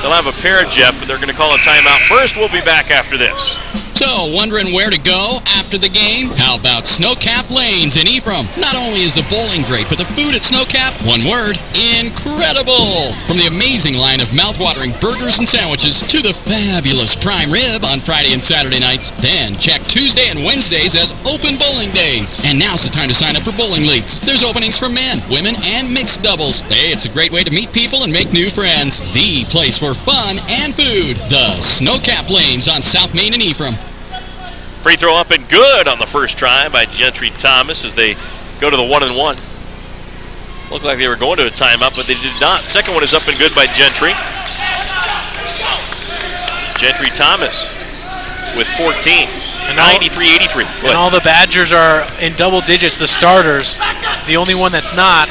They'll have a pair, Jeff, but they're going to call a timeout first. We'll be back after this. So, wondering where to go after the game? How about Snowcap Lanes in Ephraim? Not only is the bowling great, but the food at Snowcap, one word, incredible! From the amazing line of mouth-watering burgers and sandwiches to the fabulous prime rib on Friday and Saturday nights. Then check Tuesday and Wednesdays as open bowling days. And now's the time to sign up for bowling leagues. There's openings for men, women, and mixed doubles. Hey, it's a great way to meet people and make new friends. The place for fun and food. The Snowcap Lanes on South Main in Ephraim. Free throw up and good on the first try by Gentry Thomas as they go to the 1-and-1. Looked like they were going to a timeout, but they did not. Second one is up and good by Gentry. Gentry Thomas with 14. And 93-83. And all the Badgers are in double digits, the starters. The only one that's not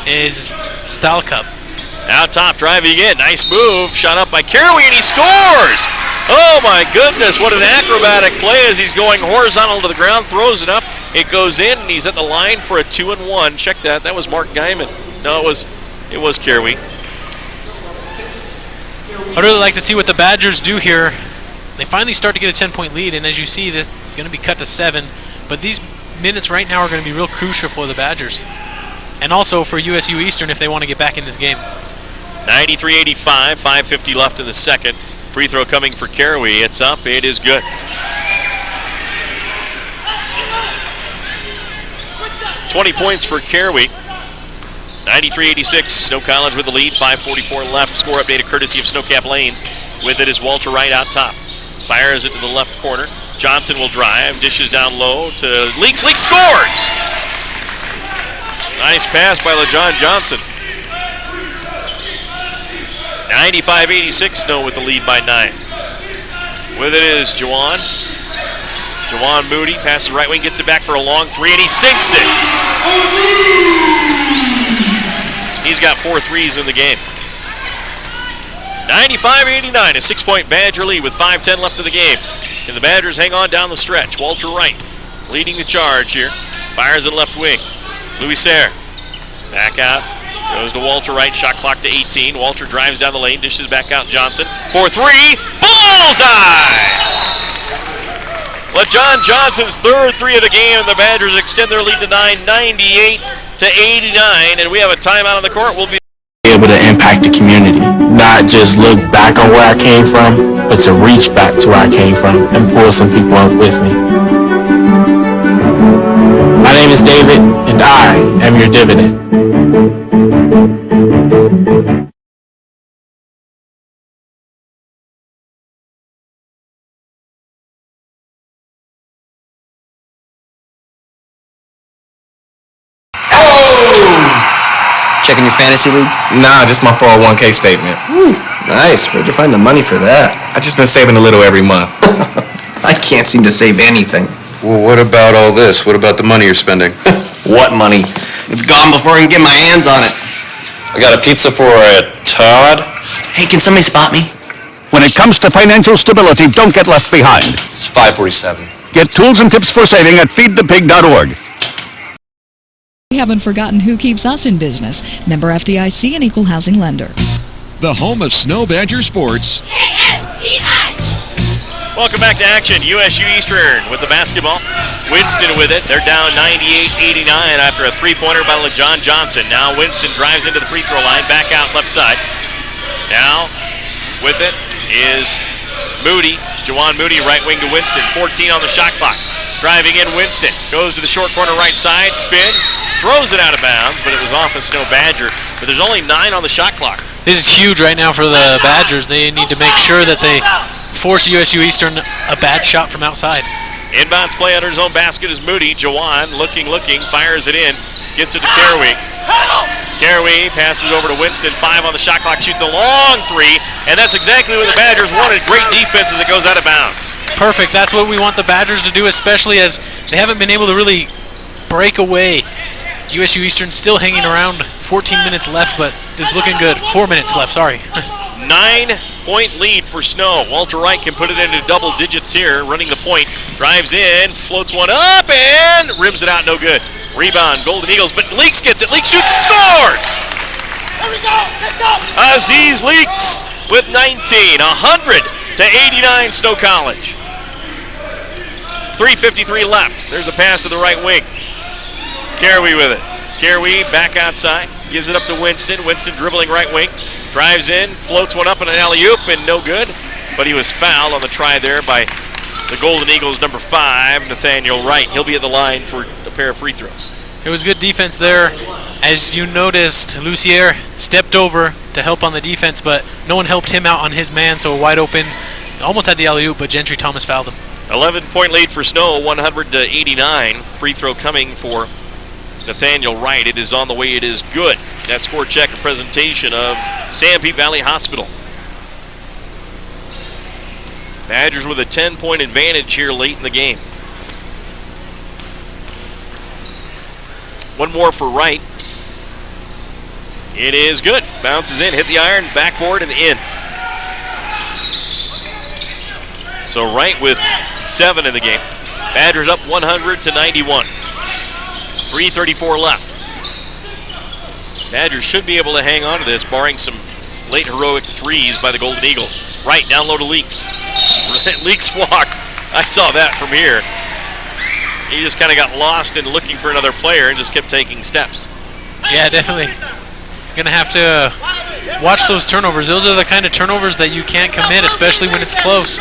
is Stalcup. Out top, driving in. Nice move. Shot up by Caraway, and he scores! Oh, my goodness. What an acrobatic play as he's going horizontal to the ground, throws it up. It goes in, and he's at the line for a 2-and-1. Check that. That was Mark Guyman. No, it was Caraway. I'd really like to see what the Badgers do here. They finally start to get a 10-point lead, and as you see, they're going to be cut to 7. But these minutes right now are going to be real crucial for the Badgers. And also for USU-Eastern if they want to get back in this game. 93-85, 5:50 left in the second. Free throw coming for Caraway. It's up. It is good. $20 points for Caraway. 93-86. Snow College with the lead. 5:44 left. Score updated courtesy of Snowcap Lanes. With it is Walter Wright out top. Fires it to the left corner. Johnson will drive. Dishes down low to Leaks. Leaks scores! Nice pass by LaJohn Johnson. 95-86, Snow with the lead by 9. With it is Jawan. Jawan Moody passes right wing, gets it back for a long three, and he sinks it. He's got 4 threes in the game. 95-89, a 6-point Badger lead with 5:10 left of the game. And the Badgers hang on down the stretch. Walter Wright leading the charge here. Fires it left wing. Louis Sayre back out. Goes to Walter Wright, shot clock to 18. Walter drives down the lane, dishes back out Johnson. For 3, bullseye! LaJohn Johnson's 3rd 3 of the game, and the Badgers extend their lead to 9, 98-89, and we have a timeout on the court. We'll be able to impact the community, not just look back on where I came from, but to reach back to where I came from and pull some people up with me. My name is David, and I am your dividend. Checking your fantasy league? Nah, just my 401k statement. Nice. Where'd you find the money for that? I just been saving a little every month. I can't seem to save anything. Well, what about all this? What about the money you're spending? What money? It's gone before I can get my hands on it. I got a pizza for Todd. Hey, can somebody spot me? When it comes to financial stability, don't get left behind. It's 547. Get tools and tips for saving at feedthepig.org. We haven't forgotten who keeps us in business. Member FDIC and equal housing lender. The home of Snow Badger sports. Welcome back to action. USU-Eastern with the basketball. Winston with it. They're down 98-89 after a three-pointer by LaJohn Johnson. Now Winston drives into the free throw line, back out left side. Now with it is Moody. Jawan Moody, right wing to Winston. 14 on the shot clock. Driving in Winston. Goes to the short corner right side, spins, throws it out of bounds, but it was off a Snow Badger. But there's only 9 on the shot clock. This is huge right now for the Badgers. They need to make sure that they force USU-Eastern a bad shot from outside. Inbounds play under his own basket is Moody. Jawan looking, fires it in, gets it to Caraway. Caraway passes over to Winston, 5 on the shot clock, shoots a long 3, and that's exactly what the Badgers wanted. Great defense as it goes out of bounds. Perfect. That's what we want the Badgers to do, especially as they haven't been able to really break away. USU-Eastern still hanging around. 14 minutes left, but it's looking good. 4 minutes left, sorry. 9-point lead for Snow. Walter Wright can put it into double digits here, running the point. Drives in, floats one up, and rims it out, no good. Rebound, Golden Eagles, but Leaks gets it. Leaks shoots and scores! There we go! Aziz Leaks with 19, 100-89 Snow College. 3:53 left. There's a pass to the right wing. Caraway with it. Caraway back outside, gives it up to Winston. Winston dribbling right wing, drives in, floats one up in an alley-oop, and no good. But he was fouled on the try there by the Golden Eagles, number 5, Nathaniel Wright. He'll be at the line for a pair of free throws. It was good defense there. As you noticed, Lucier stepped over to help on the defense, but no one helped him out on his man, so wide open. Almost had the alley-oop, but Gentry Thomas fouled him. 11-point lead for Snow, 100-89. Free throw coming for Nathaniel Wright. It is on the way. It is good. That score check, a presentation of Sanpete Valley Hospital. Badgers with a 10-point advantage here late in the game. One more for Wright. It is good. Bounces in, hit the iron, backboard, and in. So Wright with 7 in the game. Badgers up 100-91. 3:34 left. Badgers should be able to hang on to this, barring some late heroic threes by the Golden Eagles. Wright down low to Leaks. Leaks walked. I saw that from here. He just kind of got lost in looking for another player and just kept taking steps. Yeah, definitely. Going to have to watch those turnovers. Those are the kind of turnovers that you can't commit, especially when it's close.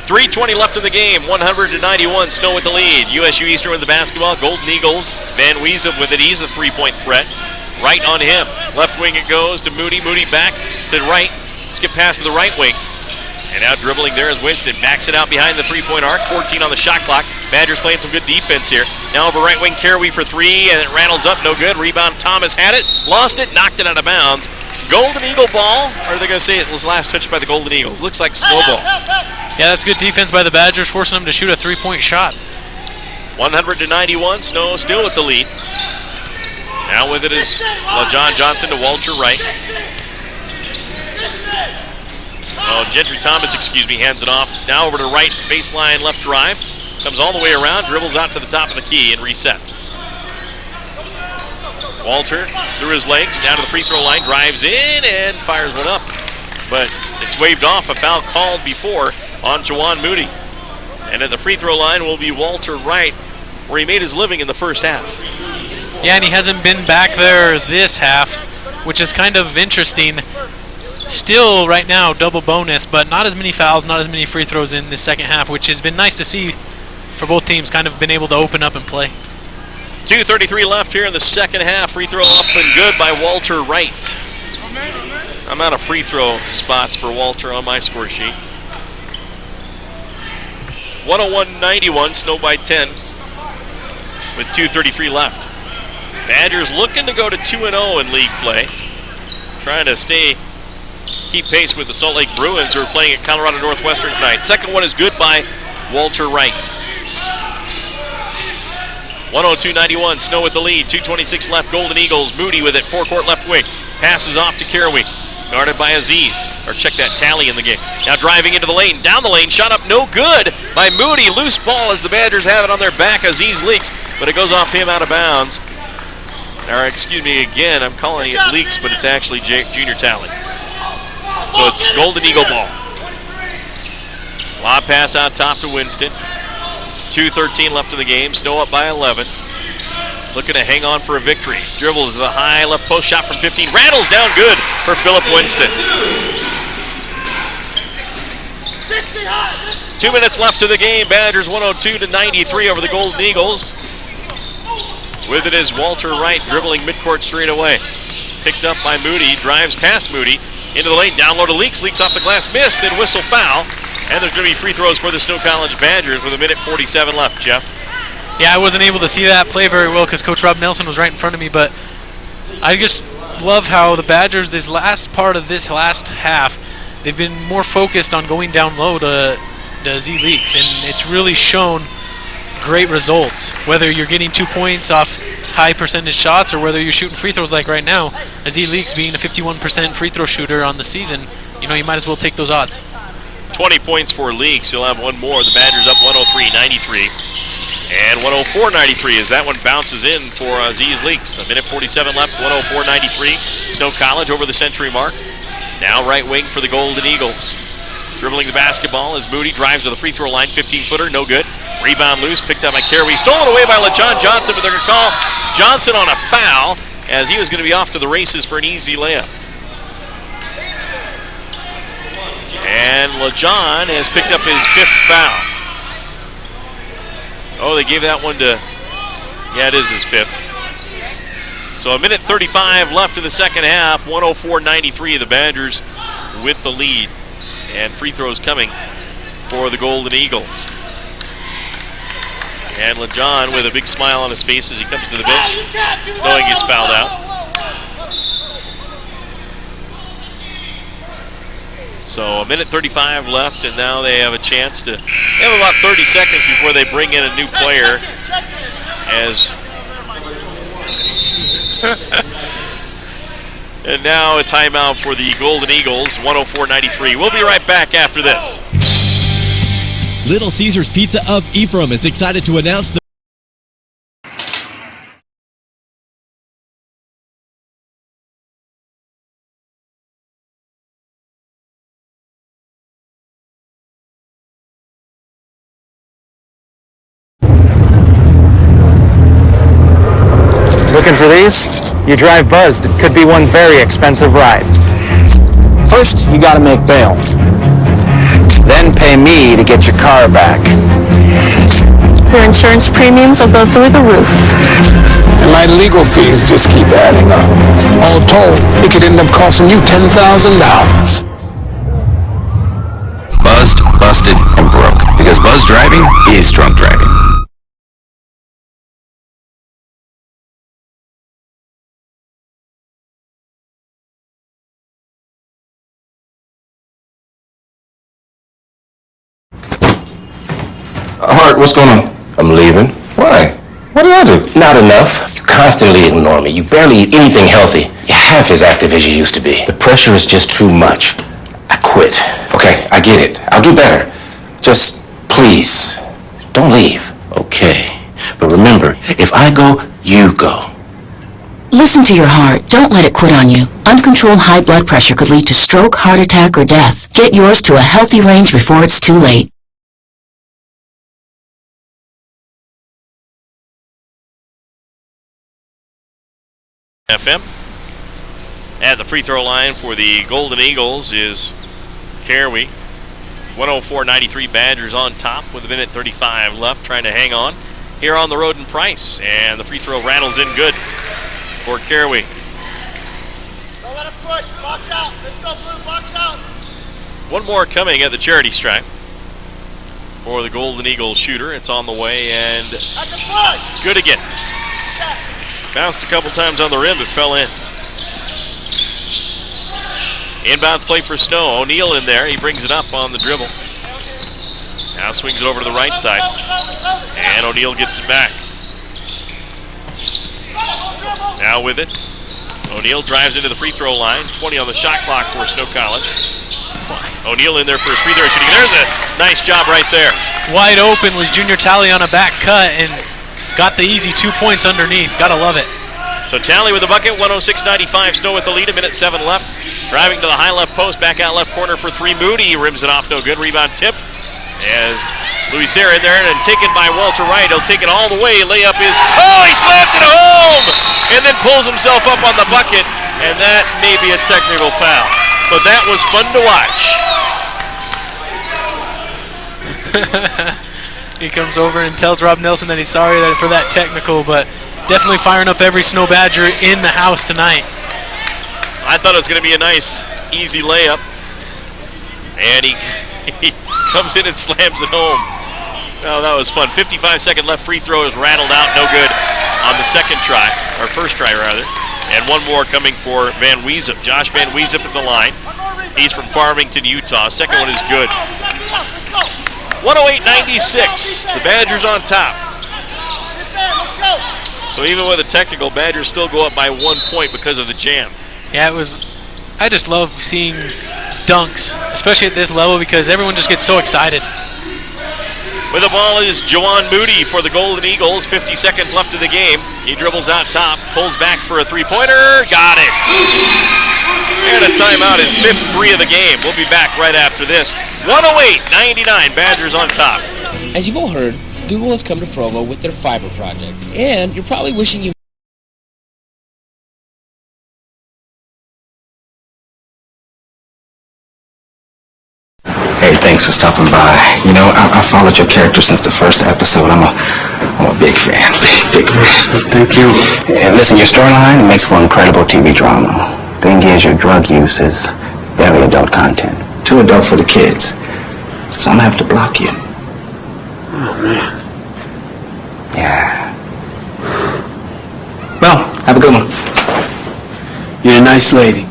3:20 left in the game, 100-91, Snow with the lead. USU-Eastern with the basketball. Golden Eagles, Van Weezen with it. He's a 3-point threat. Right on him. Left wing it goes to Moody. Moody back to Wright. Skip pass to the right wing. And now dribbling there is Winston. Backs it out behind the three-point arc. 14 on the shot clock. Badgers playing some good defense here. Now over right wing, Caraway for 3, and it rattles up. No good. Rebound, Thomas had it. Lost it. Knocked it out of bounds. Golden Eagle ball. Or are they going to say it was last touched by the Golden Eagles? Looks like Snow ball. Yeah, that's good defense by the Badgers, forcing them to shoot a 3-point shot. 100-91. Snow still with the lead. Now with it is LaJohn Johnson to Walter Wright. Oh, Gentry Thomas, hands it off. Now over to Wright, baseline left drive. Comes all the way around, dribbles out to the top of the key and resets. Walter through his legs, down to the free throw line, drives in and fires one up. But it's waved off, a foul called before on Jawan Moody. And at the free throw line will be Walter Wright, where he made his living in the first half. Yeah, and he hasn't been back there this half, which is kind of interesting. Still, right now, double bonus, but not as many fouls, not as many free throws in the second half, which has been nice to see for both teams, kind of been able to open up and play. 2:33 left here in the second half. Free throw up and good by Walter Wright. I'm out of free throw spots for Walter on my score sheet. 101-91, Snow by 10 with 2:33 left. Badgers looking to go to 2-0 in league play. Trying to keep pace with the Salt Lake Bruins, who are playing at Colorado Northwestern tonight. Second one is good by Walter Wright. 102-91, Snow with the lead. 2:26 left, Golden Eagles. Moody with it, forecourt left wing. Passes off to Caraway. Guarded by Aziz. Or check that tally in the game. Now driving into the lane, down the lane, shot up no good by Moody. Loose ball as the Badgers have it on their back. Aziz leaks, but it goes off him out of bounds. Or excuse me again, I'm calling it leaks, but it's actually junior tally. So it's Golden Eagle ball. Lob pass out top to Winston. 2:13 left in the game. Snow up by 11. Looking to hang on for a victory. Dribbles to the high left post, shot from 15. Rattles down good for Philip Winston. 2 minutes left to the game. Badgers 102-93 over the Golden Eagles. With it is Walter Wright dribbling midcourt straight away. Picked up by Moody. Drives past Moody. Into the lane, down low to Leaks. Leaks off the glass, missed, and whistle foul. And there's going to be free throws for the Snow College Badgers with 1:47 left, Jeff. Yeah, I wasn't able to see that play very well because Coach Rob Nelson was right in front of me, but I just love how the Badgers, this last part of this last half, they've been more focused on going down low to Z Leaks, and it's really shown great results. Whether you're getting 2 points off high percentage shots or whether you're shooting free throws like right now, Z Leaks being a 51% free throw shooter on the season, you might as well take those odds. 20 points for Leaks. He'll have one more. The Badgers up 103-93. And 104-93 as that one bounces in for Aziz Leaks. 1:47 left, 104-93. Snow College over the century mark. Now right wing for the Golden Eagles. Dribbling the basketball as Moody drives to the free throw line. 15-footer, no good. Rebound loose, picked up by Caraway. Stolen away by LaJohn Johnson, but they're going to call Johnson on a foul as he was going to be off to the races for an easy layup. And LaJohn has picked up his 5th foul. Oh, they gave that one to, yeah, it is his 5th. So 1:35 left in the second half, 104-93, the Badgers with the lead. And free throws coming for the Golden Eagles. And LaJohn with a big smile on his face as he comes to the bench, knowing he's fouled out. So a minute 35 left, and now they have a chance to. They have about 30 seconds before they bring in a new player. And now a timeout for the Golden Eagles, 104-93. We'll be right back after this. Little Caesars Pizza of Ephraim is excited to announce the Looking for these? You drive buzzed. It could be one very expensive ride. First, you gotta make bail. Then pay me to get your car back. Your insurance premiums will go through the roof. And my legal fees just keep adding up. All told, it could end up costing you $10,000. Buzzed, busted, and broke. Because buzz driving is drunk driving. Hart, what's going on? I'm leaving. Why? What did I do? Not enough. You constantly ignore me. You barely eat anything healthy. You're half as active as you used to be. The pressure is just too much. I quit. Okay, I get it. I'll do better. Just, please, don't leave. Okay. But remember, if I go, you go. Listen to your heart. Don't let it quit on you. Uncontrolled high blood pressure could lead to stroke, heart attack, or death. Get yours to a healthy range before it's too late. FM. At the free throw line for the Golden Eagles is Carey. 104-93 Badgers on top with a minute 35 left, trying to hang on here on the road in Price. And the free throw rattles in good for Carey. Don't let him push. Box out. Let's go, Blue. Box out. One more coming at the charity stripe for the Golden Eagles shooter. It's on the way and good again. Bounced a couple times on the rim, but fell in. Inbounds play for Snow. O'Neal in there. He brings it up on the dribble. Now swings it over to the right side. And O'Neal gets it back. Now with it. O'Neal drives into the free throw line. 20 on the shot clock for Snow College. O'Neal in there for his free throw shooting. There's a nice job right there. Wide open was Junior Talley on a back cut and got the easy 2 points underneath. Gotta love it. So Talley with the bucket, 106-95. Snow with the lead, a minute 7 left. Driving to the high left post, back out left corner for three. Moody rims it off, no good. Rebound tip as Louis Serra in there and taken by Walter Wright. He'll take it all the way. Layup is, he slams it home! And then pulls himself up on the bucket, and that may be a technical foul. But that was fun to watch. He comes over and tells Rob Nelson that he's sorry for that technical, but definitely firing up every Snow Badger in the house tonight. I thought it was going to be a nice, easy layup. And he comes in and slams it home. Oh, that was fun. 55-second left free throw is rattled out, no good on the second try, or first try rather. And one more coming for Van Weesup. Josh Van Weesup at the line. He's from Farmington, Utah. Second one is good. 108-96. The Badgers on top. So even with a technical, Badgers still go up by 1 point because of the jam. Yeah, I just love seeing dunks, especially at this level, because everyone just gets so excited. With the ball is Jawan Moody for the Golden Eagles. 50 seconds left in the game. He dribbles out top, pulls back for a three-pointer. Got it. And a timeout, his fifth three of the game. We'll be back right after this. 108-99, Badgers on top. As you've all heard, Google has come to Provo with their fiber project. And you're probably wishing you Hey, thanks for stopping by. You know, I followed your character since the first episode. I'm a big fan. Big fan. Thank you. And listen, your storyline makes for incredible TV drama. Thing is, your drug use is very adult content. Too adult for the kids. So I'm gonna have to block you. Oh, man. Yeah. Well, have a good one. You're a nice lady.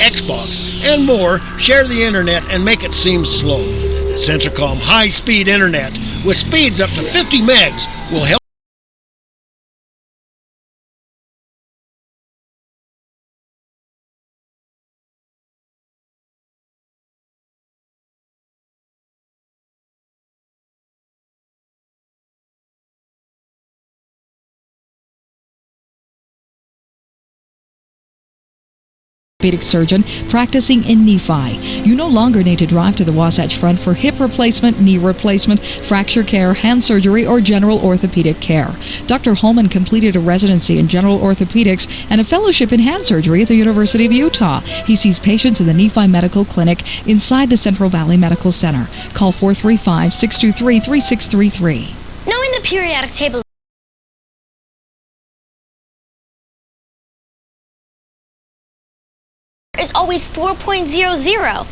Xbox, and more share the internet and make it seem slow. Centricom high-speed internet with speeds up to 50 megs will help. Orthopedic surgeon practicing in Nephi. You no longer need to drive to the Wasatch Front for hip replacement, knee replacement, fracture care, hand surgery, or general orthopedic care. Dr. Holman completed a residency in general orthopedics and a fellowship in hand surgery at the University of Utah. He sees patients in the Nephi Medical Clinic inside the Central Valley Medical Center. Call 435-623-3633. Knowing the periodic table is always 4.00.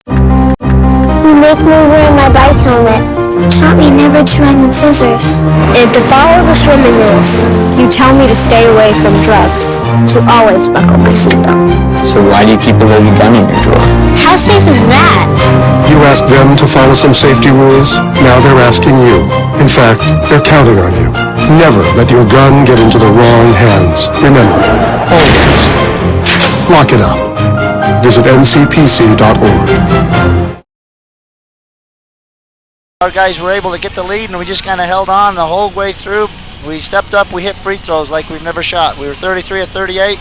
You make me wear my bike helmet. You taught me never to run with scissors. And to follow the swimming rules. You tell me to stay away from drugs. To always buckle my seatbelt. So why do you keep a loaded gun in your drawer? How safe is that? You asked them to follow some safety rules. Now they're asking you. In fact, they're counting on you. Never let your gun get into the wrong hands. Remember, always lock it up. Visit ncpc.org. Our guys were able to get the lead, and we just kind of held on the whole way through. We stepped up, we hit free throws like we've never shot. We were 33 of 38.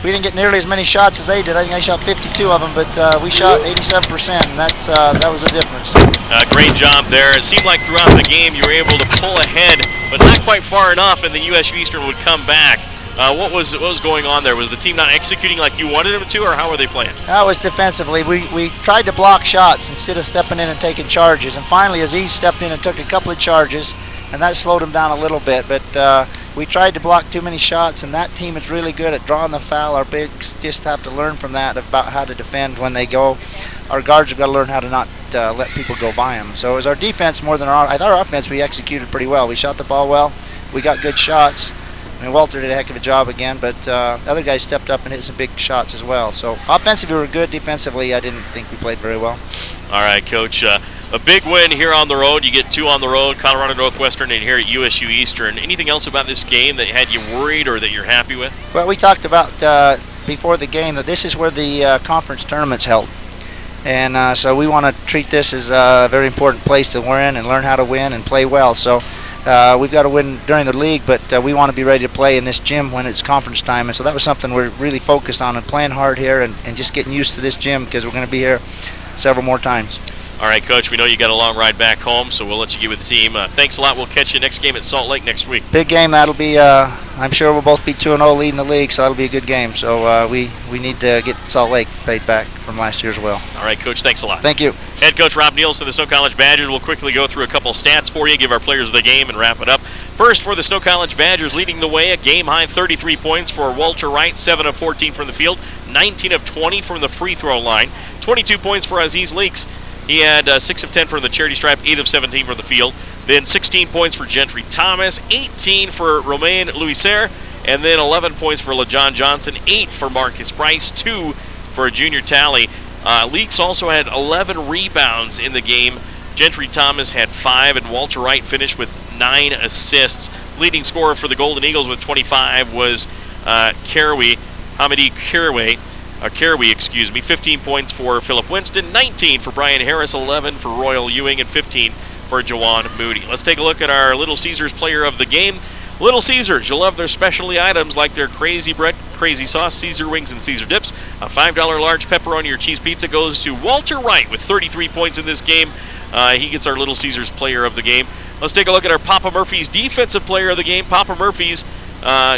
We didn't get nearly as many shots as they did. I think I shot 52 of them, but we shot 87%, and that was the difference. Great job there. It seemed like throughout the game you were able to pull ahead, but not quite far enough, and the USU-Eastern would come back. What was going on there? Was the team not executing like you wanted them to, or how were they playing? That was defensively. We tried to block shots instead of stepping in and taking charges, and finally Aziz stepped in and took a couple of charges, and that slowed him down a little bit, but we tried to block too many shots, and that team is really good at drawing the foul. Our bigs just have to learn from that about how to defend when they go. Our guards have got to learn how to not let people go by them. So it was our defense more than I thought our offense we executed pretty well. We shot the ball well. We got good shots. I mean, Walter did a heck of a job again, but other guys stepped up and hit some big shots as well. So offensively we were good. Defensively I didn't think we played very well. All right, Coach. A big win here on the road. You get 2 on the road, Colorado Northwestern and here at USU-Eastern. Anything else about this game that had you worried or that you're happy with? Well, we talked about before the game that this is where the conference tournament's held. And so we want to treat this as a very important place to win and learn how to win and play well. So we've got to win during the league, but we want to be ready to play in this gym when it's conference time. And so that was something we're really focused on and playing hard here and just getting used to this gym because we're going to be here several more times. All right, Coach, we know you got a long ride back home, so we'll let you get with the team. Thanks a lot. We'll catch you next game at Salt Lake next week. Big game. That'll be, I'm sure we'll both be 2-0 leading the league, so that'll be a good game. So we need to get Salt Lake paid back from last year as well. All right, Coach, thanks a lot. Thank you. Head Coach Rob Nielsen of the Snow College Badgers will quickly go through a couple stats for you, give our players of the game, and wrap it up. First, for the Snow College Badgers, leading the way, a game-high 33 points for Walter Wright, 7 of 14 from the field, 19 of 20 from the free throw line, 22 points for Aziz Leaks. He had 6 of 10 from the charity stripe, 8 of 17 from the field. Then 16 points for Gentry Thomas, 18 for Romain Louiser, and then 11 points for LaJohn Johnson, 8 for Marcus Bryce, 2 for a junior tally. Leaks also had 11 rebounds in the game. Gentry Thomas had 5, and Walter Wright finished with 9 assists. Leading scorer for the Golden Eagles with 25 was Hamidi Carey, 15 points for Philip Winston, 19 for Brian Harris, 11 for Royal Ewing, and 15 for Jawan Moody. Let's take a look at our Little Caesars player of the game. Little Caesars, you'll love their specialty items like their crazy bread, crazy sauce, Caesar wings, and Caesar dips. A $5 large pepperoni or cheese pizza goes to Walter Wright with 33 points in this game. He gets our Little Caesars player of the game. Let's take a look at our Papa Murphy's defensive player of the game. Papa Murphy's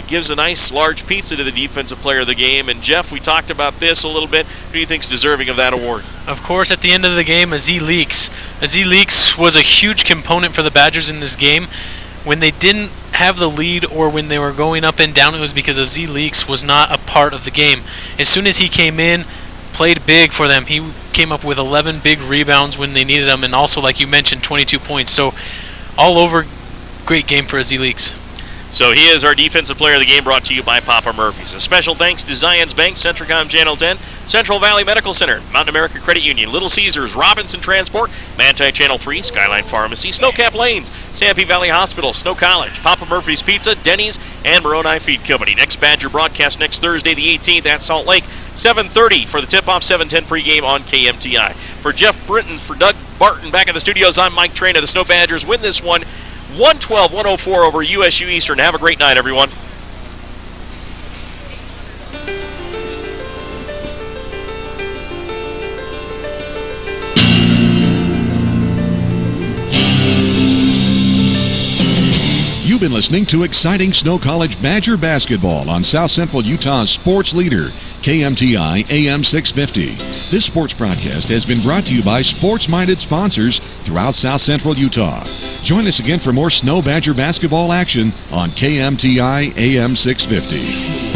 gives a nice large pizza to the defensive player of the game. And Jeff, we talked about this a little bit. Who do you think is deserving of that award? Of course, at the end of the game, Aziz Leaks. Aziz Leaks was a huge component for the Badgers in this game. When they didn't have the lead or when they were going up and down, it was because Aziz Leaks was not a part of the game. As soon as he came in, played big for them. He came up with 11 big rebounds when they needed them, and also, like you mentioned, 22 points. So all over, great game for Aziz Leaks. So he is our defensive player of the game, brought to you by Papa Murphy's. A special thanks to Zions Bank, Centricom Channel 10, Central Valley Medical Center, Mountain America Credit Union, Little Caesars, Robinson Transport, Manti Channel 3, Skyline Pharmacy, Snowcap Lanes, Sanpete Valley Hospital, Snow College, Papa Murphy's Pizza, Denny's, and Moroni Feed Company. Next Badger broadcast next Thursday, the 18th at Salt Lake, 7:30 for the tip-off, 7:10 pregame on KMTI. For Jeff Britton, for Doug Barton back in the studios, I'm Mike Traina. The Snow Badgers win this one 112-104 over USU-Eastern. Have a great night, everyone. You've been listening to exciting Snow College Badger basketball on South Central Utah's sports leader, KMTI AM 650. This sports broadcast has been brought to you by sports-minded sponsors throughout South Central Utah. Join us again for more Snow Badger basketball action on KMTI AM 650.